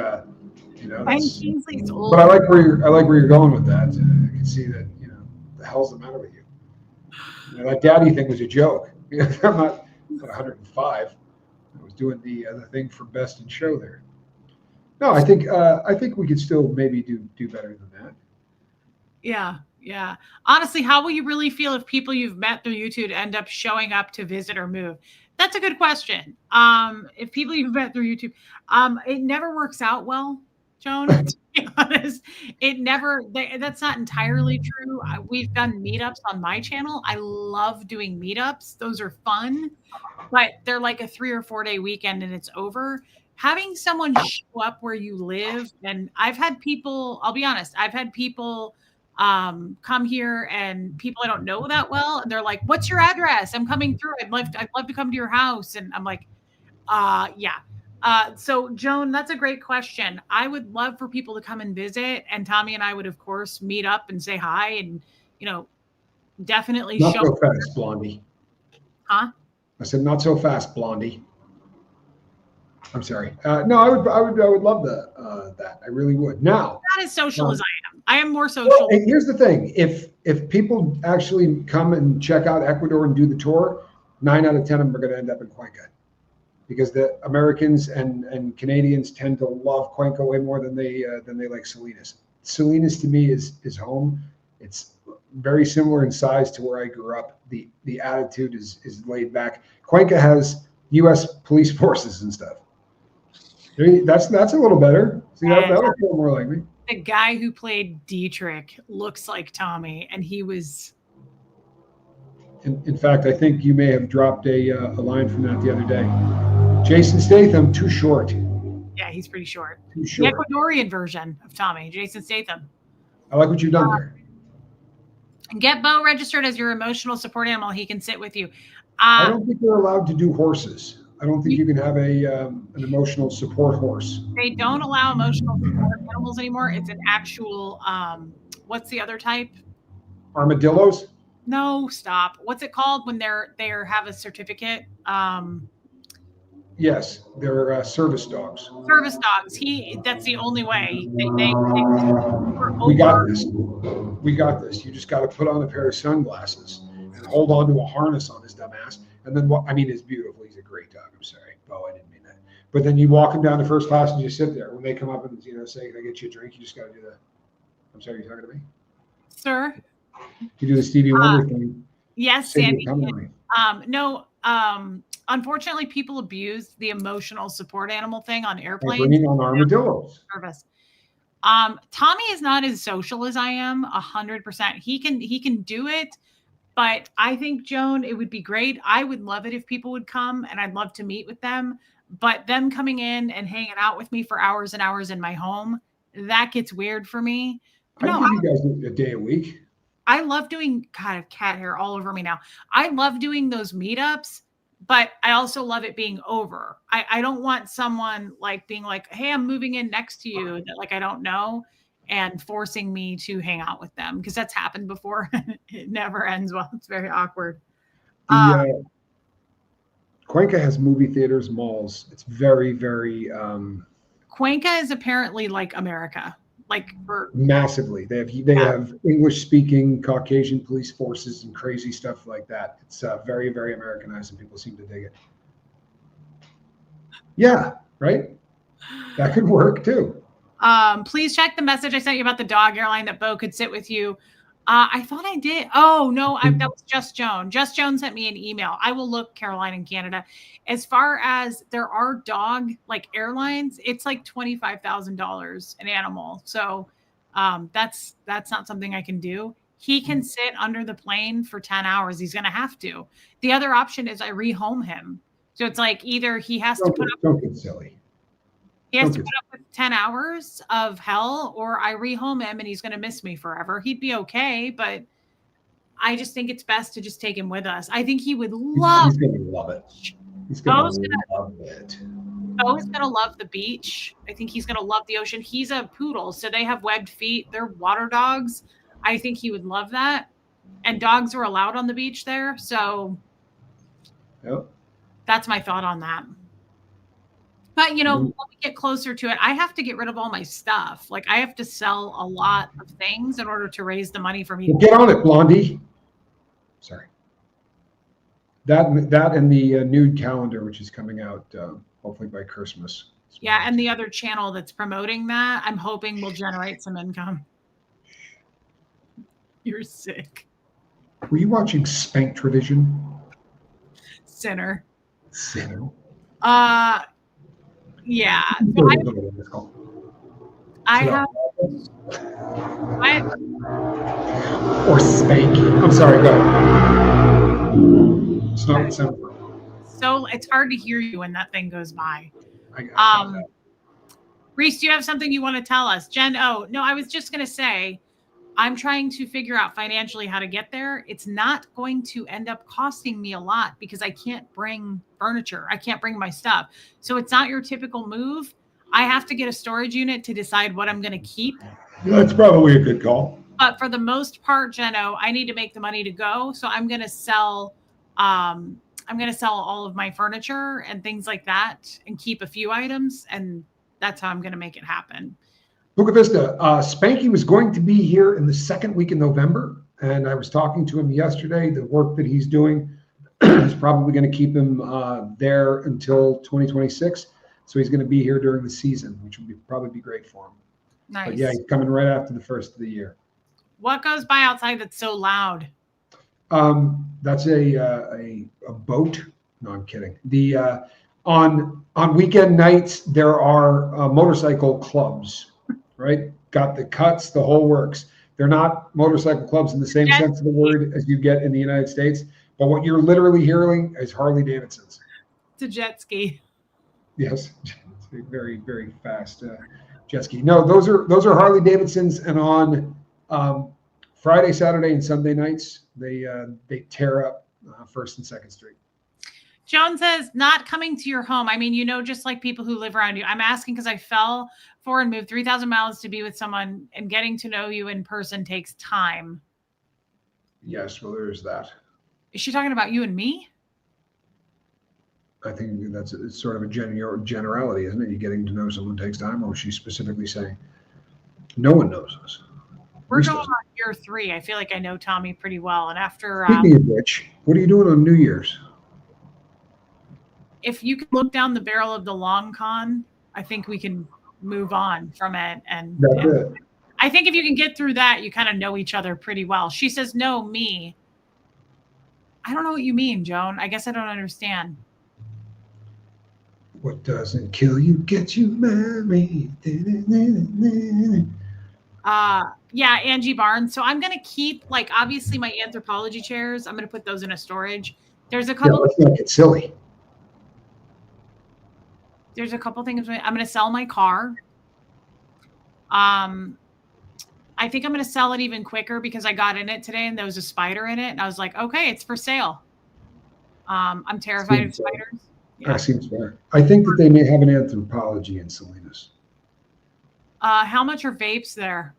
You know, And that's. Kingsley's old. But I like where you're going with that. I can see that. You know, the hell's the matter with you? You know, that daddy thing was a joke. I'm not 105. I was doing the thing for best in show there. No, I think we could still maybe do better than that. Yeah, yeah. Honestly, how will you really feel if people you've met through YouTube end up showing up to visit or move? That's a good question. If people you've met through YouTube, it never works out well, Joan. To be honest, it never. That's not entirely true. We've done meetups on my channel. I love doing meetups; those are fun, but they're like a 3 or 4 day weekend and it's over. Having someone show up where you live, and I've had people, I'll be honest, I've had people come here and people I don't know that well, and they're like, "What's your address? I'm coming through. I'd love to come to your house." And I'm like, yeah. So Joan, that's a great question. I would love for people to come and visit, and Tommy and I would of course meet up and say hi and you know, definitely Not show so fast, Blondie. huh? I said, not so fast, Blondie. I'm sorry. No, I would love that. I really would. Now, Not as social as I am. I am more well, social. and here's the thing: if people actually come and check out Ecuador and do the tour, 9 out of 10 of them are going to end up in Cuenca, because the Americans and Canadians tend to love Cuenca way more than they like Salinas. Salinas to me is home. It's very similar in size to where I grew up. The attitude is laid back. Cuenca has U.S. police forces and stuff. That's a little better. See, that would feel more like me. The guy who played Dietrich looks like Tommy, and he was. In fact, I think you may have dropped a line from that the other day. Jason Statham, too short. Yeah, he's pretty short. Too short. The Ecuadorian version of Tommy, Jason Statham. I like what you've done there. Get Bo registered as your emotional support animal. He can sit with you. I don't think you're allowed to do horses. I don't think you can have an emotional support horse. They don't allow emotional support animals anymore. It's an actual. What's the other type? Armadillos? No, stop. What's it called when they have a certificate? Yes, they're service dogs. Service dogs. That's the only way. We got this. We got this. You just got to put on a pair of sunglasses and hold on to a harness on his dumb ass. And then what? I mean, it's beautiful. He's a great dog. I'm sorry, Bo. I didn't mean that. But then you walk him down to first class and you sit there. When they come up and say, "Can I get you a drink?" You just got to do that. I'm sorry, you're talking to me, sir. You do the Stevie Wonder thing. Yes, Sandy. No. Unfortunately, people abuse the emotional support animal thing on airplanes. Bringing on armadillos. Service. Tommy is not as social as I am. 100%. He can do it, but I think, Joan, it would be great. I would love it if people would come, and I'd love to meet with them. But them coming in and hanging out with me for hours and hours in my home, that gets weird for me. I give you guys a day a week. I love doing, God, cat hair all over me now. I love doing those meetups, but I also love it being over. I don't want someone like being like, "Hey, I'm moving in next to you," that like I don't know, and forcing me to hang out with them, because that's happened before. It never ends well. It's very awkward. Cuenca has movie theaters, malls. It's very, very. Cuenca is apparently like America. Like massively. They have English-speaking Caucasian police forces and crazy stuff like that. It's very, very Americanized, and people seem to dig it. Yeah, right? That could work too. Please check the message I sent you about the dog airline that Bo could sit with you. I thought I did. Oh, no, that was Just Joan. Just Joan sent me an email. I will look, Caroline, in Canada. As far as there are dog like airlines, it's like $25,000 an animal. So that's not something I can do. He can sit under the plane for 10 hours. He's going to have to. The other option is I rehome him. So it's like either he has to put up. Don't get silly. He has to put up with 10 hours of hell, or I rehome him and he's going to miss me forever. He'd be okay, but I just think it's best to just take him with us. I think he would love. He's going to love it. He's going to love it. Bo is going to love the beach. I think he's going to love the ocean. He's a poodle, so they have webbed feet. They're water dogs. I think he would love that. And dogs are allowed on the beach there, so yep. That's my thought on that. But, you know, when we get closer to it, I have to get rid of all my stuff. Like, I have to sell a lot of things in order to raise the money for me. Well, get on it, Blondie. Sorry. That and the nude calendar, which is coming out hopefully by Christmas. Yeah, and the other channel that's promoting that, I'm hoping will generate some income. You're sick. Were you watching Spank Tradition? Sinner. Sinner. Yeah. So I have. Or Spanky. I'm sorry, go ahead. It's not the sound. So it's hard to hear you when that thing goes by. I Reese, do you have something you want to tell us? Jen, oh, no, I was just going to say, I'm trying to figure out financially how to get there. It's not going to end up costing me a lot because I can't bring furniture. I can't bring my stuff. So it's not your typical move. I have to get a storage unit to decide what I'm going to keep. That's probably a good call. But for the most part, Jeno, I need to make the money to go. So I'm going to sell, all of my furniture and things like that and keep a few items. And that's how I'm going to make it happen. Buca Vista, Spanky was going to be here in the second week in November, and I was talking to him yesterday. The work that he's doing is probably going to keep him there until 2026. So he's going to be here during the season, which would probably be great for him. Nice. But yeah, he's coming right after the first of the year. What goes by outside that's so loud? That's a boat. No, I'm kidding. The on weekend nights there are motorcycle clubs. Right? Got the cuts, the whole works. They're not motorcycle clubs in the same sense of the word as you get in the United States. But what you're literally hearing is Harley Davidsons. It's a jet ski. Yes. It's a very, very fast jet ski. No, those are Harley Davidsons. And on Friday, Saturday, and Sunday nights, they tear up First and Second Street. Joan says, not coming to your home. I mean, just like people who live around you. I'm asking because I fell for and moved 3,000 miles to be with someone, and getting to know you in person takes time. Yes, well, there's that. Is she talking about you and me? I think it's sort of a generality, isn't it? You getting to know someone takes time, or was she specifically saying, no one knows us? We're going on year 3. I feel like I know Tommy pretty well. And after... Speaking of which, what are you doing on New Year's? If you can look down the barrel of the long con, I think we can move on from it. And I think if you can get through that, you kind of know each other pretty well. She says, no, me. I don't know what you mean, Joan. I guess I don't understand. What doesn't kill you gets you married. Yeah, Angie Barnes. So I'm going to keep, obviously my anthropology chairs. I'm going to put those in a storage. There's a couple. Let's not get silly. There's a couple things. I'm going to sell my car. I think I'm going to sell it even quicker because I got in it today and there was a spider in it. And I was like, okay, it's for sale. I'm terrified of spiders. Yeah. That seems fair. I think that they may have an anthropology in Salinas. How much are vapes there?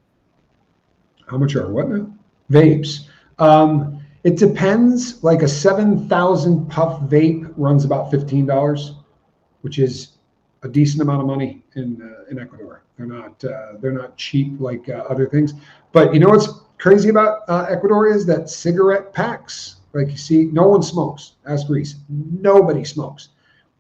How much are what now? Vapes. It depends. Like a 7,000 puff vape runs about $15, which is a decent amount of money in Ecuador. They're not cheap like other things. But you know what's crazy about Ecuador is that cigarette packs. Like you see, no one smokes. Ask Reese. Nobody smokes.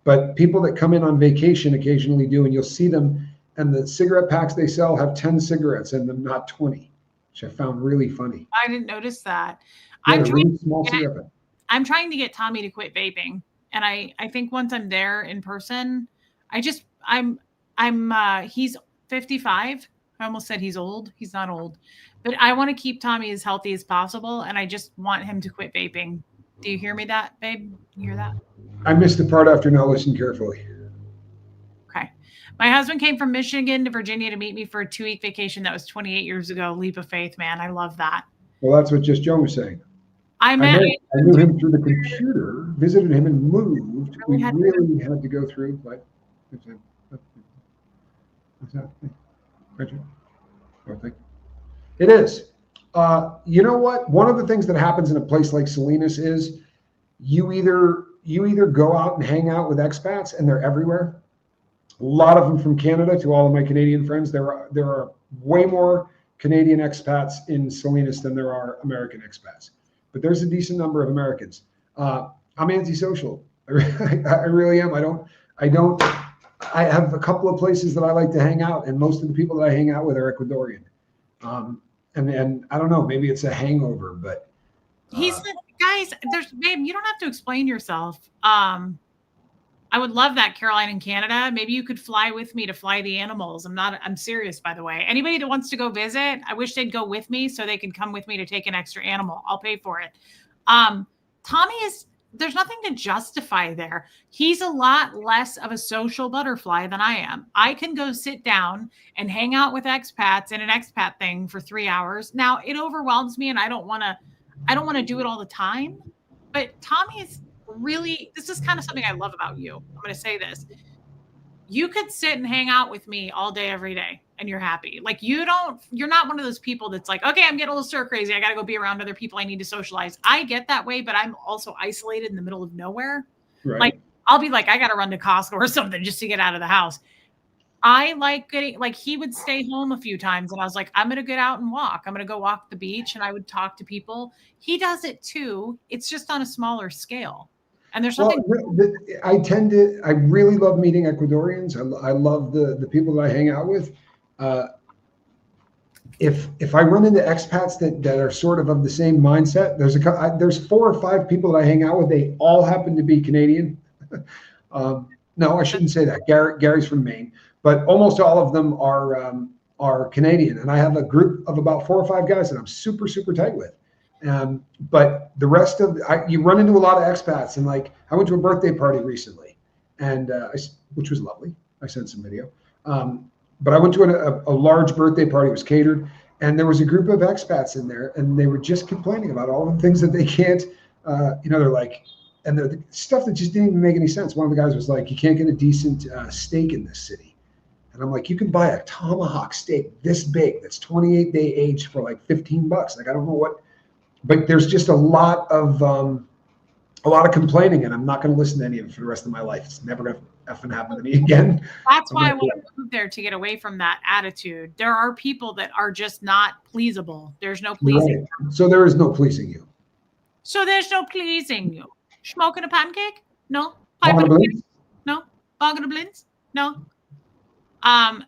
But people that come in on vacation occasionally do, and you'll see them. And the cigarette packs they sell have 10 cigarettes in them, not 20, which I found really funny. I didn't notice that. Yeah, I'm trying to get Tommy to quit vaping. And I think once I'm there in person, he's 55. I almost said he's old. He's not old. But I want to keep Tommy as healthy as possible. And I just want him to quit vaping. Do you hear me that, babe? You hear that? I missed the part after not listening carefully. Okay. My husband came from Michigan to Virginia to meet me for a 2-week vacation. That was 28 years ago. Leap of faith, man. I love that. Well, that's what just Joan was saying. I knew him through the computer, visited him and moved. We really had to go through, but it is. You know what? One of the things that happens in a place like Salinas is you either go out and hang out with expats and they're everywhere, A lot of them from Canada. To all of my Canadian friends, there are way more Canadian expats in Salinas than there are American expats, but there's a decent number of Americans. I'm antisocial. I really am. I don't. I have a couple of places that I like to hang out, and most of the people that I hang out with are Ecuadorian. And I don't know, maybe it's a hangover, but He's the guys. There's babe. You don't have to explain yourself. I would love that, Caroline in Canada. Maybe you could fly with me to fly the animals. I'm serious, by the way. Anybody that wants to go visit, I wish they'd go with me so they could come with me to take an extra animal. I'll pay for it. Tommy there's nothing to justify there. He's a lot less of a social butterfly than I am. I can go sit down and hang out with expats in an expat thing for 3 hours. Now it overwhelms me and I don't want to do it all the time, but Tommy is really, this is kind of something I love about you. I'm going to say this. You could sit and hang out with me all day, every day, and you're happy. Like you're not one of those people that's like, okay, I'm getting a little stir crazy. I got to go be around other people. I need to socialize. I get that way, but I'm also isolated in the middle of nowhere. right. Like I'll be like, I got to run to Costco or something just to get out of the house. I like getting, like he would stay home a few times and I was like, I'm going to get out and walk. I'm going to go walk the beach and I would talk to people. He does it too. It's just on a smaller scale. And there's something. Well, I really love meeting Ecuadorians. I love the people that I hang out with. If I run into expats that are sort of the same mindset, there's 4 or 5 people that I hang out with. They all happen to be Canadian. No, I shouldn't say that. Gary's from Maine, but almost all of them are Canadian. And I have a group of about 4 or 5 guys that I'm super, super tight with. But the rest of you run into a lot of expats, and like I went to a birthday party recently, and which was lovely. I sent some video. But I went to a large birthday party. It was catered, and there was a group of expats in there, and they were just complaining about all the things that they can't. They're like, and the stuff that just didn't even make any sense. One of the guys was like, "You can't get a decent steak in this city," and I'm like, "You can buy a tomahawk steak this big that's 28-day aged for like $15." Like I don't know what. But there's just a lot of complaining, and I'm not going to listen to any of it for the rest of my life. It's never going to effing happen to me again. That's why I want to move there, to get away from that attitude. There are people that are just not pleasable. There's no pleasing. Right. So there is no pleasing you. So there's no pleasing you. Smoking a pancake? No. Piping a blitz? No. Bogging a blitz? No. I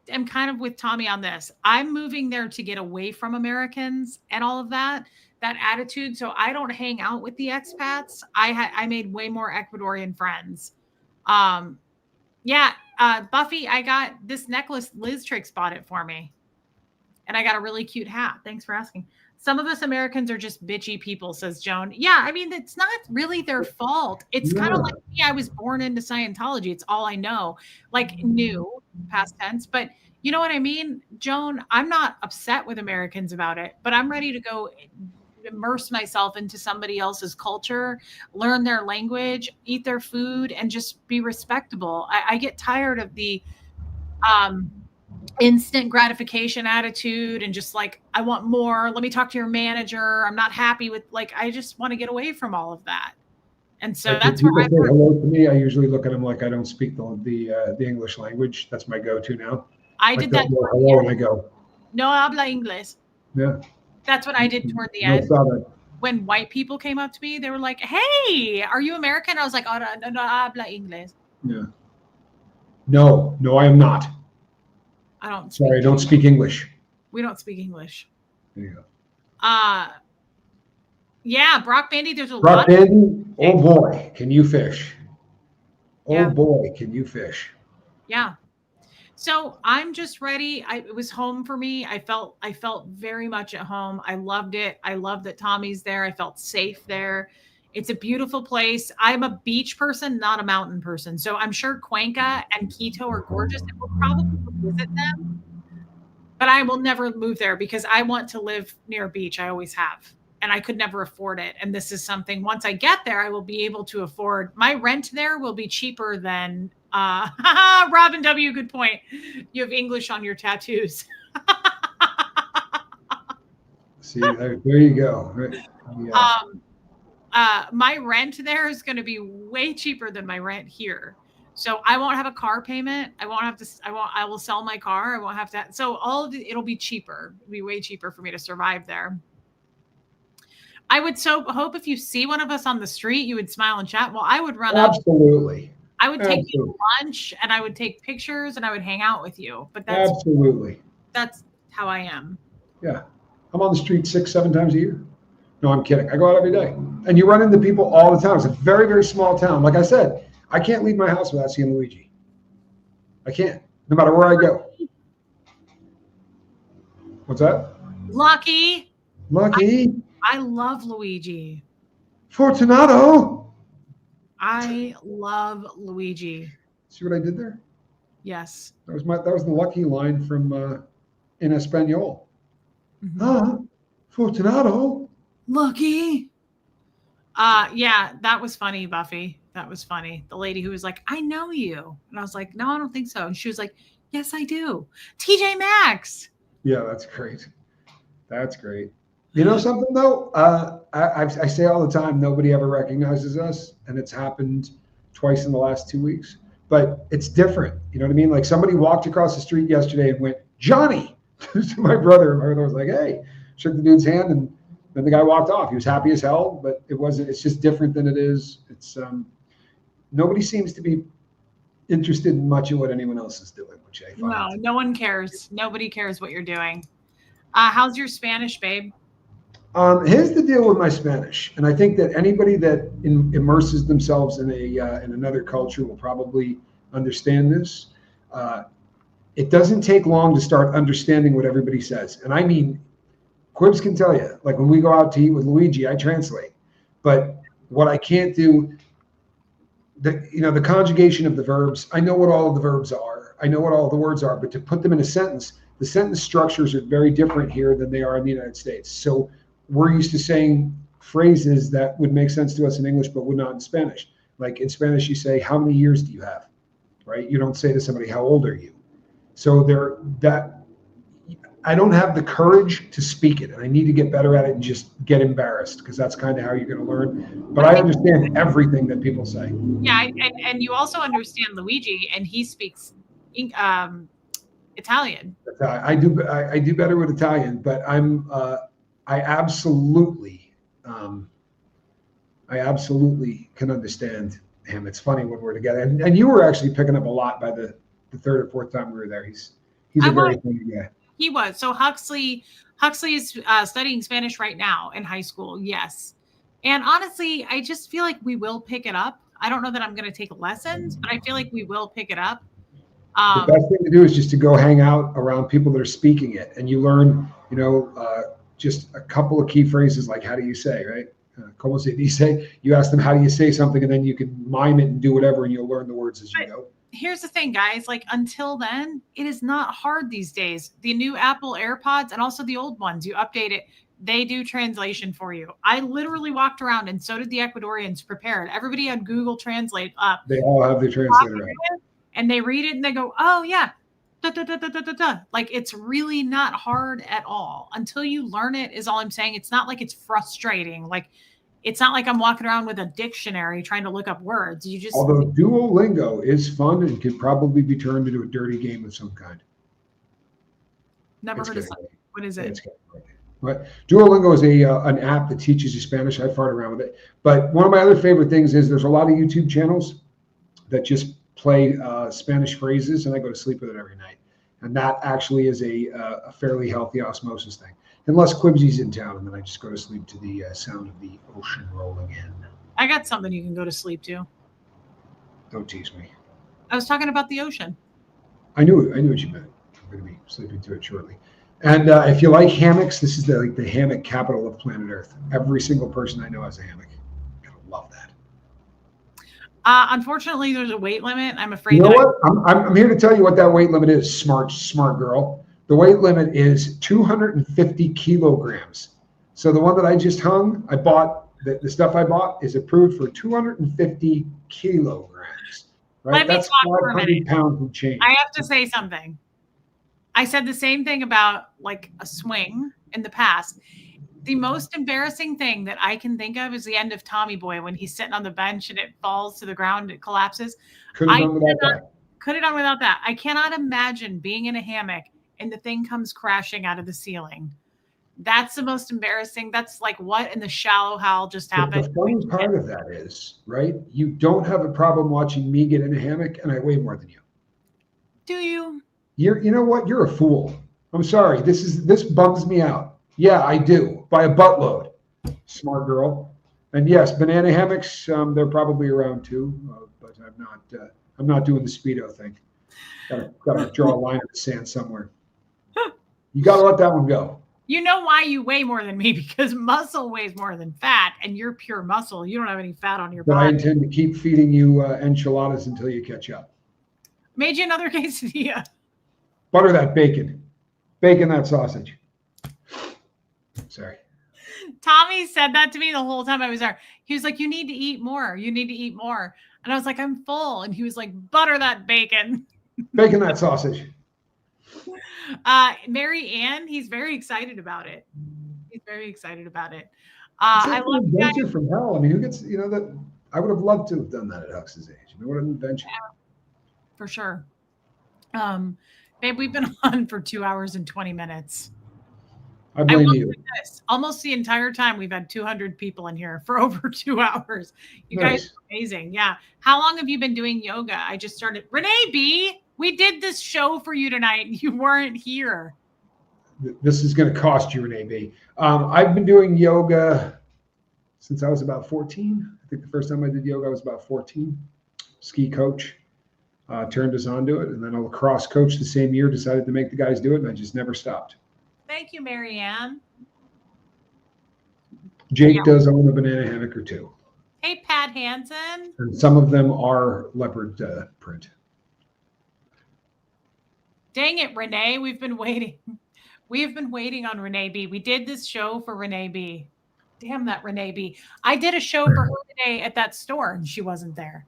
am kind of with Tommy on this. I'm moving there to get away from Americans and all of that attitude. So I don't hang out with the expats. I made way more Ecuadorian friends. Buffy, I got this necklace. Liz Trix bought it for me. And I got a really cute hat. Thanks for asking. Some of us Americans are just bitchy people, says Joan. Yeah, I mean, it's not really their fault. It's kind of like me. I was born into Scientology. It's all I know. Like new, past tense. But you know what I mean? Joan, I'm not upset with Americans about it, but I'm ready to go immerse myself into somebody else's culture, learn their language, eat their food, and just be respectable. I get tired of the instant gratification attitude and just like, I want more. Let me talk to your manager. I'm not happy with, like, I just want to get away from all of that. And so that's where I say hello to me. I usually look at them like I don't speak the English language. That's my go-to now. I did that. Hello, and I go, no habla inglés. Yeah. That's what I did toward the end. When white people came up to me, they were like, "Hey, are you American?" I was like, "Oh, no habla inglés." Yeah. No, I am not. I don't. Sorry, I don't speak English. We don't speak English. There you go. Yeah, Brock Bandy. There's a lot. Brock Bandy. Oh boy, can you fish? Oh boy, can you fish? Yeah. So I'm just ready. It was home for me. I felt very much at home. I loved it. I love that Tommy's there. I felt safe there. It's a beautiful place. I'm a beach person, not a mountain person. So I'm sure Cuenca and Quito are gorgeous, and we'll probably visit them. But I will never move there because I want to live near a beach. I always have. And I could never afford it. And this is something, once I get there, I will be able to afford. My rent there will be cheaper than Robin W. Good point. You have English on your tattoos. See, there you go. Yeah. my rent there is going to be way cheaper than my rent here. So I won't have a car payment. I won't have to, I will sell my car. I won't have to, so all of it, it'll be cheaper. It'll be way cheaper for me to survive there. I would so hope if you see one of us on the street, you would smile and chat. Well, I would run up. Absolutely. I would take you Absolutely. to lunch and I would take pictures and I would hang out with you. But that's Absolutely. how I am. Yeah. I'm on the street 6-7 times a year. No, I'm kidding. I go out every day. And you run into people all the time. It's a very, very small town. Like I said, I can't leave my house without seeing Luigi. I can't, no matter where I go. What's that? Lucky. Lucky. I love Luigi. Fortunato. I love Luigi. See what I did there? Yes. That was the Lucky line from in Espanol. Mm-hmm. Ah, Fortunato. Lucky. Yeah, that was funny, Buffy. That was funny. The lady who was like, I know you. And I was like, no, I don't think so. And she was like, yes, I do. TJ Maxx. Yeah, that's great. That's great. You know something though? I say all the time, nobody ever recognizes us, and it's happened twice in the last 2 weeks. But it's different. You know what I mean? Like somebody walked across the street yesterday and went, Johnny, to my brother. My brother was like, hey, shook the dude's hand, and then the guy walked off. He was happy as hell, but it wasn't. It's just different than it is. It's nobody seems to be interested in much in what anyone else is doing, which I find. No one cares. Nobody cares what you're doing. How's your Spanish, babe? Here's the deal with my Spanish, and I think that anybody that immerses themselves in in another culture will probably understand this. It doesn't take long to start understanding what everybody says, and I mean, Quibs can tell you. Like when we go out to eat with Luigi, I translate, but what I can't do, the conjugation of the verbs. I know what all of the verbs are. I know what all the words are, but to put them in a sentence, the sentence structures are very different here than they are in the United States. So we're used to saying phrases that would make sense to us in English, but would not in Spanish. Like in Spanish, you say, how many years do you have? Right? You don't say to somebody, how old are you? So I don't have the courage to speak it, and I need to get better at it and just get embarrassed, because that's kind of how you're going to learn. But I understand everything that people say. Yeah, and you also understand Luigi, and he speaks Italian. I do better with Italian, but I absolutely can understand him. It's funny when we're together, and you were actually picking up a lot by the third or fourth time we were there. He's a very funny guy. He was. So Huxley is studying Spanish right now in high school. Yes. And honestly, I just feel like we will pick it up. I don't know that I'm going to take lessons, but I feel like we will pick it up. The best thing to do is just to go hang out around people that are speaking it, and you learn, just a couple of key phrases like, how do you say, right? Como se dice? You ask them, how do you say something? And then you can mime it and do whatever, and you'll learn the words as you go. Here's the thing, guys. Like, until then, it is not hard these days. The new Apple AirPods and also the old ones, you update it, they do translation for you. I literally walked around, and so did the Ecuadorians, prepared. Everybody had Google Translate up. They all have their translator up. And they read it and they go, oh, yeah. Da, da, da, da, da, da, da. Like, it's really not hard at all. Until you learn it is all I'm saying. It's not like it's frustrating. Like, it's not like I'm walking around with a dictionary trying to look up words. You just. Although Duolingo is fun and could probably be turned into a dirty game of some kind. Never heard of something. What is it? But Duolingo is an app that teaches you Spanish. I fart around with it. But one of my other favorite things is there's a lot of YouTube channels that just play Spanish phrases, and I go to sleep with it every night. And that actually is a fairly healthy osmosis thing. Unless Quibsy's in town, and then I just go to sleep to the sound of the ocean rolling in. I got something you can go to sleep to. Don't tease me. I was talking about the ocean. I knew what you meant. I'm going to be sleeping to it shortly. And if you like hammocks, this is the hammock capital of planet Earth. Every single person I know has a hammock. I love that. Unfortunately, there's a weight limit. I'm afraid. You know what? I'm here to tell you what that weight limit is. Smart girl. The weight limit is 250 kilograms. So the one that I just hung, I bought the stuff I bought is approved for 250 kilograms. Right? That's 500 pounds of change. I have to say something. I said the same thing about like a swing in the past. The most embarrassing thing that I can think of is the end of Tommy Boy when he's sitting on the bench and it falls to the ground, it collapses. Could have I done without that. could have done without that. I cannot imagine being in a hammock and the thing comes crashing out of the ceiling. That's the most embarrassing. That's like what in the shallow hell just But happened. the funny part of that is, right? You don't have a problem watching me get in a hammock, and I weigh more than you. Do you? You know what? You're a fool. I'm sorry. This bums me out. Yeah, I do by a buttload. Smart girl. And yes, banana hammocks. They're probably around too, but I'm not doing the speedo thing. Gotta draw a line in the sand somewhere. You gotta let that one go. You know why you weigh more than me? Because muscle weighs more than fat, and you're pure muscle. You don't have any fat on your But I body. intend to keep feeding you enchiladas until you catch up. Made you another quesadilla. Butter that bacon. Bacon that sausage. Sorry. Tommy said that to me the whole time I was there. He was like, "You need to eat more. You need to eat more." And I was like, "I'm full." And he was like, "Butter that bacon." Bacon that sausage. Mary Ann, he's very excited about it. He's very excited about it. It's I like love an adventure from hell. I mean, who gets, that I would have loved to have done that at Hux's age. I mean, what an adventure. for sure. Babe, we've been on for 2 hours and 20 minutes. I I blame will you. say this. Almost the entire time we've had 200 people in here for over 2 hours. You guys Nice. are amazing. Yeah. How long have you been doing yoga? I just started. Renee B, we did this show for you tonight. You weren't here. This is going to cost you, Renee B. I've been doing yoga since I was about 14. I think the first time I did yoga, I was about 14. Ski coach turned us onto it. And then a lacrosse coach the same year decided to make the guys do it. And I just never stopped. Thank you, Mary Ann. Jake Yeah. does own a banana hammock or two. Hey, Pat Hansen. And some of them are leopard print. Dang it, Renee. We've been waiting. We have been waiting on Renee B. We did this show for Renee B. Damn that Renee B. I did a show for her today at that store and she wasn't there.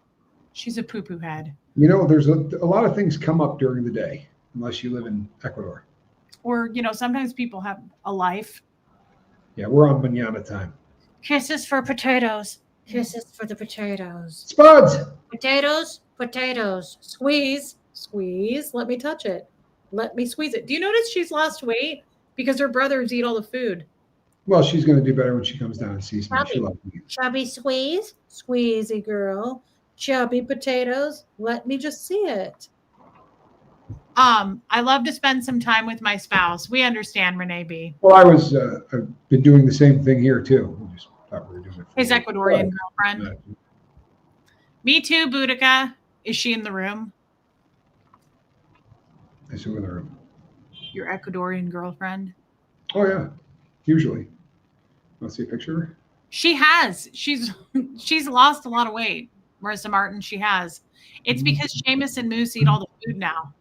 She's a poo-poo head. There's a lot of things come up during the day, unless you live in Ecuador. Or, sometimes people have a life. Yeah, we're on manana time. Kisses for potatoes. Kisses for the potatoes. Spuds! Potatoes, potatoes. Squeeze, squeeze. Let me touch it. Let me squeeze it. Do you notice she's lost weight? Because her brothers eat all the food. Well, she's going to do better when she comes down and sees me. Chubby. She loves me. Chubby squeeze, squeezy girl. Chubby potatoes. Let me just see it. I love to spend some time with my spouse. We understand, Renee B. Well, I've been doing the same thing here too. We just thought we were doing it. His Ecuadorian girlfriend. Me too, Boudica. Is she in the room? Is who in the room? Your Ecuadorian girlfriend? Oh yeah, usually. Want to see a picture of her? She has. She's lost a lot of weight. Marissa Martin, she has. It's because Seamus and Moose eat all the food now.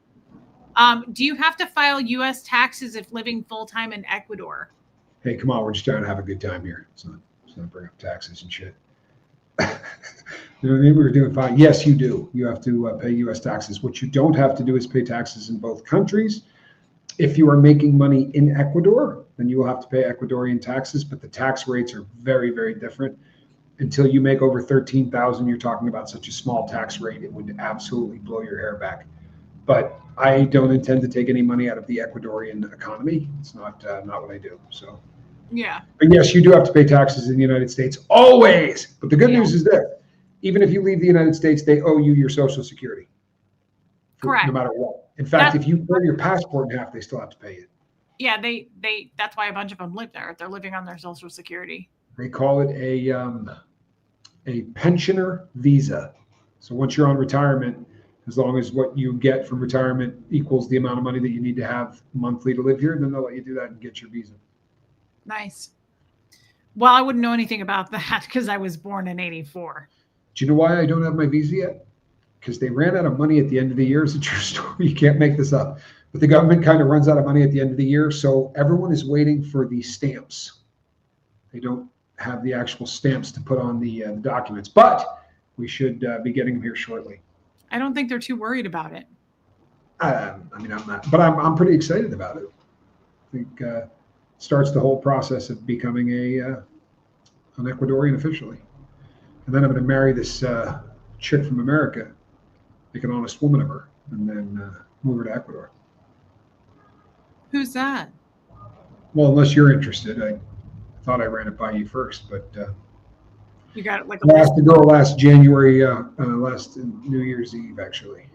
Do you have to file U.S. taxes if living full-time in Ecuador? Hey, come on, we're just trying to have a good time here. It's not bring up taxes and shit. You know what I mean? We were doing fine. Yes, you do. You have to pay U.S. taxes. What you don't have to do is pay taxes in both countries. If you are making money in Ecuador, then you will have to pay Ecuadorian taxes, but the tax rates are very, very different. Until you make over 13,000, you're talking about such a small tax rate, it would absolutely blow your hair back. But I don't intend to take any money out of the Ecuadorian economy. It's not what I do. So, yeah. But yes, you do have to pay taxes in the United States always. But the good news is this: even if you leave the United States, they owe you your Social Security. Correct. No matter what. In fact, if you cut your passport in half, they still have to pay it. Yeah, they. That's why a bunch of them live there. They're living on their Social Security. They call it a pensioner visa. So once you're on retirement, as long as what you get from retirement equals the amount of money that you need to have monthly to live here, then they'll let you do that and get your visa. Nice. Well, I wouldn't know anything about that because I was born in 84. Do you know why I don't have my visa yet? Because they ran out of money at the end of the year. It's a true story. You can't make this up. But the government kind of runs out of money at the end of the year. So everyone is waiting for the stamps. They don't have the actual stamps to put on the documents. But we should be getting them here shortly. I don't think they're too worried about it. I mean, I'm not. But I'm pretty excited about it. I think starts the whole process of becoming an Ecuadorian officially. And then I'm going to marry this chick from America, make an honest woman of her, and then move her to Ecuador. Who's that? Well, unless you're interested, I thought I ran it by you first, but You got like a I list. have to go last January, last New Year's Eve, actually.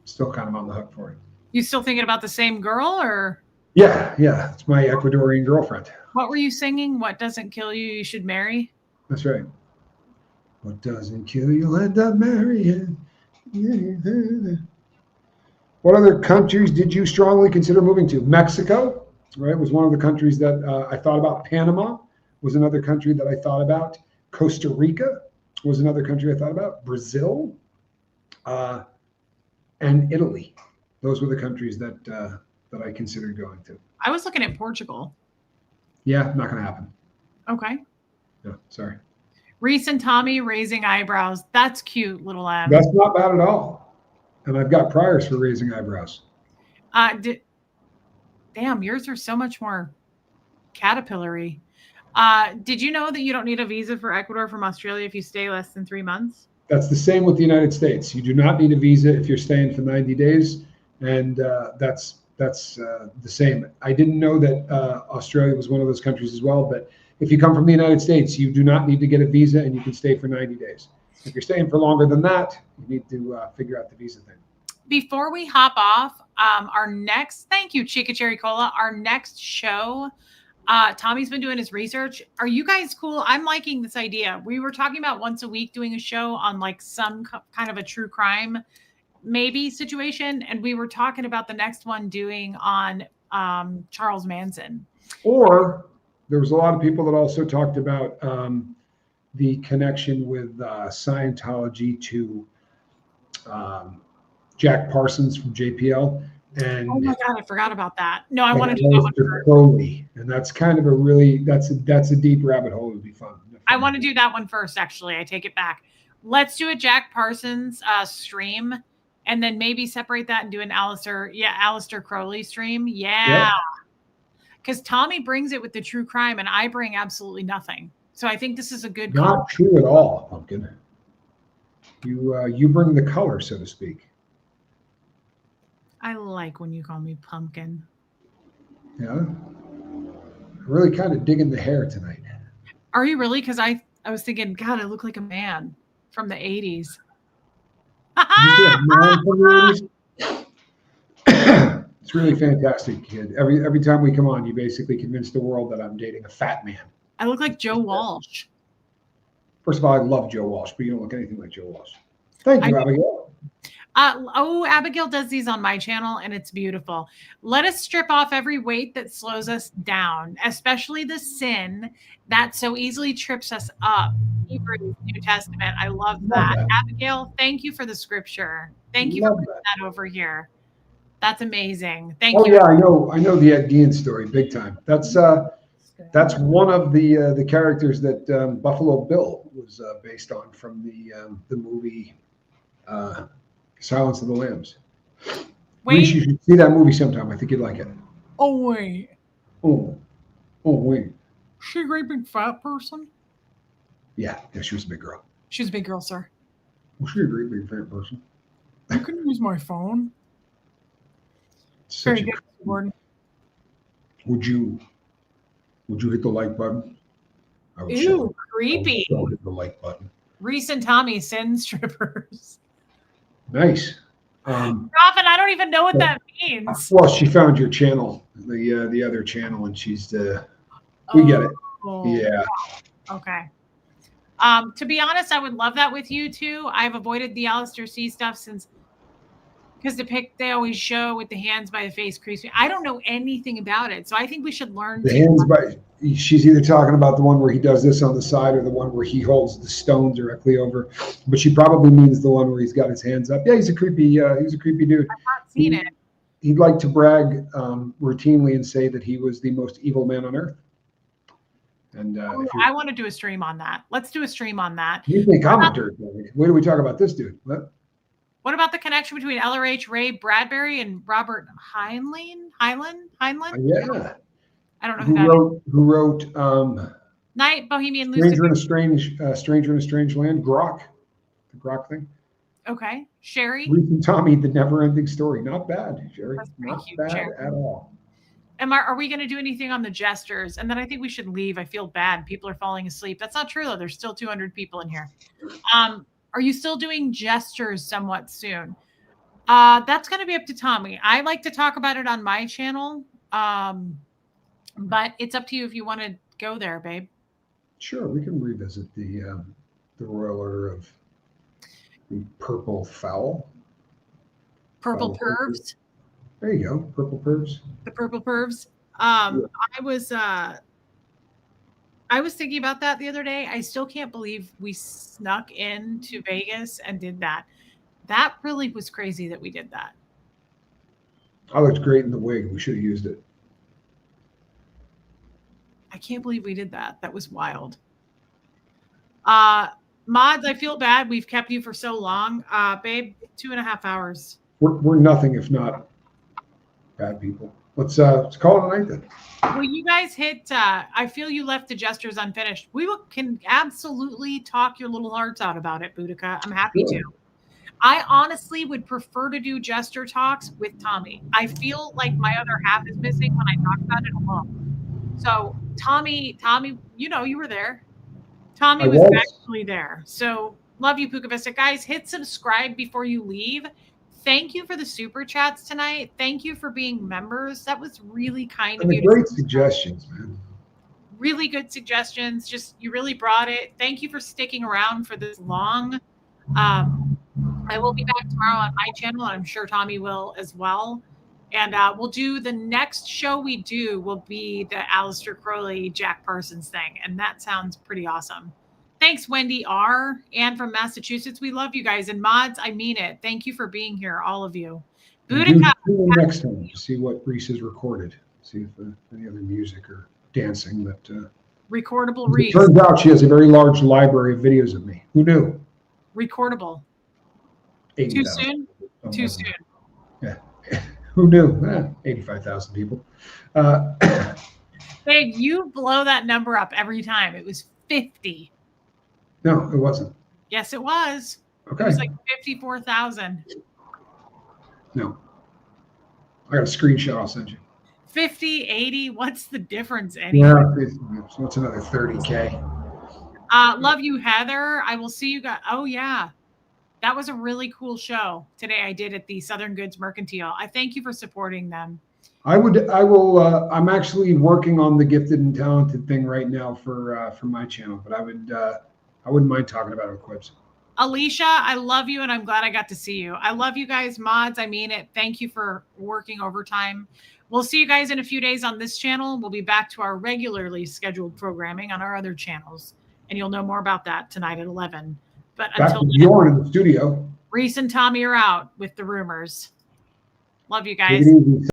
Still kind of on the hook for it. You still thinking about the same girl, or Yeah, it's my Ecuadorian girlfriend. what were you singing? What doesn't kill you, you should marry. That's right. What doesn't kill you'll end up marrying. What other countries did you strongly consider moving to? Mexico, right, was one of the countries that I thought about. Panama was another country that I thought about. Costa Rica was another country I thought about. Brazil, and Italy. Those were the countries that I considered going to. I was looking at Portugal. Yeah, not going to happen. Okay. No, sorry. Reese and Tommy raising eyebrows. That's cute, little M. That's not bad at all. And I've got priors for raising eyebrows. Damn, yours are so much more caterpillary. Did you know that you don't need a visa for Ecuador from Australia if you stay less than 3 months? That's the same with the United States. You do not need a visa if you're staying for 90 days, and that's the same. I didn't know that Australia was one of those countries as well, but if you come from the United States, you do not need to get a visa, and you can stay for 90 days. If you're staying for longer than that, you need to figure out the visa thing. Before we hop off, our next, thank you, Chica Cherry Cola, our next show, Tommy's been doing his research. Are you guys cool? I'm liking this idea. We were talking about once a week doing a show on like some kind of a true crime maybe situation. And we were talking about the next one doing on Charles Manson. Or there was a lot of people that also talked about the connection with Scientology to Jack Parsons from JPL. And oh my God, I forgot about that. No, I want to do that one first. Crowley, and that's kind of a really that's a deep rabbit hole. It would be fun. I want to do that one first. Actually, I take it back. Let's do a Jack Parsons stream, and then maybe separate that and do an Aleister Crowley stream. Yeah, because Tommy brings it with the true crime, and I bring absolutely nothing. So I think this is a good. Not true at all, Pumpkin. You bring the color, so to speak. I like when you call me Pumpkin. Yeah. I'm really kind of digging the hair tonight. Are you really? Because I was thinking, God, I look like a man from the 80s. It's really fantastic, kid. Every time we come on, you basically convince the world that I'm dating a fat man. I look like Joe Walsh. First of all, I love Joe Walsh, but you don't look anything like Joe Walsh. Thank you, Abigail. Abigail does these on my channel, and it's beautiful. Let us strip off every weight that slows us down, especially the sin that so easily trips us up. Hebrews, New Testament. I love that. Abigail, thank you for the scripture. Thank you for putting that over here. That's amazing. Thank you. Yeah, I know the Ed Gein story big time. That's one of the characters that Buffalo Bill was based on from the movie Silence of the Lambs. Wait, Reese, you should see that movie sometime. I think you'd like it. Oh wait, Oh wait. she a great big fat person? Yeah, she was a big girl. She's a big girl, sir. Was she a great big fat person? You can use my phone. Such Very good, Gordon. Would you hit the like button? I would Ew, creepy. I would hit the like button. Reese and Tommy sin strippers. Nice. Robin, I don't even know what that means. Well, she found your channel, the other channel, and she's we get it. Yeah. Okay. To be honest, I would love that with you too. I've avoided the Alistair C stuff since because the pic they always show with the hands by the face creeps me. I don't know anything about it, so I think we should learn. The hands by. She's either talking about the one where he does this on the side or the one where he holds the stone directly over. But she probably means the one where he's got his hands up. Yeah, he's a creepy dude. I've not seen it. He'd like to brag routinely and say that he was the most evil man on earth. And I want to do a stream on that. Let's do a stream on that. You think I'm a dirt bag. Where do we talk about this dude? What? What about the connection between LRH, Ray Bradbury, and Robert Heinlein? Yeah. I don't know who that is. Who wrote Night, Bohemian Stranger in Lucid. a Strange Land, Grok, the Grok thing. Okay. Sherry. Reese and Tommy, the never-ending story. Not bad, Sherry. That's pretty Not cute, bad Sherry. at all. Are we going to do anything on the jesters? And then I think we should leave. I feel bad. People are falling asleep. That's not true, though. There's still 200 people in here. Are you still doing gestures somewhat soon? That's going to be up to Tommy. I like to talk about it on my channel. But it's up to you if you want to go there, babe. Sure, we can revisit the Royal Order of the Purple Fowl. Purple Pervs. There you go, Purple Pervs. The Purple Pervs. I was thinking about that the other day. I still can't believe we snuck into Vegas and did that. That really was crazy that we did that. I looked great in the wig. We should have used it. I can't believe we did that. That was wild. Mods, I feel bad. We've kept you for so long. Babe, 2.5 hours. We're nothing if not bad people. Let's call it a night then. Well, you guys hit, I feel you left the gestures unfinished. Can absolutely talk your little hearts out about it, Boudica. I'm happy to. I honestly would prefer to do gesture talks with Tommy. I feel like my other half is missing when I talk about it alone. So Tommy, you were there. Tommy was actually there. So love you, Puka Vista. Guys, hit subscribe before you leave. Thank you for the super chats tonight. Thank you for being members. That was really kind of you. Great suggestions, man. Really good suggestions. Just, you really brought it. Thank you for sticking around for this long. I will be back tomorrow on my channel, and I'm sure Tommy will as well. And we'll do the next show we do will be the Aleister Crowley, Jack Parsons thing. And that sounds pretty awesome. Thanks, Wendy R. And from Massachusetts. We love you guys. And mods, I mean it. Thank you for being here, all of you. Boudica. Next time to see what Reese has recorded. See if any other music or dancing that. Recordable Reese. It turns out she has a very large library of videos of me. Who knew? Recordable. 80, Too soon? Too soon. Yeah. Who knew? 85,000 people. Babe, you blow that number up every time. It was 50. No, it wasn't. Yes, it was. Okay. It was like 54,000. No. I got a screenshot I'll send you. 50, 80, what's the difference anyway? Yeah, so it's another 30K. Love you, Heather. I will see you guys. Oh, yeah. That was a really cool show today I did at the Southern Goods Mercantile. I thank you for supporting them. I will. I'm actually working on the gifted and talented thing right now for my channel, but I wouldn't mind talking about it, Quips. Alicia, I love you, and I'm glad I got to see you. I love you guys, mods. I mean it. Thank you for working overtime. We'll see you guys in a few days on this channel. We'll be back to our regularly scheduled programming on our other channels, and you'll know more about that tonight at 11. But until then, Bjorn in the studio. Reese and Tommy are out with the rumors. Love you guys.